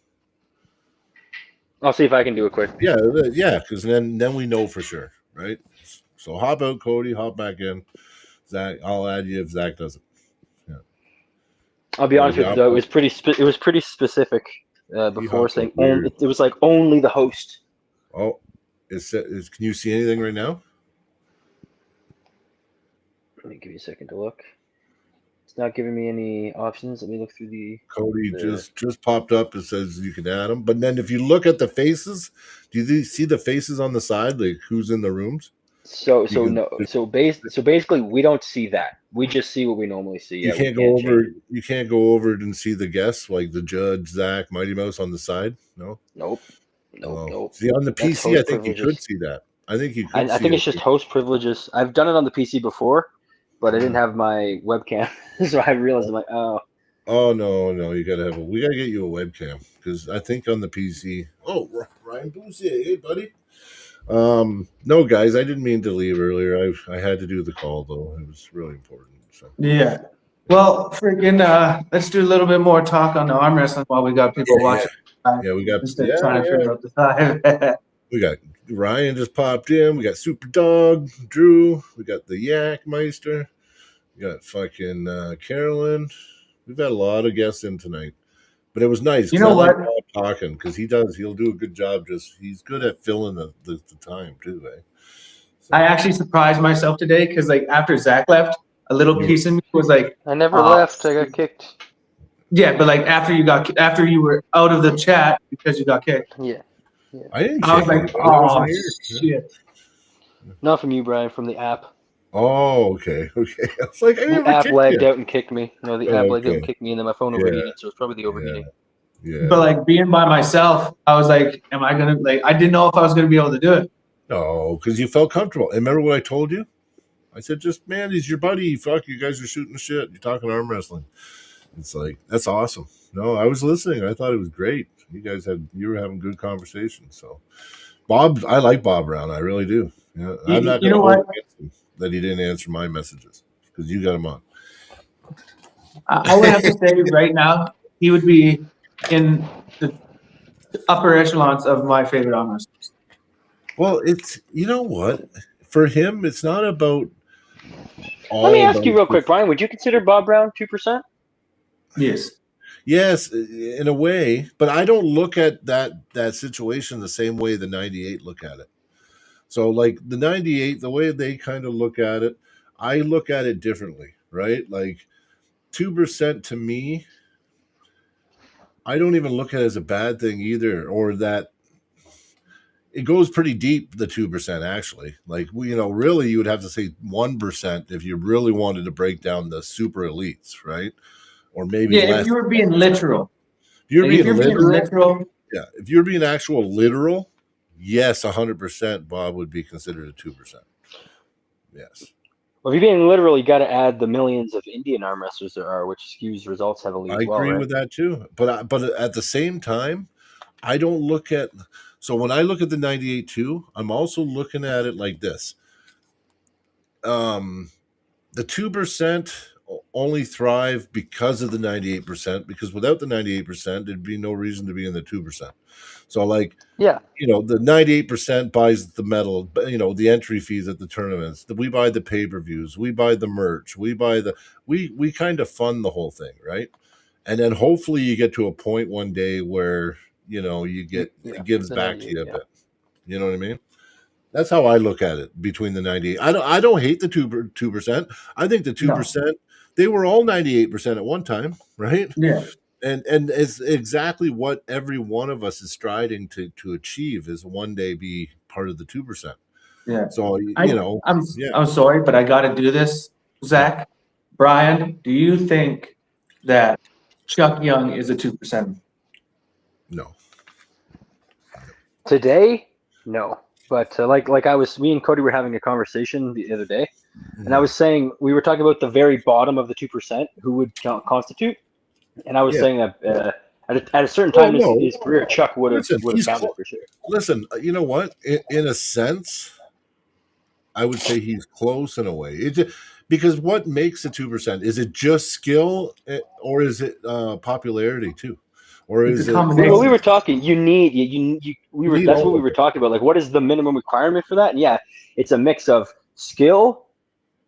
Speaker 4: I'll see if I can do it quick.
Speaker 1: Yeah, because then we know for sure, right? So hop out, Cody, hop back in. Zach, I'll add you if Zach doesn't.
Speaker 4: I'll be honest with you though, it was pretty specific before
Speaker 1: hopped
Speaker 4: saying
Speaker 1: up weird.
Speaker 4: only, it was like only the host.
Speaker 1: Oh, can you see anything right now?
Speaker 4: Let me give you a second to look. It's not giving me any options. Let me look through the.
Speaker 1: Cody
Speaker 4: The-
Speaker 1: just popped up. It says you can add them, but then if you look at the faces, do you see the faces on the side, like who's in the rooms?
Speaker 4: So
Speaker 1: Because
Speaker 4: no. So basically, we don't see that. We just see what we normally see.
Speaker 1: you
Speaker 4: Yeah, we
Speaker 1: can't go
Speaker 4: can't
Speaker 1: over.
Speaker 4: change it.
Speaker 1: You can't go over and see the guests like the judge, Zach, Mighty Mouse on the side. No.
Speaker 4: Nope. Nope.
Speaker 1: Oh,
Speaker 4: Nope.
Speaker 1: see on the
Speaker 4: That's
Speaker 1: PC, I
Speaker 4: host
Speaker 1: think you could
Speaker 4: privileges.
Speaker 1: see that. I think you could
Speaker 4: I
Speaker 1: see
Speaker 4: think it's
Speaker 1: it.
Speaker 4: just host privileges. I've done it on the PC before, but I didn't
Speaker 1: Yeah.
Speaker 4: have my webcam, so I realized I'm like, oh,
Speaker 1: Oh no, you gotta have a. We gotta get you a webcam because I think on the PC. Oh, Ryan Bouzier, hey buddy. No, guys, I didn't mean to leave earlier. I had to do the call though. It was really important. So
Speaker 3: Yeah. Well, freaking, let's do a little bit more talk on the arm wrestling while we got people watching.
Speaker 1: yeah, we got
Speaker 3: Instead of trying to figure out the time.
Speaker 1: we got Ryan just popped in. We got Super Dog, Drew. We got the Yak Meister. We got fucking Carolyn. We've got a lot of guests in tonight, but it was nice.
Speaker 3: You
Speaker 1: 'cause
Speaker 3: know
Speaker 1: I like
Speaker 3: what?
Speaker 1: Bob talking because he'll do a good job. He's good at filling the time too. Eh? So,
Speaker 3: I actually surprised myself today because, like, after Zach left, a little piece of me was like,
Speaker 4: I never
Speaker 3: Oh.
Speaker 4: left. I got kicked.
Speaker 3: yeah, but like after you were out of the chat because you got kicked,
Speaker 4: Yeah.
Speaker 1: I didn't.
Speaker 3: I was
Speaker 1: kick
Speaker 3: like,
Speaker 1: anybody. I
Speaker 3: oh
Speaker 1: wasn't here.
Speaker 3: shit.
Speaker 4: Not from you, Brian. From the app.
Speaker 1: Oh, okay. I was like, I
Speaker 4: The
Speaker 1: never
Speaker 4: app
Speaker 1: kicked
Speaker 4: lagged
Speaker 1: you.
Speaker 4: out and kicked me. No, the app lagged out and
Speaker 1: Okay.
Speaker 4: kicked me, and then my phone
Speaker 1: Yeah.
Speaker 4: overheated. So it's probably the overheating.
Speaker 1: Yeah.
Speaker 3: But like being by myself, I was like, am I gonna like? I didn't know if I was gonna be able to do it.
Speaker 1: No, because you felt comfortable. And remember what I told you? I said, just man, he's your buddy. Fuck, you guys are shooting the shit. You're talking arm wrestling. It's like that's awesome. No, I was listening. I thought it was great. You were having good conversations. So Bob, I like Bob Brown. I really do. Yeah, I'm not
Speaker 3: You
Speaker 1: going to
Speaker 3: know
Speaker 1: hold
Speaker 3: what?
Speaker 1: against him that he didn't answer my messages because you got him on.
Speaker 3: I would have to say right now he would be in the upper echelons of my favorite arm wrestlers.
Speaker 1: Well, it's you know what for him, it's not about.
Speaker 4: Let me ask you
Speaker 1: about
Speaker 4: real quick, Brian. Would you consider Bob Brown 2%?
Speaker 3: Yes.
Speaker 1: Yes, in a way, but I don't look at that situation the same way the 98 look at it. So like the 98, the way they kind of look at it, I look at it differently, right? Like 2% to me, I don't even look at it as a bad thing either, or that it goes pretty deep, the 2% actually. Like really you would have to say 1% if you really wanted to break down the super elites, right? Or maybe
Speaker 3: Yeah,
Speaker 1: less.
Speaker 3: if you were being literal.
Speaker 1: If you're
Speaker 3: Like,
Speaker 1: being
Speaker 3: if you're
Speaker 1: literal,
Speaker 3: being literal,
Speaker 1: yeah. If you're being actual literal, yes, 100%, Bob would be considered a 2%. Yes.
Speaker 4: Well, if you're being literal, you got to add the millions of Indian arm wrestlers there are, which skews results heavily
Speaker 1: I
Speaker 4: as well,
Speaker 1: agree
Speaker 4: right?
Speaker 1: with that too. But at the same time, I don't look at. So when I look at the 98 too, I'm also looking at it like this. The 2% only thrive because of the 98%. Because without the 98%, there'd be no reason to be in the 2%. So like.
Speaker 4: Yeah.
Speaker 1: The 98% buys the medal, the entry fees at the tournaments. We buy the pay-per-views, we buy the merch, we kind of fund the whole thing, right? And then hopefully you get to a point one day where it gives back to you a bit. You know what I mean? That's how I look at it between the 98. I don't hate the 2%. I think the 2%, they were all 98% at one time, right?
Speaker 3: yeah.
Speaker 1: And it's exactly what every one of us is striving to achieve is one day be part of the 2%.
Speaker 3: Yeah.
Speaker 1: So
Speaker 3: I'm sorry, but I got to do this, Zach. Brian, do you think that Chuck Young is a 2%?
Speaker 1: No.
Speaker 4: Today, no. But me and Cody were having a conversation the other day, and I was saying we were talking about the very bottom of the 2% who would constitute, and I was saying that at a certain time in his career, Chuck would have found it for sure.
Speaker 1: Listen, you know what? In a sense, I would say he's close in a way. Because what makes the 2%? Is it just skill, or is it popularity too? Or
Speaker 3: It's
Speaker 1: is
Speaker 3: a
Speaker 1: it?
Speaker 3: combination.
Speaker 4: Well, we were talking. That's what we were talking about. Like, what is the minimum requirement for that? And yeah, it's a mix of skill,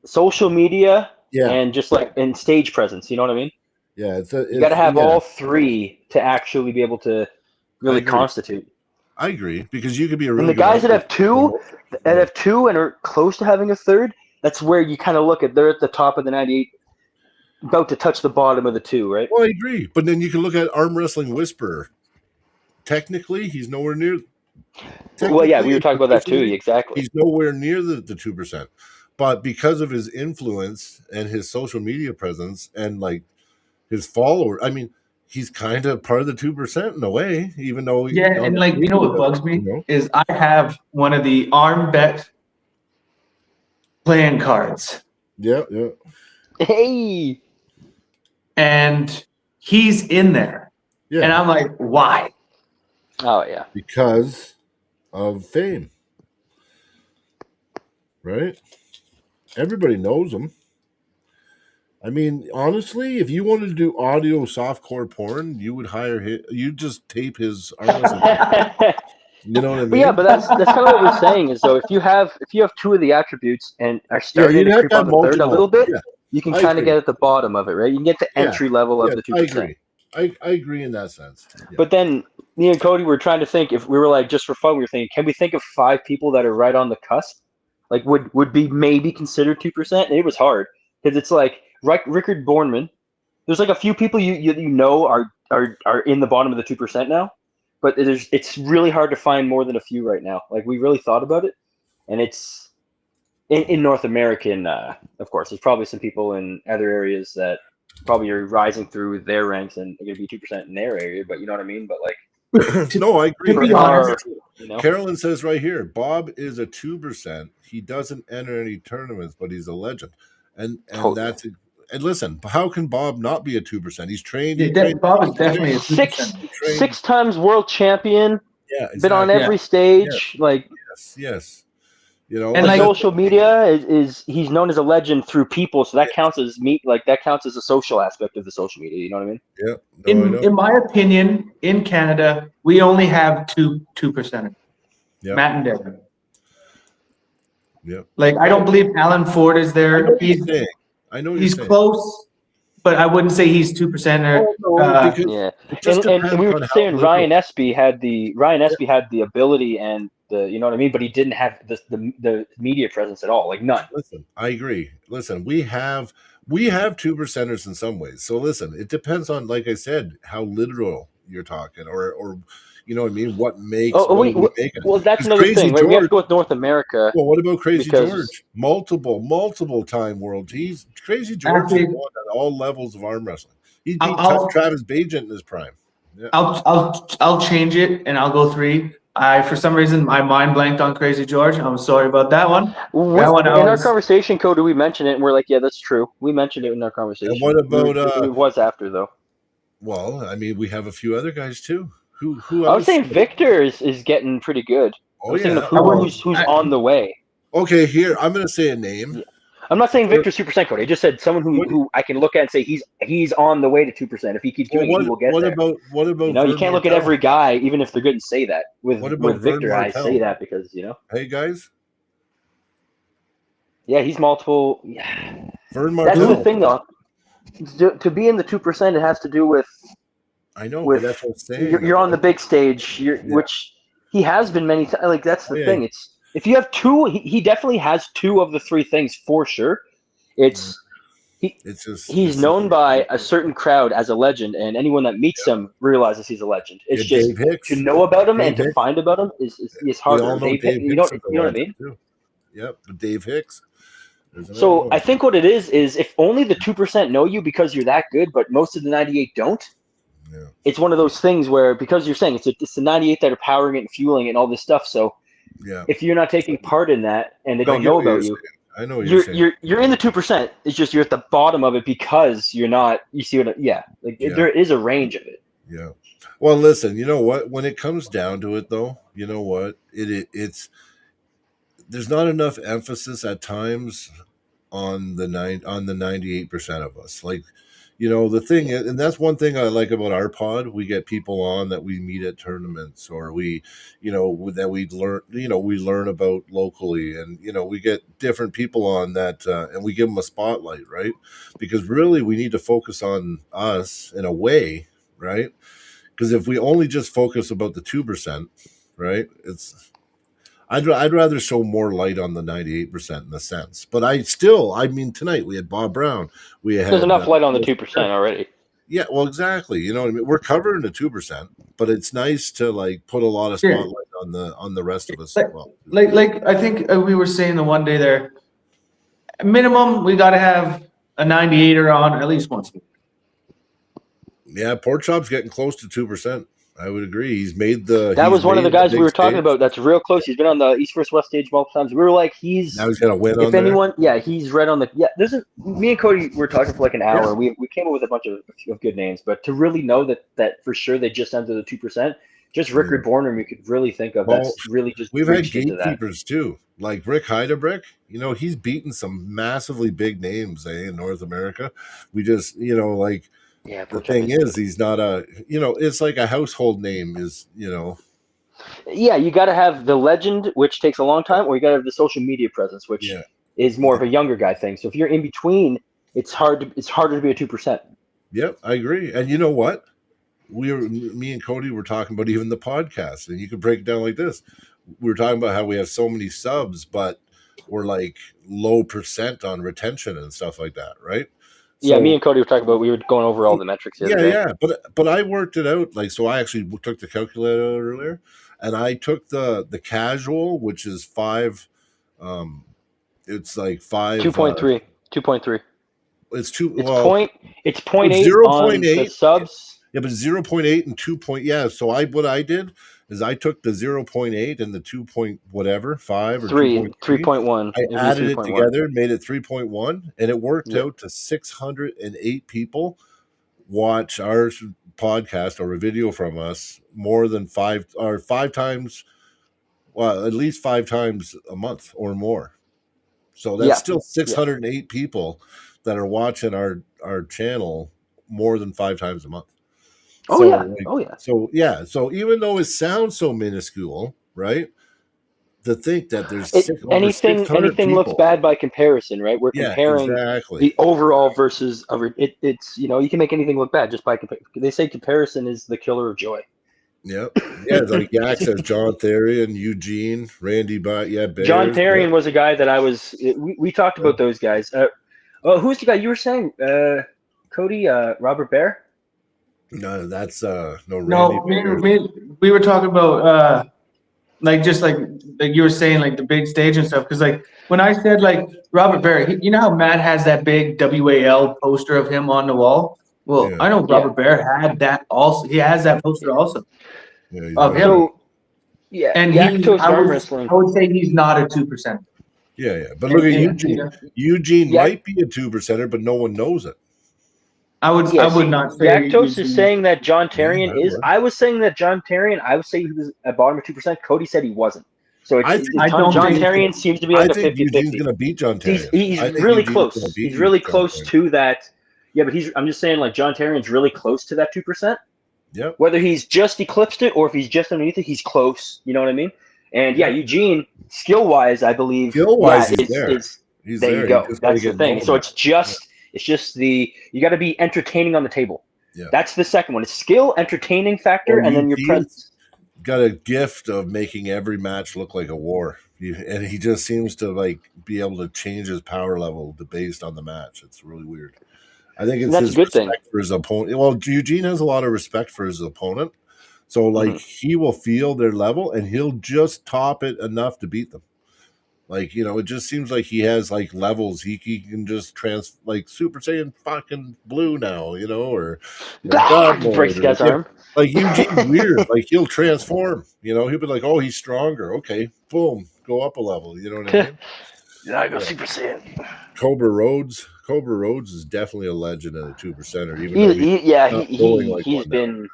Speaker 4: social media, and just and stage presence. You know what I mean?
Speaker 1: Yeah,
Speaker 4: you got to have all three to actually be able to really constitute.
Speaker 1: I agree because you could be a really
Speaker 4: and the guys that have two and are close to having a third. That's where you kind of look at. They're at the top of the 98, about to touch the bottom of the 2, right?
Speaker 1: Well, I agree, but then you can look at Arm Wrestling Whisperer. Technically, he's nowhere near
Speaker 4: Well, yeah, we were
Speaker 1: Technically,
Speaker 4: talking about that too.
Speaker 1: officially,
Speaker 4: Exactly.
Speaker 1: he's nowhere near the 2%. But because of his influence and his social media presence and like his follower, I mean, he's kind of part of the 2% in a way, even though
Speaker 3: Yeah, and like, you know what bugs me is I have one of the arm bet playing cards,
Speaker 1: Yeah.
Speaker 4: Hey.
Speaker 3: and he's in there,
Speaker 1: Yeah.
Speaker 3: and I'm like, why?
Speaker 4: Oh yeah.
Speaker 1: Because of fame. Right? Everybody knows him. I mean, honestly, if you wanted to do audio softcore porn, you would hire him. You'd just tape his arm wrestling. You know what I mean?
Speaker 4: But yeah, but that's kind of what we're saying is though if you have two of the attributes and are starting
Speaker 1: you'd
Speaker 4: to
Speaker 1: have
Speaker 4: creep
Speaker 1: to
Speaker 4: on
Speaker 1: have
Speaker 4: the third a
Speaker 1: multiple.
Speaker 4: little bit,
Speaker 1: Yeah,
Speaker 4: you can
Speaker 1: I
Speaker 4: kind of
Speaker 1: agree.
Speaker 4: get at the bottom of it, right? You can get the
Speaker 1: Yeah,
Speaker 4: entry level of the 2%.
Speaker 1: I agree. I agree in that sense. Yeah.
Speaker 4: But then me and Cody were trying to think if we were like just for fun, we were thinking, can we think of 5 people that are right on the cusp? Like would be maybe considered 2%? And it was hard because it's like Rickard Bornman. There's like a few people you know are in the bottom of the 2% now, but it's really hard to find more than a few right now. Like we really thought about it, and it's in North American, of course. There's probably some people in other areas that probably are rising through their ranks and are going to be 2% in their area. But you know what I mean. But like,
Speaker 1: No, I agree.
Speaker 3: To be
Speaker 4: for our,
Speaker 3: honest,
Speaker 4: you know,
Speaker 1: Carolyn says right here, Bob is a 2%. He doesn't enter any tournaments, but he's a legend. And
Speaker 4: Totally.
Speaker 1: that's and listen, how can Bob not be a 2%? He's trained.
Speaker 3: Bob is definitely a 2%.
Speaker 4: six times world champion.
Speaker 1: Yeah,
Speaker 4: Been on
Speaker 3: exactly.
Speaker 4: every stage. Like
Speaker 1: yes. You know,
Speaker 3: And
Speaker 4: the
Speaker 3: like-
Speaker 4: social media is he's known as a legend through people, so that counts as that counts as a social aspect of the social media. You know what I mean?
Speaker 1: Yeah. No, I know.
Speaker 3: In my opinion, in Canada, we only have two percenters.
Speaker 1: Yeah.
Speaker 3: Matt and Devin.
Speaker 1: Yeah.
Speaker 3: Like I don't believe Alan Ford is
Speaker 1: I know
Speaker 3: there.
Speaker 1: what you're saying. I know what
Speaker 3: He's
Speaker 1: you're saying.
Speaker 3: close, but I wouldn't say he's 2%.
Speaker 1: Because
Speaker 4: Yeah,
Speaker 1: it just
Speaker 4: and
Speaker 1: depends
Speaker 4: we
Speaker 1: on
Speaker 4: were
Speaker 1: how
Speaker 4: saying
Speaker 1: liberal-
Speaker 4: Ryan Espy had the ability and the you know what I mean, but he didn't have the media presence at all, like none.
Speaker 1: Listen, I agree. Listen, we have 2%ers in some ways. So listen, it depends on, like I said, how literal you're talking, or you know what I mean. What makes?
Speaker 4: Oh,
Speaker 1: what we make it?
Speaker 4: well, that's
Speaker 1: 'Cause
Speaker 4: another
Speaker 1: Crazy
Speaker 4: thing. Right? We have to
Speaker 1: George-
Speaker 4: go with North America.
Speaker 1: Well, what about Crazy
Speaker 4: because-
Speaker 1: George? Multiple time world. Crazy George
Speaker 3: Actually-
Speaker 1: has won at all levels of arm wrestling. He beat
Speaker 3: I'll-
Speaker 1: Travis Bagent in his prime. Yeah.
Speaker 3: I'll change it and I'll go 3. For some reason my mind blanked on Crazy George. I'm sorry about that one. That one
Speaker 4: in our
Speaker 3: was-
Speaker 4: conversation, Cody, we mentioned it, and we're like, yeah, that's true. We mentioned it in our conversation.
Speaker 1: And what about,
Speaker 4: it was after though?
Speaker 1: Well, I mean, we have a few other guys too. Who
Speaker 4: I was
Speaker 1: else?
Speaker 4: saying Victor is getting pretty good. I
Speaker 1: Oh
Speaker 4: was thinking
Speaker 1: yeah.
Speaker 4: of who's on the way.
Speaker 1: Okay, here I'm going to say a name.
Speaker 4: I'm not saying Victor's 2%, Cody. I just said someone who I can look at and say he's on the way to 2%. If he keeps doing it, he will get there.
Speaker 1: What about?
Speaker 4: You know, you can't look at every guy, even if they're good, and say that. With
Speaker 1: What about
Speaker 4: Victor,
Speaker 1: Vern
Speaker 4: I
Speaker 1: Martell?
Speaker 4: say that because you know,
Speaker 1: Hey guys,
Speaker 4: yeah, he's multiple. Yeah.
Speaker 1: Vern
Speaker 4: That's
Speaker 1: Martell.
Speaker 4: the thing, though. To be in the 2%, it has to do with
Speaker 1: I know,
Speaker 4: with
Speaker 1: but that's what I'm saying.
Speaker 4: you're on the big stage, which he has been many times. Like that's the thing. It's if you have 2, he definitely has 2 of the 3 things for sure. It's he's known by a certain crowd as a legend, and anyone that meets him realizes he's a legend. It's just
Speaker 1: Dave Hicks.
Speaker 4: to know about him
Speaker 1: Dave
Speaker 4: and to
Speaker 1: Hicks.
Speaker 4: find about him is
Speaker 1: We
Speaker 4: harder.
Speaker 1: all know Dave
Speaker 4: you know
Speaker 1: Hicks is a
Speaker 4: what I
Speaker 1: legend,
Speaker 4: mean?
Speaker 1: too. Yep, but Dave Hicks. There's another
Speaker 4: So
Speaker 1: one.
Speaker 4: I think what it is if only the 2% know you because you're that good, but most of the 98 don't.
Speaker 1: Yeah.
Speaker 4: It's one of those things where because you're saying it's the 98 that are powering it and fueling it and all this stuff. So
Speaker 1: Yeah,
Speaker 4: if you're not taking part in that and they
Speaker 1: I
Speaker 4: don't
Speaker 1: get
Speaker 4: know
Speaker 1: what you're
Speaker 4: about you,
Speaker 1: saying. I know what you're saying.
Speaker 4: you're in the 2%. It's just you're at the bottom of it because you're not. You see what? Yeah, like
Speaker 1: Yeah.
Speaker 4: there is a range of it.
Speaker 1: Yeah. Well, listen, you know what? When it comes down to it, though, you know what? It's there's not enough emphasis at times on the 98% of us. Like, you know, the thing is, and that's one thing I like about our pod. We get people on that we meet at tournaments, or we, you know, that we learn about locally, and you know, we get different people on that, and we give them a spotlight, right? Because really, we need to focus on us in a way, right? Because if we only just focus about the 2%, right, I'd rather show more light on the 98% in a sense. But I mean, tonight we had Bob Brown. We had
Speaker 4: There's enough light on the 2% already.
Speaker 1: Yeah, well, exactly. You know what I mean? We're covering the 2%, but it's nice to like put a lot of
Speaker 3: Yeah.
Speaker 1: spotlight on the rest of us as well.
Speaker 3: Like I think we were saying the one day there, minimum we got to have a 98er on at least once a week.
Speaker 1: Yeah, Pork Chop's getting close to 2%. I would agree. He's made the.
Speaker 4: That
Speaker 1: he's
Speaker 4: was one of the
Speaker 1: made
Speaker 4: guys we
Speaker 1: big
Speaker 4: were talking
Speaker 1: stage.
Speaker 4: about. That's real close. He's been on the East vs. West stage multiple times. We were like,
Speaker 1: Now he's got a win
Speaker 4: if
Speaker 1: on there.
Speaker 4: anyone, yeah, he's right on the. Yeah, me and Cody were talking for like an hour. We came up with a bunch of good names, but to really know that for sure they just entered the 2%. Just Rickard Bornum, you could really think of. That's really just.
Speaker 1: We've had
Speaker 4: reached into that.
Speaker 1: gatekeepers too, like Rick Heidebrick. You know, he's beaten some massively big names in North America. We just, you know, like
Speaker 4: Yeah,
Speaker 1: the thing is, he's not a. You know, it's like a household name. Is you know.
Speaker 4: Yeah, you got to have the legend, which takes a long time, or you got to have the social media presence, which is more of a younger guy thing. So if you're in between, it's harder to be a 2%.
Speaker 1: Yep, I agree. And you know what? Me and Cody were talking about even the podcast, and you could break it down like this. We were talking about how we have so many subs, but we're like low percent on retention and stuff like that, right?
Speaker 4: Yeah, me and Cody were talking about. We were going over all the metrics.
Speaker 1: Yeah. But I worked it out. Like, so I actually took the calculator out earlier, and I took the casual, which is 5. It's like 5.
Speaker 4: 2.3. 2.3.
Speaker 1: It's 2.
Speaker 4: It's
Speaker 1: well,
Speaker 4: it's 0.8 on the subs.
Speaker 1: Yeah, but 0.8 and 2. Yeah, so what I did is I took the 0.8 and the 2 point whatever 5 or
Speaker 4: 3.1.
Speaker 1: I added it together, made it 3.1, and it worked out to 608 people watch our podcast or a video from us more than 5 times. Well, at least 5 times a month or more. So that's still 608 people that are watching our channel more than 5 times a month.
Speaker 4: Oh yeah.
Speaker 1: So even though it sounds so minuscule, right? To think that there's
Speaker 4: anything looks bad by comparison, right? We're comparing the overall versus it's you can make anything look bad just by they say comparison is the killer of joy.
Speaker 1: Yep. Yeah, like Yak says John Therian, Eugene, Randy Bears.
Speaker 4: John Therian was a guy that I was we talked about those guys. Who's the guy you were saying? Cody, Robert Bear?
Speaker 1: No, that's Randy
Speaker 3: we were talking about like just like you were saying, like the big stage and stuff. Because like when I said like Robert Bear, you know how Matt has that big WAL poster of him on the wall. Well, I know Robert Bear had that also. He has that poster also of him.
Speaker 4: So,
Speaker 3: and I would say he's not a 2%.
Speaker 1: Yeah. But look at Eugene. Eugene might be a 2%er, but no one knows it.
Speaker 3: I would not say.
Speaker 4: Yaktos is saying that John Therian is. I was saying that John Therian. I would say he was at bottom of 2%. Cody said he wasn't. So John Therian seems to be like a 50-50.
Speaker 1: Eugene's going to beat John Therian.
Speaker 4: He's really close. He's really close to that. Yeah, but I'm just saying, like John Therian's really close to that 2%.
Speaker 1: Yep.
Speaker 4: Whether he's just eclipsed it or if he's just underneath it, he's close. You know what I mean? And Eugene, skill-wise, I believe.
Speaker 1: Skill-wise, he's there.
Speaker 4: There you go. That's the thing. So it's just you got to be entertaining on the table.
Speaker 1: Yeah.
Speaker 4: That's the second one. It's skill, entertaining factor, and then your presence.
Speaker 1: Got a gift of making every match look like a war, and he just seems to like be able to change his power level based on the match. It's really weird. I think it's his respect for his opponent. Well, Eugene has a lot of respect for his opponent, so like he will feel their level and he'll just top it enough to beat them. Like, it just seems like he has like levels. He can just like Super Saiyan fucking blue now, or
Speaker 4: breaks the guy's arm.
Speaker 1: Like Eugene's weird. Like he'll transform. He'll be like, oh, he's stronger. Okay, boom, go up a level. You know what I mean?
Speaker 4: I go Super Saiyan.
Speaker 1: Cobra Rhodes is definitely a legend and a 2%er.
Speaker 4: He's been.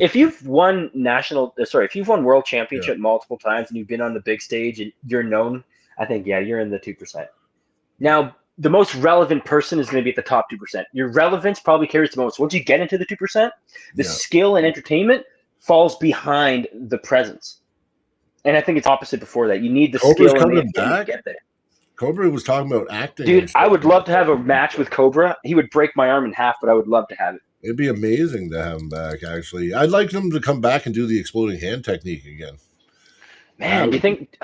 Speaker 4: If you've won if you've won world championship multiple times and you've been on the big stage and you're known, I think you're in the 2%. Now the most relevant person is going to be at the top 2%. Your relevance probably carries the most. Once you get into the 2%, the skill and entertainment falls behind the presence. And I think it's opposite before that. You need the skill and the entertainment to get there.
Speaker 1: Cobra was talking about acting.
Speaker 4: Dude, I would love to have a match with Cobra. He would break my arm in half, but I would love to have it.
Speaker 1: It'd be amazing to have him back, actually. I'd like him to come back and do the exploding hand technique again.
Speaker 4: Man, do you think...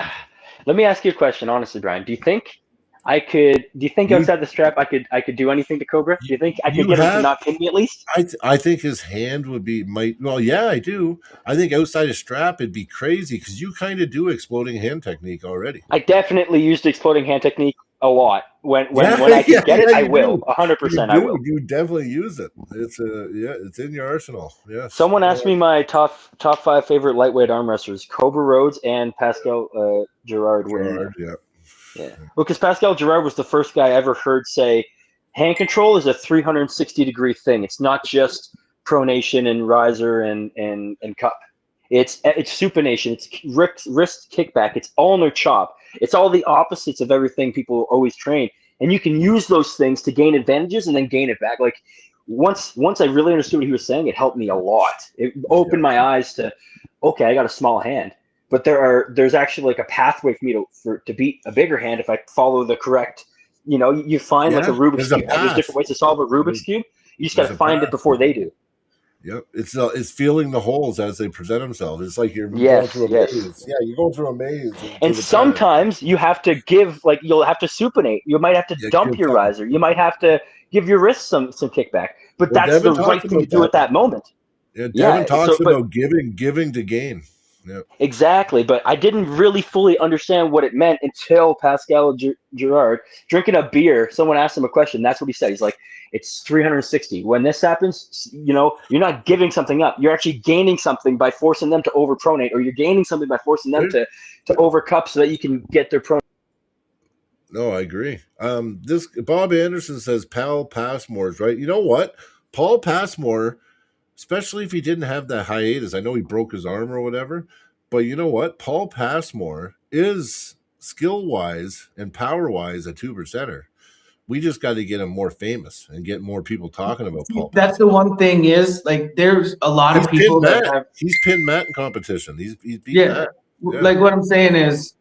Speaker 4: Let me ask you a question, honestly, Brian. Do you think I could. Do you think
Speaker 1: You-
Speaker 4: outside the strap I could do anything to Cobra? Do you think I
Speaker 1: You
Speaker 4: could get him to
Speaker 1: have-
Speaker 4: not pin me at least?
Speaker 1: I think his hand would be well, yeah, I do. I think outside a strap it'd be crazy because you kind of do exploding hand technique already.
Speaker 4: I definitely used exploding hand technique a lot. When
Speaker 1: Yeah,
Speaker 4: I can get it,
Speaker 1: yeah,
Speaker 4: I
Speaker 1: you
Speaker 4: will.
Speaker 1: do.
Speaker 4: 100%, I will.
Speaker 1: You definitely use it. It's it's in your arsenal. Yes.
Speaker 4: Someone asked me my top 5 favorite lightweight arm wrestlers: Cobra Rhodes and Pascal Gerard were in there.
Speaker 1: Yeah.
Speaker 4: Yeah. Well, because Pascal Gerard was the first guy I ever heard say hand control is a 360-degree thing. It's not just pronation and riser and cup. It's supination. It's wrist kickback. It's all no chop. It's all the opposites of everything people always train. And you can use those things to gain advantages and then gain it back. Like once I really understood what he was saying, it helped me a lot. It opened my eyes to, okay, I got a small hand. But there's actually like a pathway for me to beat a bigger hand if I follow the correct, you find like a Rubik's
Speaker 1: there's a
Speaker 4: Cube. There's
Speaker 1: path.
Speaker 4: different ways to solve a Rubik's Cube. You just got to
Speaker 1: There's a
Speaker 4: find it
Speaker 1: path.
Speaker 4: before they do.
Speaker 1: Yep. It's feeling the holes as they present themselves. It's like you're going
Speaker 4: Yes,
Speaker 1: through a
Speaker 4: yes.
Speaker 1: maze. Yeah, you go through a maze.
Speaker 4: And sometimes you have to give, like you'll have to supinate. You might have to
Speaker 1: Yeah,
Speaker 4: dump
Speaker 1: give
Speaker 4: your
Speaker 1: time.
Speaker 4: riser. You might have to give your wrist some kickback. But
Speaker 1: Well,
Speaker 4: that's the
Speaker 1: Devin
Speaker 4: right
Speaker 1: talked
Speaker 4: thing to
Speaker 1: about
Speaker 4: do
Speaker 1: that.
Speaker 4: at that moment.
Speaker 1: Yeah,
Speaker 4: Yeah,
Speaker 1: Devin talks
Speaker 4: so- but-
Speaker 1: about giving to gain. Yeah.
Speaker 4: Exactly, but I didn't really fully understand what it meant until Pascal Gerard drinking a beer. Someone asked him a question. That's what he said. He's like, "It's 360. When this happens, you're not giving something up. You're actually gaining something by forcing them to overpronate, or you're gaining something by forcing them to overcup so that you can get their pronate."
Speaker 1: No, I agree. This Bob Anderson says Paul Passmore's right. You know what? Paul Passmore, especially if he didn't have that hiatus, I know he broke his arm or whatever, but you know what? Paul Passmore is skill-wise and power-wise a 2%er. We just got to get him more famous and get more people talking about Paul.
Speaker 3: That's the one thing is like there's a lot of people that have
Speaker 1: He's pinned Matt in competition. He's beat
Speaker 3: Yeah.
Speaker 1: Matt. Yeah.
Speaker 3: Like what I'm saying is,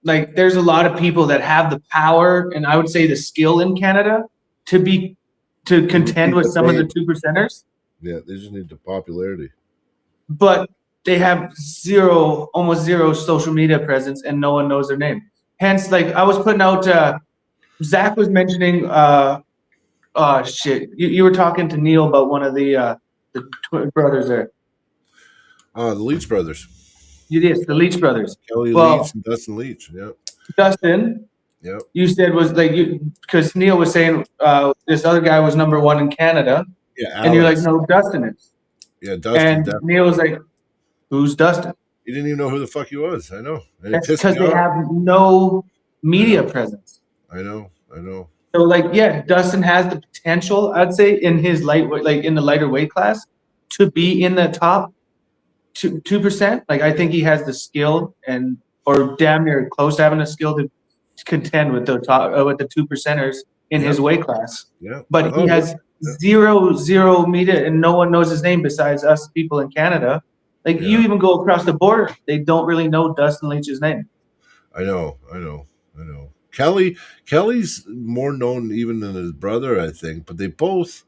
Speaker 3: like there's a lot of people that have the power and I would say the skill in Canada to contend with some of the 2%ers,
Speaker 1: Yeah, they just need the popularity.
Speaker 3: but they have almost zero social media presence and no one knows their name. Hence, like I was putting out, Zach was mentioning, you were talking to Neil about one of the twin brothers there.
Speaker 1: The Leach brothers.
Speaker 3: Yes, the Leach brothers.
Speaker 1: Kelly
Speaker 3: Well-
Speaker 1: Leach and Dustin Leach. Yeah.
Speaker 3: Dustin,
Speaker 1: Yep.
Speaker 3: you said was like because Neil was saying this other guy was number 1 in Canada,
Speaker 1: Yeah.
Speaker 3: and you're like,
Speaker 1: Alex.
Speaker 3: no, Dustin is.
Speaker 1: Yeah, Dustin.
Speaker 3: And
Speaker 1: Definitely.
Speaker 3: Neil was like, who's Dustin?
Speaker 1: He didn't even know who the fuck he was. I know. And it
Speaker 3: That's
Speaker 1: pissed
Speaker 3: because
Speaker 1: me
Speaker 3: they
Speaker 1: off.
Speaker 3: have no media presence.
Speaker 1: I know.
Speaker 3: So like, yeah, Dustin has the potential, I'd say, in his lightweight, like in the lighter weight class, to be in the top 2%. Like I think he has the skill or damn near close to having the skill to contend with the top with the 2%ers in his weight class.
Speaker 1: Yeah.
Speaker 3: But he
Speaker 1: Oh,
Speaker 3: has zero media and no one knows his name besides us people in Canada. Like you
Speaker 1: Yeah.
Speaker 3: even go across the border, they don't really know Dustin Leach's name.
Speaker 1: I know. Kelly's more known even than his brother, I think, but they both,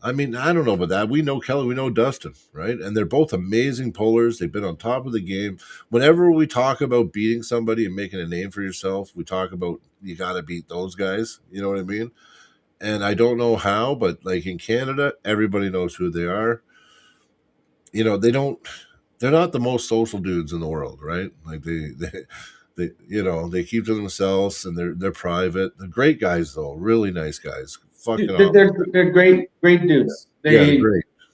Speaker 1: I mean, I don't know about that. We know Kelly, we know Dustin, right? And they're both amazing pullers. They've been on top of the game. Whenever we talk about beating somebody and making a name for yourself, we talk about you got to beat those guys. You know what I mean? And I don't know how, but like in Canada, everybody knows who they are. You know, they're not the most social dudes in the world, right? Like they keep to themselves and they're private. They're great guys though, really nice guys. Fucking awesome.
Speaker 3: They're great dudes.
Speaker 1: They're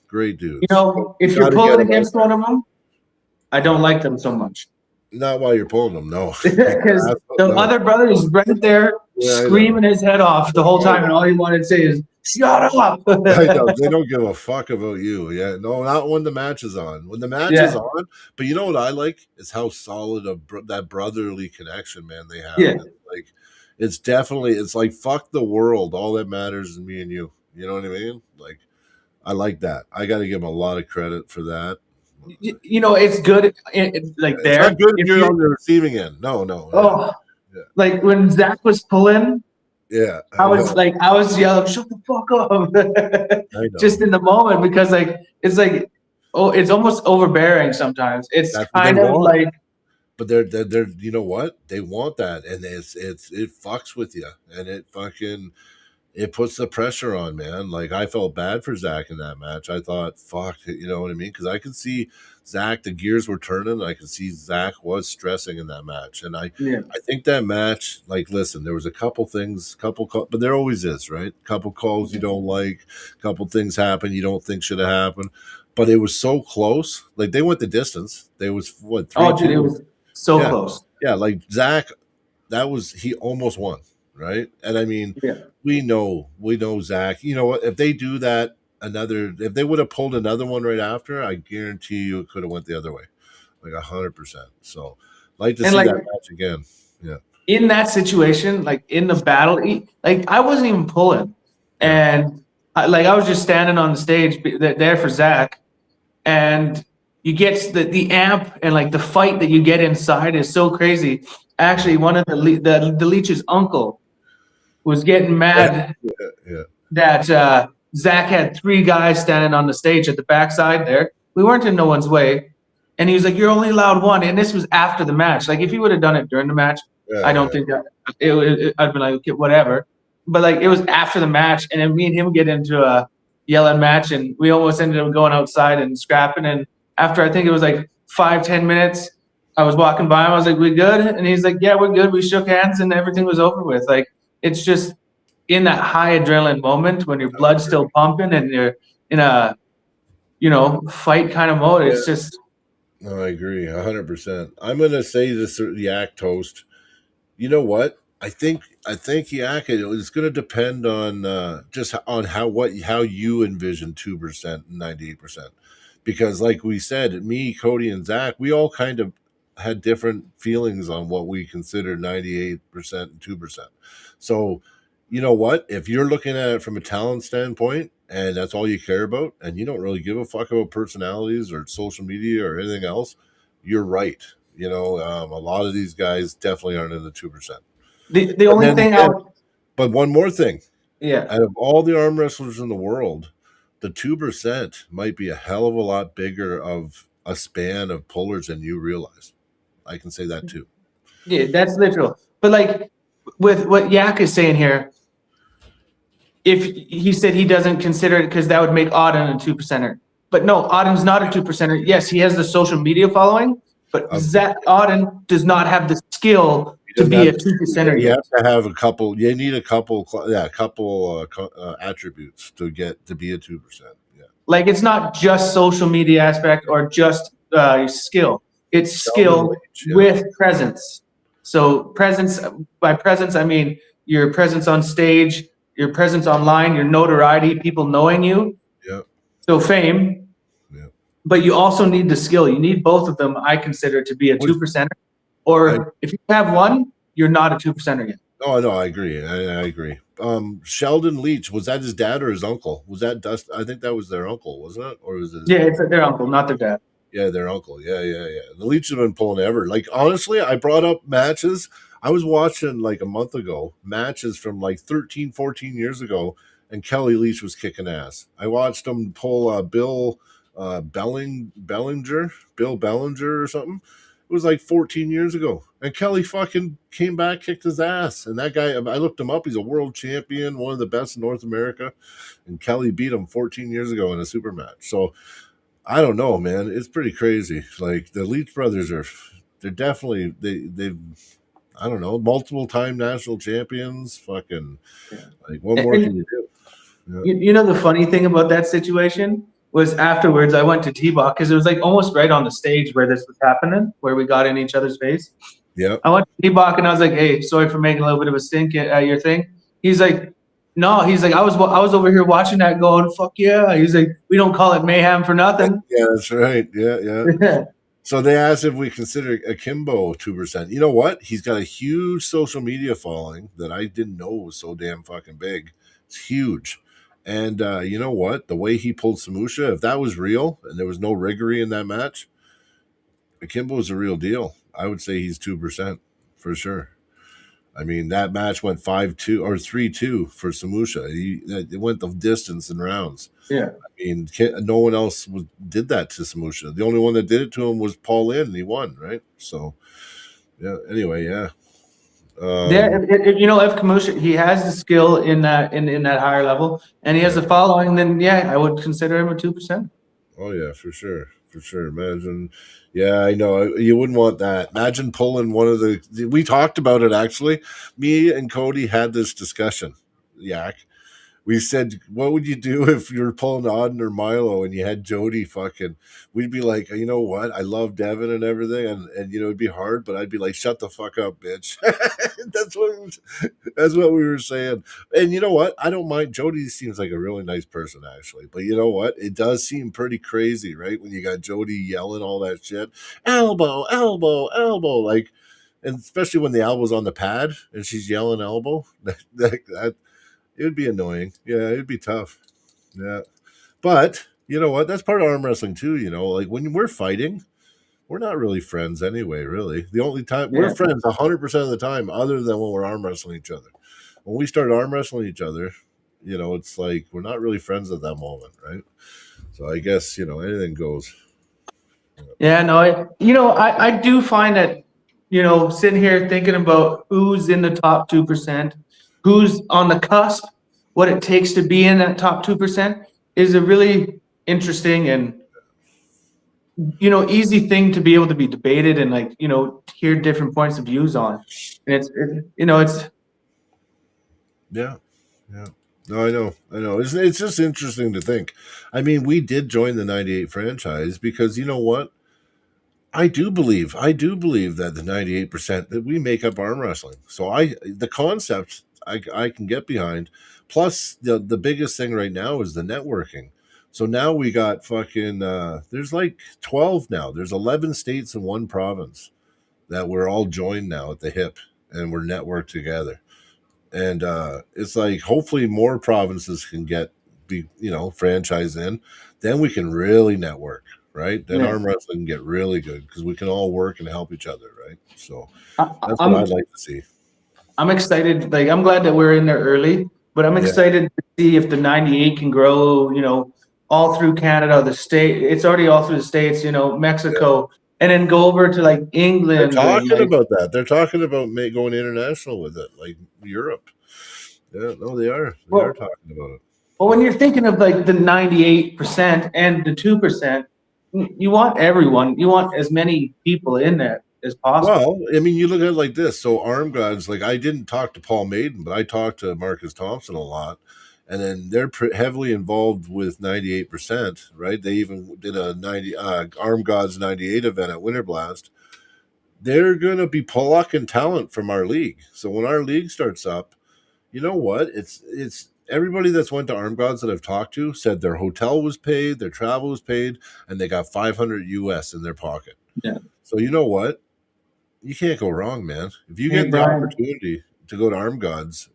Speaker 1: great dudes.
Speaker 3: You know, if
Speaker 1: Gotta
Speaker 3: you're
Speaker 1: get
Speaker 3: pulling
Speaker 1: them
Speaker 3: against one of them, I don't like them so much.
Speaker 1: Not while you're pulling them, no.
Speaker 3: Because the other brother is right there
Speaker 1: Yeah, I know.
Speaker 3: screaming his head off the whole time, and all he wanted to say is, shut up!
Speaker 1: I know, they don't give a fuck about you. Yeah, no, not when the match is on. When the match is on, but you know what I like is how solid that brotherly connection, man, they have.
Speaker 3: Yeah.
Speaker 1: Like, it's like fuck the world. All that matters is me and you. You know what I mean? Like, I like that. I got to give them a lot of credit for that.
Speaker 3: You know, it's good. Like
Speaker 1: It's
Speaker 3: there,
Speaker 1: not good if
Speaker 3: if
Speaker 1: you're
Speaker 3: you-
Speaker 1: on the receiving end. No.
Speaker 3: Oh,
Speaker 1: Yeah.
Speaker 3: like when Zach was pulling,
Speaker 1: Yeah,
Speaker 3: I was yelling, "Shut the fuck up!"
Speaker 1: I know.
Speaker 3: Just in the moment, because it's almost overbearing sometimes. It's
Speaker 1: That's what
Speaker 3: kind
Speaker 1: they
Speaker 3: of
Speaker 1: want.
Speaker 3: like
Speaker 1: but they're you know what, they want that, and it fucks with you, and it puts the pressure on, man. Like, I felt bad for Zach in that match. I thought, fuck, you know what I mean? Because I could see Zach, the gears were turning. I could see Zach was stressing in that match, and
Speaker 3: Yeah.
Speaker 1: I think that match, like, listen, there was a couple things, but there always is, right? Couple calls you don't like, couple things happen you don't think should have happened, but it was so close. Like, they went the distance. They was what 3-2.
Speaker 3: Oh, dude, it was so
Speaker 1: Yeah.
Speaker 3: close.
Speaker 1: Yeah, like Zach, he almost won, right? And I mean,
Speaker 3: Yeah.
Speaker 1: we know Zach. You know what? If they do that if they would have pulled another one right after, I guarantee you it could have went the other way, like 100%. So, like to
Speaker 3: And
Speaker 1: see
Speaker 3: like
Speaker 1: that match again. Yeah,
Speaker 3: in that situation, like in the battle, like I wasn't even pulling, and I was just standing on the stage there for Zach, and you get the amp and like the fight that you get inside is so crazy. Actually, one of the Leech's uncle was getting mad
Speaker 1: yeah.
Speaker 3: that Zach had 3 guys standing on the stage at the backside there. We weren't in no one's way. And he was like, "You're only allowed one." And this was after the match. Like, if he would have done it during the match, I don't think that I'd be like, okay, whatever. But like, it was after the match, and then me and him get into a yelling match, and we almost ended up going outside and scrapping. And after, I think it was like 5-10 minutes, I was walking by him. I was like, "We good?" And he's like, "Yeah, we're good." We shook hands, and everything was over with. Like, it's just in that high adrenaline moment when your blood's still pumping and you're in a, fight kind of mode. It's just.
Speaker 1: No, I agree 100%. I'm gonna say this Yak toast. You know what? I think Yak, it's gonna depend on just on how you envision 2% and 98%, because like we said, me, Cody, and Zach, we all kind of had different feelings on what we consider 98% and 2%. So, you know what? If you're looking at it from a talent standpoint and that's all you care about, and you don't really give a fuck about personalities or social media or anything else, you're right. A lot of these guys definitely aren't in the 2%.
Speaker 3: The only thing
Speaker 1: But one more thing.
Speaker 3: Yeah.
Speaker 1: Out of all the arm wrestlers in the world, the 2% might be a hell of a lot bigger of a span of pullers than you realize. I can say that too.
Speaker 3: Yeah, that's literal. But like with what Yak is saying here, if he said he doesn't consider it because that would make Auden a 2%er. But no, Auden's not a 2%er. Yes, he has the social media following, but Auden does not have the skill to be a 2%er.
Speaker 1: You have to have a couple. You need a couple attributes to be a 2%. Yeah.
Speaker 3: Like, it's not just social media aspect or just skill. It's skill with presence. So presence, by presence, I mean your presence on stage, your presence online, your notoriety, people knowing you.
Speaker 1: Yeah.
Speaker 3: So fame.
Speaker 1: Yeah.
Speaker 3: But you also need the skill. You need both of them, I consider, to be a 2%er. Or if you have one, you're not a 2%er yet.
Speaker 1: Oh, no, I agree. I agree. Sheldon Leech, was that his dad or his uncle? Was that Dust? I think that was their uncle, wasn't it? Or was it?
Speaker 3: Yeah, it's their uncle, not their dad.
Speaker 1: Yeah, their uncle. Yeah. The Leech have been pulling ever. Like, honestly, I brought up matches. I was watching like a month ago matches from like 13, 14 years ago, and Kelly Leech was kicking ass. I watched him pull Bill Bellinger or something. It was like 14 years ago. And Kelly fucking came back, kicked his ass. And that guy, I looked him up. He's a world champion, one of the best in North America. And Kelly beat him 14 years ago in a super match. So I don't know, man. It's pretty crazy. Like, the Leech brothers they're definitely, they've, I don't know, multiple time national champions. Fucking, like, what more can you do?
Speaker 3: Yeah. You know, the funny thing about that situation was afterwards I went to T-Bach because it was like almost right on the stage where this was happening, where we got in each other's face.
Speaker 1: Yeah.
Speaker 3: I went to T-Bach and I was like, "Hey, sorry for making a little bit of a stink at your thing." He's like, "No," he's like, I was over here watching that going, "Fuck yeah." He's like, "We don't call it mayhem for nothing."
Speaker 1: Yeah, that's right. Yeah. So they asked if we consider Akimbo 2%. You know what? He's got a huge social media following that I didn't know was so damn fucking big. It's huge. And you know what? The way he pulled Samusha, if that was real and there was no riggery in that match, Akimbo is a real deal. I would say he's 2% for sure. I mean, that match went 5-2 or 3-2 for Samusha. It went the distance in rounds.
Speaker 3: Yeah.
Speaker 1: I mean, no one else did that to Samusha. The only one that did it to him was Paul Lynn, and he won, right? So, yeah. Anyway, yeah.
Speaker 3: If Kamusha, he has the skill in that higher level, and he has the following, then yeah, I would consider him a 2%.
Speaker 1: Oh yeah, for sure. Imagine, yeah, I know you wouldn't want that. Imagine pulling one of the. We talked about it actually. Me and Cody had this discussion. Yak. We said, what would you do if you were pulling Auden or Milo and you had Jody fucking? We'd be like, you know what? I love Devin and everything, and you know it'd be hard, but I'd be like, shut the fuck up, bitch. That's what we were saying. And you know what? I don't mind. Jody seems like a really nice person, actually. But you know what? It does seem pretty crazy, right? When you got Jody yelling all that shit, elbow, elbow, elbow, like, and especially when the elbow's on the pad and she's yelling elbow, that it would be annoying. Yeah, it'd be tough. Yeah. But you know what? That's part of arm wrestling too, you know. Like when we're fighting, we're not really friends anyway, really. The only time we're friends 100% of the time, other than when we're arm wrestling each other. When we start arm wrestling each other, you know, it's like we're not really friends at that moment, right? So I guess, you know, anything goes.
Speaker 3: Yeah, no, I do find that, you know, sitting here thinking about who's in the top 2%, who's on the cusp, what it takes to be in that top 2% is a really interesting and, you know, easy thing to be able to be debated and, like, you know, hear different points of views on. And it's
Speaker 1: Yeah. No, I know. It's just interesting to think. I mean, we did join the 98 franchise because you know what? I do believe that the 98% that we make up arm wrestling. So the concept I can get behind. Plus the biggest thing right now is the networking. So now we got fucking there's like 12 now. There's 11 states and one province that we're all joined now at the hip and we're networked together. And it's like hopefully more provinces can be franchised in. Then we can really network, right? Then arm wrestling can get really good because we can all work and help each other, right? So that's what I'd like to see.
Speaker 3: I'm excited. Like I'm glad that we're in there early, but I'm excited to see if the 98 can grow. You know, all through Canada, the state. It's already all through the states. You know, Mexico. And then go over to like England.
Speaker 1: They're talking about that. They're talking about going international with it, like Europe. Yeah, no, they are. They are talking about it.
Speaker 3: Well, when you're thinking of like the 98% and the 2%, you want everyone. You want as many people in there as possible.
Speaker 1: Well, I mean, you look at it like this. So Arm Gods, like I didn't talk to Paul Maiden, but I talked to Marcus Thompson a lot. And then they're heavily involved with 98%, right? They even did a Arm Gods 98 event at Winter Blast. They're going to be plucking talent from our league. So when our league starts up, you know what? It's everybody that's went to Arm Gods that I've talked to said their hotel was paid, their travel was paid, and they got 500 US in their pocket.
Speaker 3: Yeah.
Speaker 1: So you know what? You can't go wrong, man. If you get the opportunity to go to Arm Gods,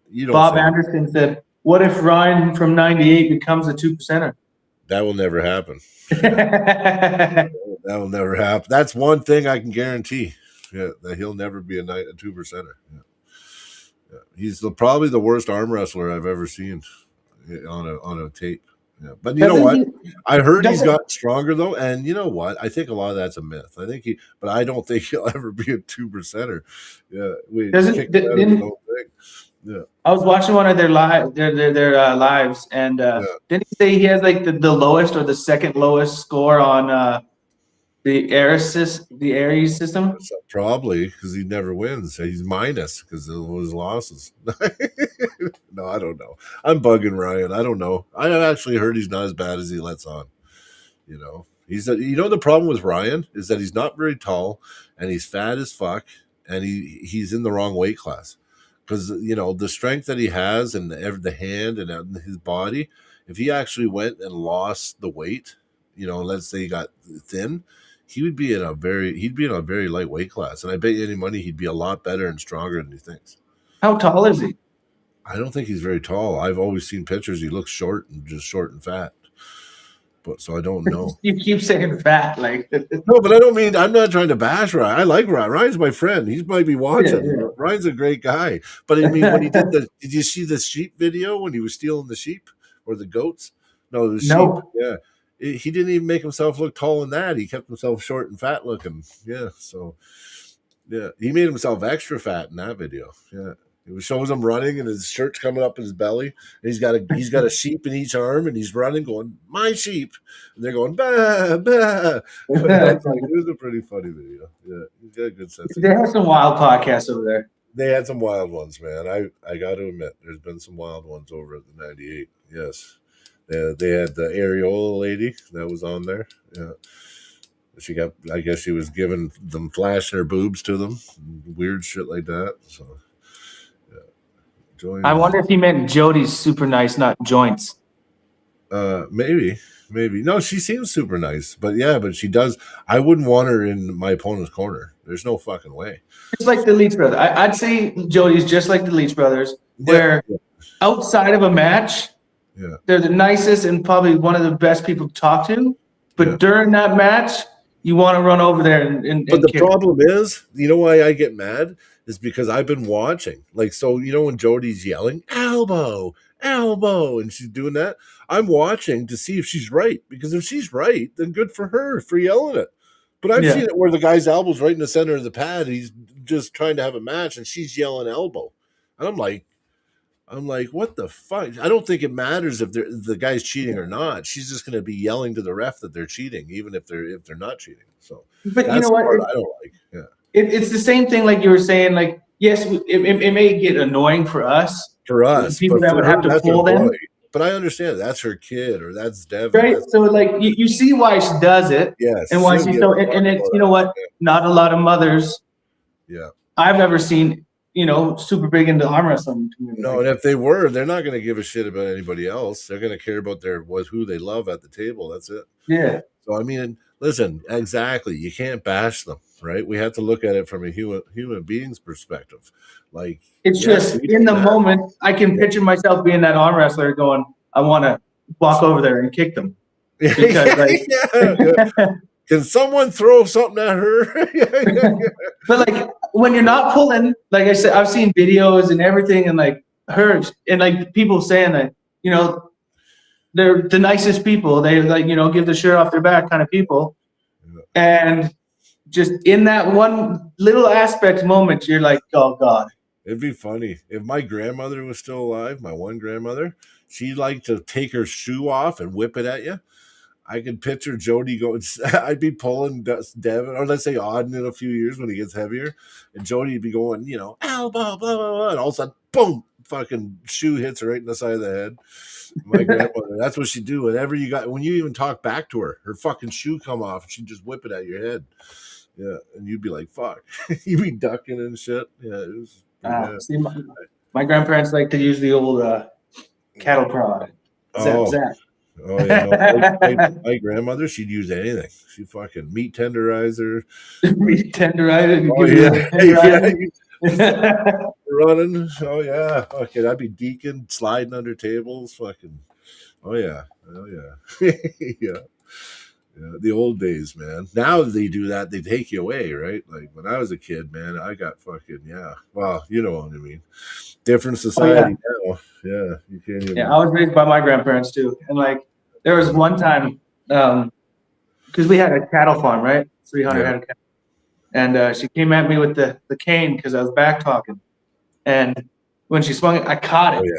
Speaker 1: you don't.
Speaker 3: Bob Anderson said, "What if Ryan from 98 becomes a 2%er?"
Speaker 1: That will never happen. That will never happen. That's one thing I can guarantee. Yeah, that he'll never be a 2%er. Yeah. He's probably the worst arm wrestler I've ever seen on a tape. Yeah. But you know what? I heard he's gotten stronger though, and you know what? I think a lot of that's a myth. But I don't think he'll ever be a 2%er. Yeah, yeah.
Speaker 3: I was watching one of their lives, and didn't he say he has like the lowest or the second lowest score on the Aries system?
Speaker 1: Probably because he never wins. He's minus because of his losses. No, I don't know. I'm bugging Ryan. I don't know. I actually heard he's not as bad as he lets on. You know, the problem with Ryan is that he's not very tall and he's fat as fuck and he's in the wrong weight class. Because, you know, the strength that he has and the hand and his body, if he actually went and lost the weight, you know, let's say he got thin, he'd be in a very light weight class. And I bet you any money he'd be a lot better and stronger than he thinks.
Speaker 3: How tall is he?
Speaker 1: I don't think he's very tall. I've always seen pictures. He looks short and fat. but so I don't know.
Speaker 3: You keep saying fat, like
Speaker 1: No, but I don't mean, I'm not trying to bash Ryan. I like Ryan. Ryan's my friend. He might be watching.
Speaker 3: Yeah.
Speaker 1: Ryan's a great guy. But I mean, when he did did you see the sheep video when he was stealing the sheep or the goats? No, the sheep.
Speaker 3: Nope.
Speaker 1: Yeah. He didn't even make himself look tall in that. He kept himself short and fat looking. Yeah. So, yeah. He made himself extra fat in that video. Yeah. It shows him running and his shirt's coming up his belly. And he's got a sheep in each arm and he's running, going, "My sheep." And they're going, "Bah, bah." It was a pretty funny video. Yeah, he's got a good sense of
Speaker 3: They
Speaker 1: humor.
Speaker 3: have some wild podcasts over there.
Speaker 1: They had some wild ones, man. I got to admit, there's been some wild ones over at the 98. Yes. They had the areola lady that was on there. Yeah. I guess she was giving them, flashing her boobs to them. Weird shit like that. So, yeah.
Speaker 3: I wonder if he meant Jody's super nice, not joints.
Speaker 1: Maybe. No, she seems super nice, but she does. I wouldn't want her in my opponent's corner. There's no fucking way.
Speaker 3: It's like the Leach brothers. I'd say Jody's just like the Leach brothers, where outside of a match, they're the nicest and probably one of the best people to talk to. But during that match, you want to run over there and
Speaker 1: But the problem is, you know why I get mad? Is because I've been watching. Like, so, you know, when Jody's yelling, elbow, and she's doing that, I'm watching to see if she's right. Because if she's right, then good for her for yelling it. But I've seen it where the guy's elbow's right in the center of the pad. He's just trying to have a match, and she's yelling elbow. And I'm like, what the fuck? I don't think it matters if the guy's cheating or not. She's just going to be yelling to the ref that they're cheating, even if they're not cheating. So,
Speaker 3: but you know what?
Speaker 1: I don't like. Yeah.
Speaker 3: It's the same thing like you were saying, like, yes, it may get annoying for us. People that would have to pull them.
Speaker 1: But I understand that's her kid or that's Devin.
Speaker 3: Right. So like you see why she does it.
Speaker 1: Yes.
Speaker 3: And why she's so, and it's, you know what, not a lot of mothers I've ever seen, super big into arm wrestling.
Speaker 1: No, and if they were, they're not going to give a shit about anybody else. They're going to care about who they love at the table. That's it.
Speaker 3: Yeah.
Speaker 1: So I mean, listen, exactly. You can't bash them, right? We have to look at it from a human being's perspective. Like,
Speaker 3: it's just in the moment, I can picture myself being that arm wrestler going, I want to walk over there and kick them. Because,
Speaker 1: can someone throw something at her?
Speaker 3: But like when you're not pulling, like I said, I've seen videos and everything, and like her and like people saying that, they're the nicest people. They like, give the shirt off their back kind of people. And just in that one little aspect moment, you're like, oh God.
Speaker 1: It'd be funny if my grandmother was still alive. My one grandmother, she'd like to take her shoe off and whip it at you. I could picture Jody going. I'd be pulling Devin, or let's say Auden in a few years when he gets heavier, and Jody'd be going, elbow, blah blah blah, and all of a sudden, boom, fucking shoe hits her right in the side of the head. My grandmother, that's what she'd do. Whenever when you even talk back to her, her fucking shoe come off, and she'd just whip it at your head. Yeah, and you'd be like, "Fuck," you'd be ducking and shit. Yeah, it was.
Speaker 3: See, my grandparents like to use the old cattle prod. Zap.
Speaker 1: Oh yeah, no, my grandmother, she'd use anything. She fucking meat tenderizer.
Speaker 3: Meat tenderizer.
Speaker 1: Running. Oh yeah. Okay, I'd be deacon, sliding under tables. Fucking. Oh yeah. Yeah. The old days, man. Now they do that, they take you away, right? Like when I was a kid, man, I got fucking Well, you know what I mean. Different society now. Yeah, you can't even.
Speaker 3: Yeah, I was raised by my grandparents too, and like there was one time, because we had a cattle farm, right? 300 head of cattle, and she came at me with the cane because I was back talking, and when she swung it, I caught it.
Speaker 1: Oh, yeah.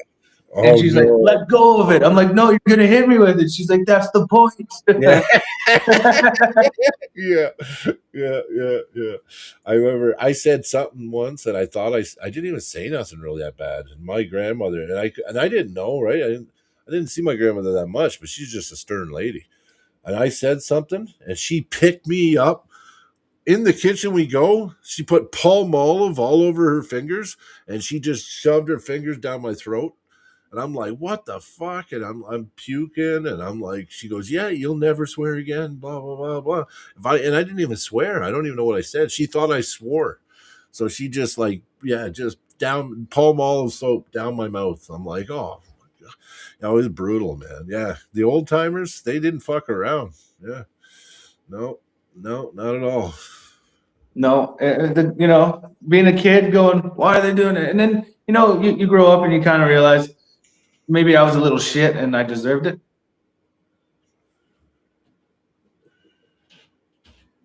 Speaker 3: And she's like, let go of it. I'm like, no, you're going to hit me with it. She's like, that's the point.
Speaker 1: Yeah. I remember I said something once and I thought I didn't even say nothing really that bad. And my grandmother, and I didn't know, right? I didn't see my grandmother that much, but she's just a stern lady. And I said something and she picked me up. In the kitchen we go, she put Palmolive all over her fingers and she just shoved her fingers down my throat. And I'm like, what the fuck? And I'm puking, and I'm like, she goes, yeah, you'll never swear again, blah, blah, blah, blah. And I didn't even swear. I don't even know what I said. She thought I swore. So she just just down Palmolive soap down my mouth. I'm like, oh, my it was brutal, man. Yeah, the old timers, they didn't fuck around. Yeah, no, not at all.
Speaker 3: No, being a kid going, why are they doing it? And then, you grow up and you kind of realize maybe I was a little shit and I deserved it.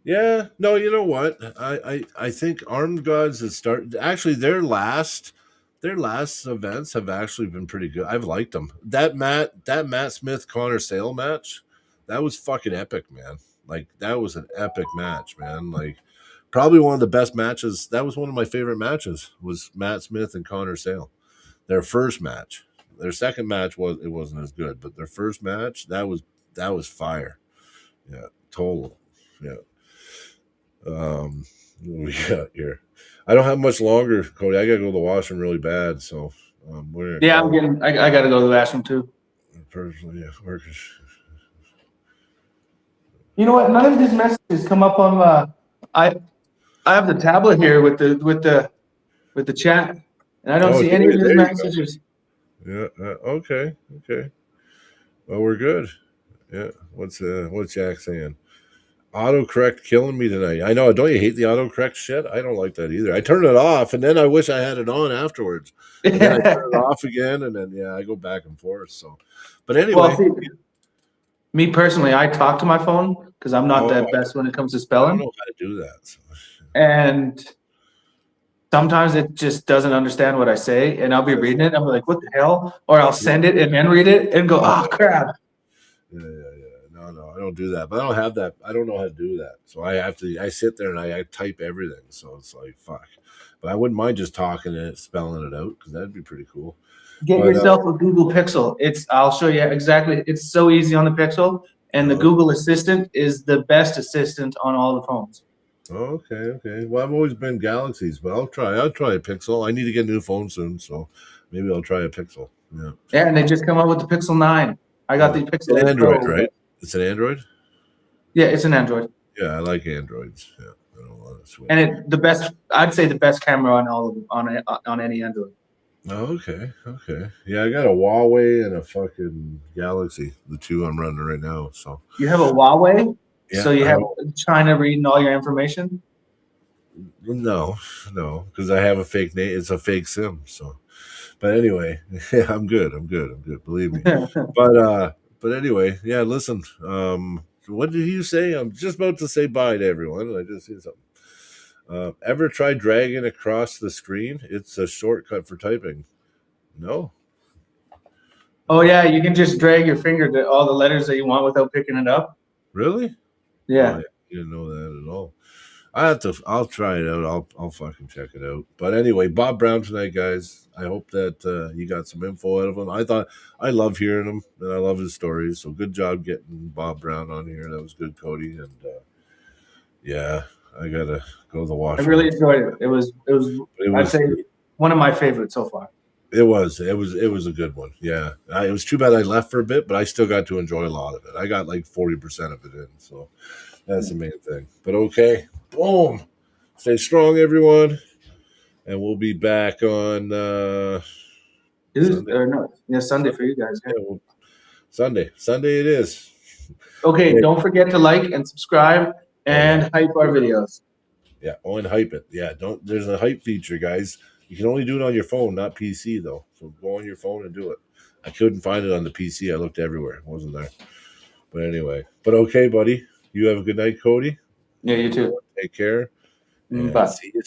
Speaker 1: Yeah, no, you know what? I think Armed Gods has started. Actually, their last events have actually been pretty good. I've liked them. That Matt Smith Connor Sale match, that was fucking epic, man. Like that was an epic match, man. Like probably one of the best matches. That was one of my favorite matches. Was Matt Smith and Connor Sale. Their first match. Their second match wasn't as good, but their first match that was fire. Yeah, total. Yeah. What we got here? I don't have much longer, Cody. I gotta go to the washroom really bad, so we're
Speaker 3: Yeah, I got to go to the bathroom too.
Speaker 1: personally, yeah, working.
Speaker 3: You know what? None of these messages come up on I have the tablet here with the chat, and I don't see any of these
Speaker 1: there you go.
Speaker 3: messages.
Speaker 1: Yeah. Okay. Well, we're good. Yeah. What's Jack saying? Autocorrect killing me tonight. I know. Don't you hate the autocorrect shit? I don't like that either. I turn it off, and then I wish I had it on afterwards. And then I turn it off again, and then I go back and forth. So, but anyway,
Speaker 3: Well, see, me personally, I talk to my phone because I'm not the best when it comes to
Speaker 1: I don't
Speaker 3: spelling,
Speaker 1: know how to do that. So.
Speaker 3: and sometimes it just doesn't understand what I say, and I'll be reading it, and I'm like, what the hell? Or I'll send it and then read it and go, oh crap.
Speaker 1: Yeah. No, I don't do that. But I don't have that. I don't know how to do that. So I sit there and I type everything. So it's like, fuck. But I wouldn't mind just talking and spelling it out because that'd be pretty cool.
Speaker 3: Get yourself a Google Pixel. I'll show you exactly. It's so easy on the Pixel, and the Google Assistant is the best assistant on all the phones.
Speaker 1: Okay. Well, I've always been Galaxies, but I'll try a Pixel. I need to get a new phone soon, so maybe I'll try a Pixel. Yeah.
Speaker 3: Yeah, and they just come out with the Pixel 9. I got the Pixel 8
Speaker 1: Android,
Speaker 3: Pro.
Speaker 1: right? It's an Android?
Speaker 3: Yeah, it's an Android.
Speaker 1: Yeah, I like Androids. Yeah. I don't want to switch.
Speaker 3: And I'd say the best camera on all of them, on any Android.
Speaker 1: Oh, okay. Yeah, I got a Huawei and a fucking Galaxy, the two I'm running right now. So
Speaker 3: You have a Huawei?
Speaker 1: yeah,
Speaker 3: So you have China reading all your information?
Speaker 1: no, because I have a fake name. It's a fake SIM. So, but anyway, yeah, I'm good. Believe me. But anyway, yeah. Listen, what did you say? I'm just about to say bye to everyone, and I just said something. Ever try dragging across the screen? It's a shortcut for typing. No.
Speaker 3: Oh yeah, you can just drag your finger to all the letters that you want without picking it up.
Speaker 1: Really?
Speaker 3: Yeah.
Speaker 1: Oh, I didn't know that at all. I'll try it out. I'll fucking check it out. But anyway, Bob Brown tonight, guys. I hope that you got some info out of him. I love hearing him and I love his stories. So good job getting Bob Brown on here. That was good, Cody. And yeah, I gotta go to the washroom.
Speaker 3: I really enjoyed it. It was I'd say one of my favorites so far.
Speaker 1: It was a good one. Yeah. It was too bad I left for a bit, but I still got to enjoy a lot of it. I got like 40% of it in. So that's the main thing. But okay. Boom. Stay strong, everyone. And we'll be back on
Speaker 3: Sunday for you guys.
Speaker 1: Yeah, Sunday it is.
Speaker 3: Okay, don't forget to like and subscribe and hype our videos.
Speaker 1: Yeah, and hype it. Yeah, there's a hype feature, guys. You can only do it on your phone, not PC though. So go on your phone and do it. I couldn't find it on the PC. I looked everywhere. It wasn't there. But anyway. But okay, buddy. You have a good night, Cody.
Speaker 3: Yeah, you too.
Speaker 1: Take care.
Speaker 3: Bye.
Speaker 1: See you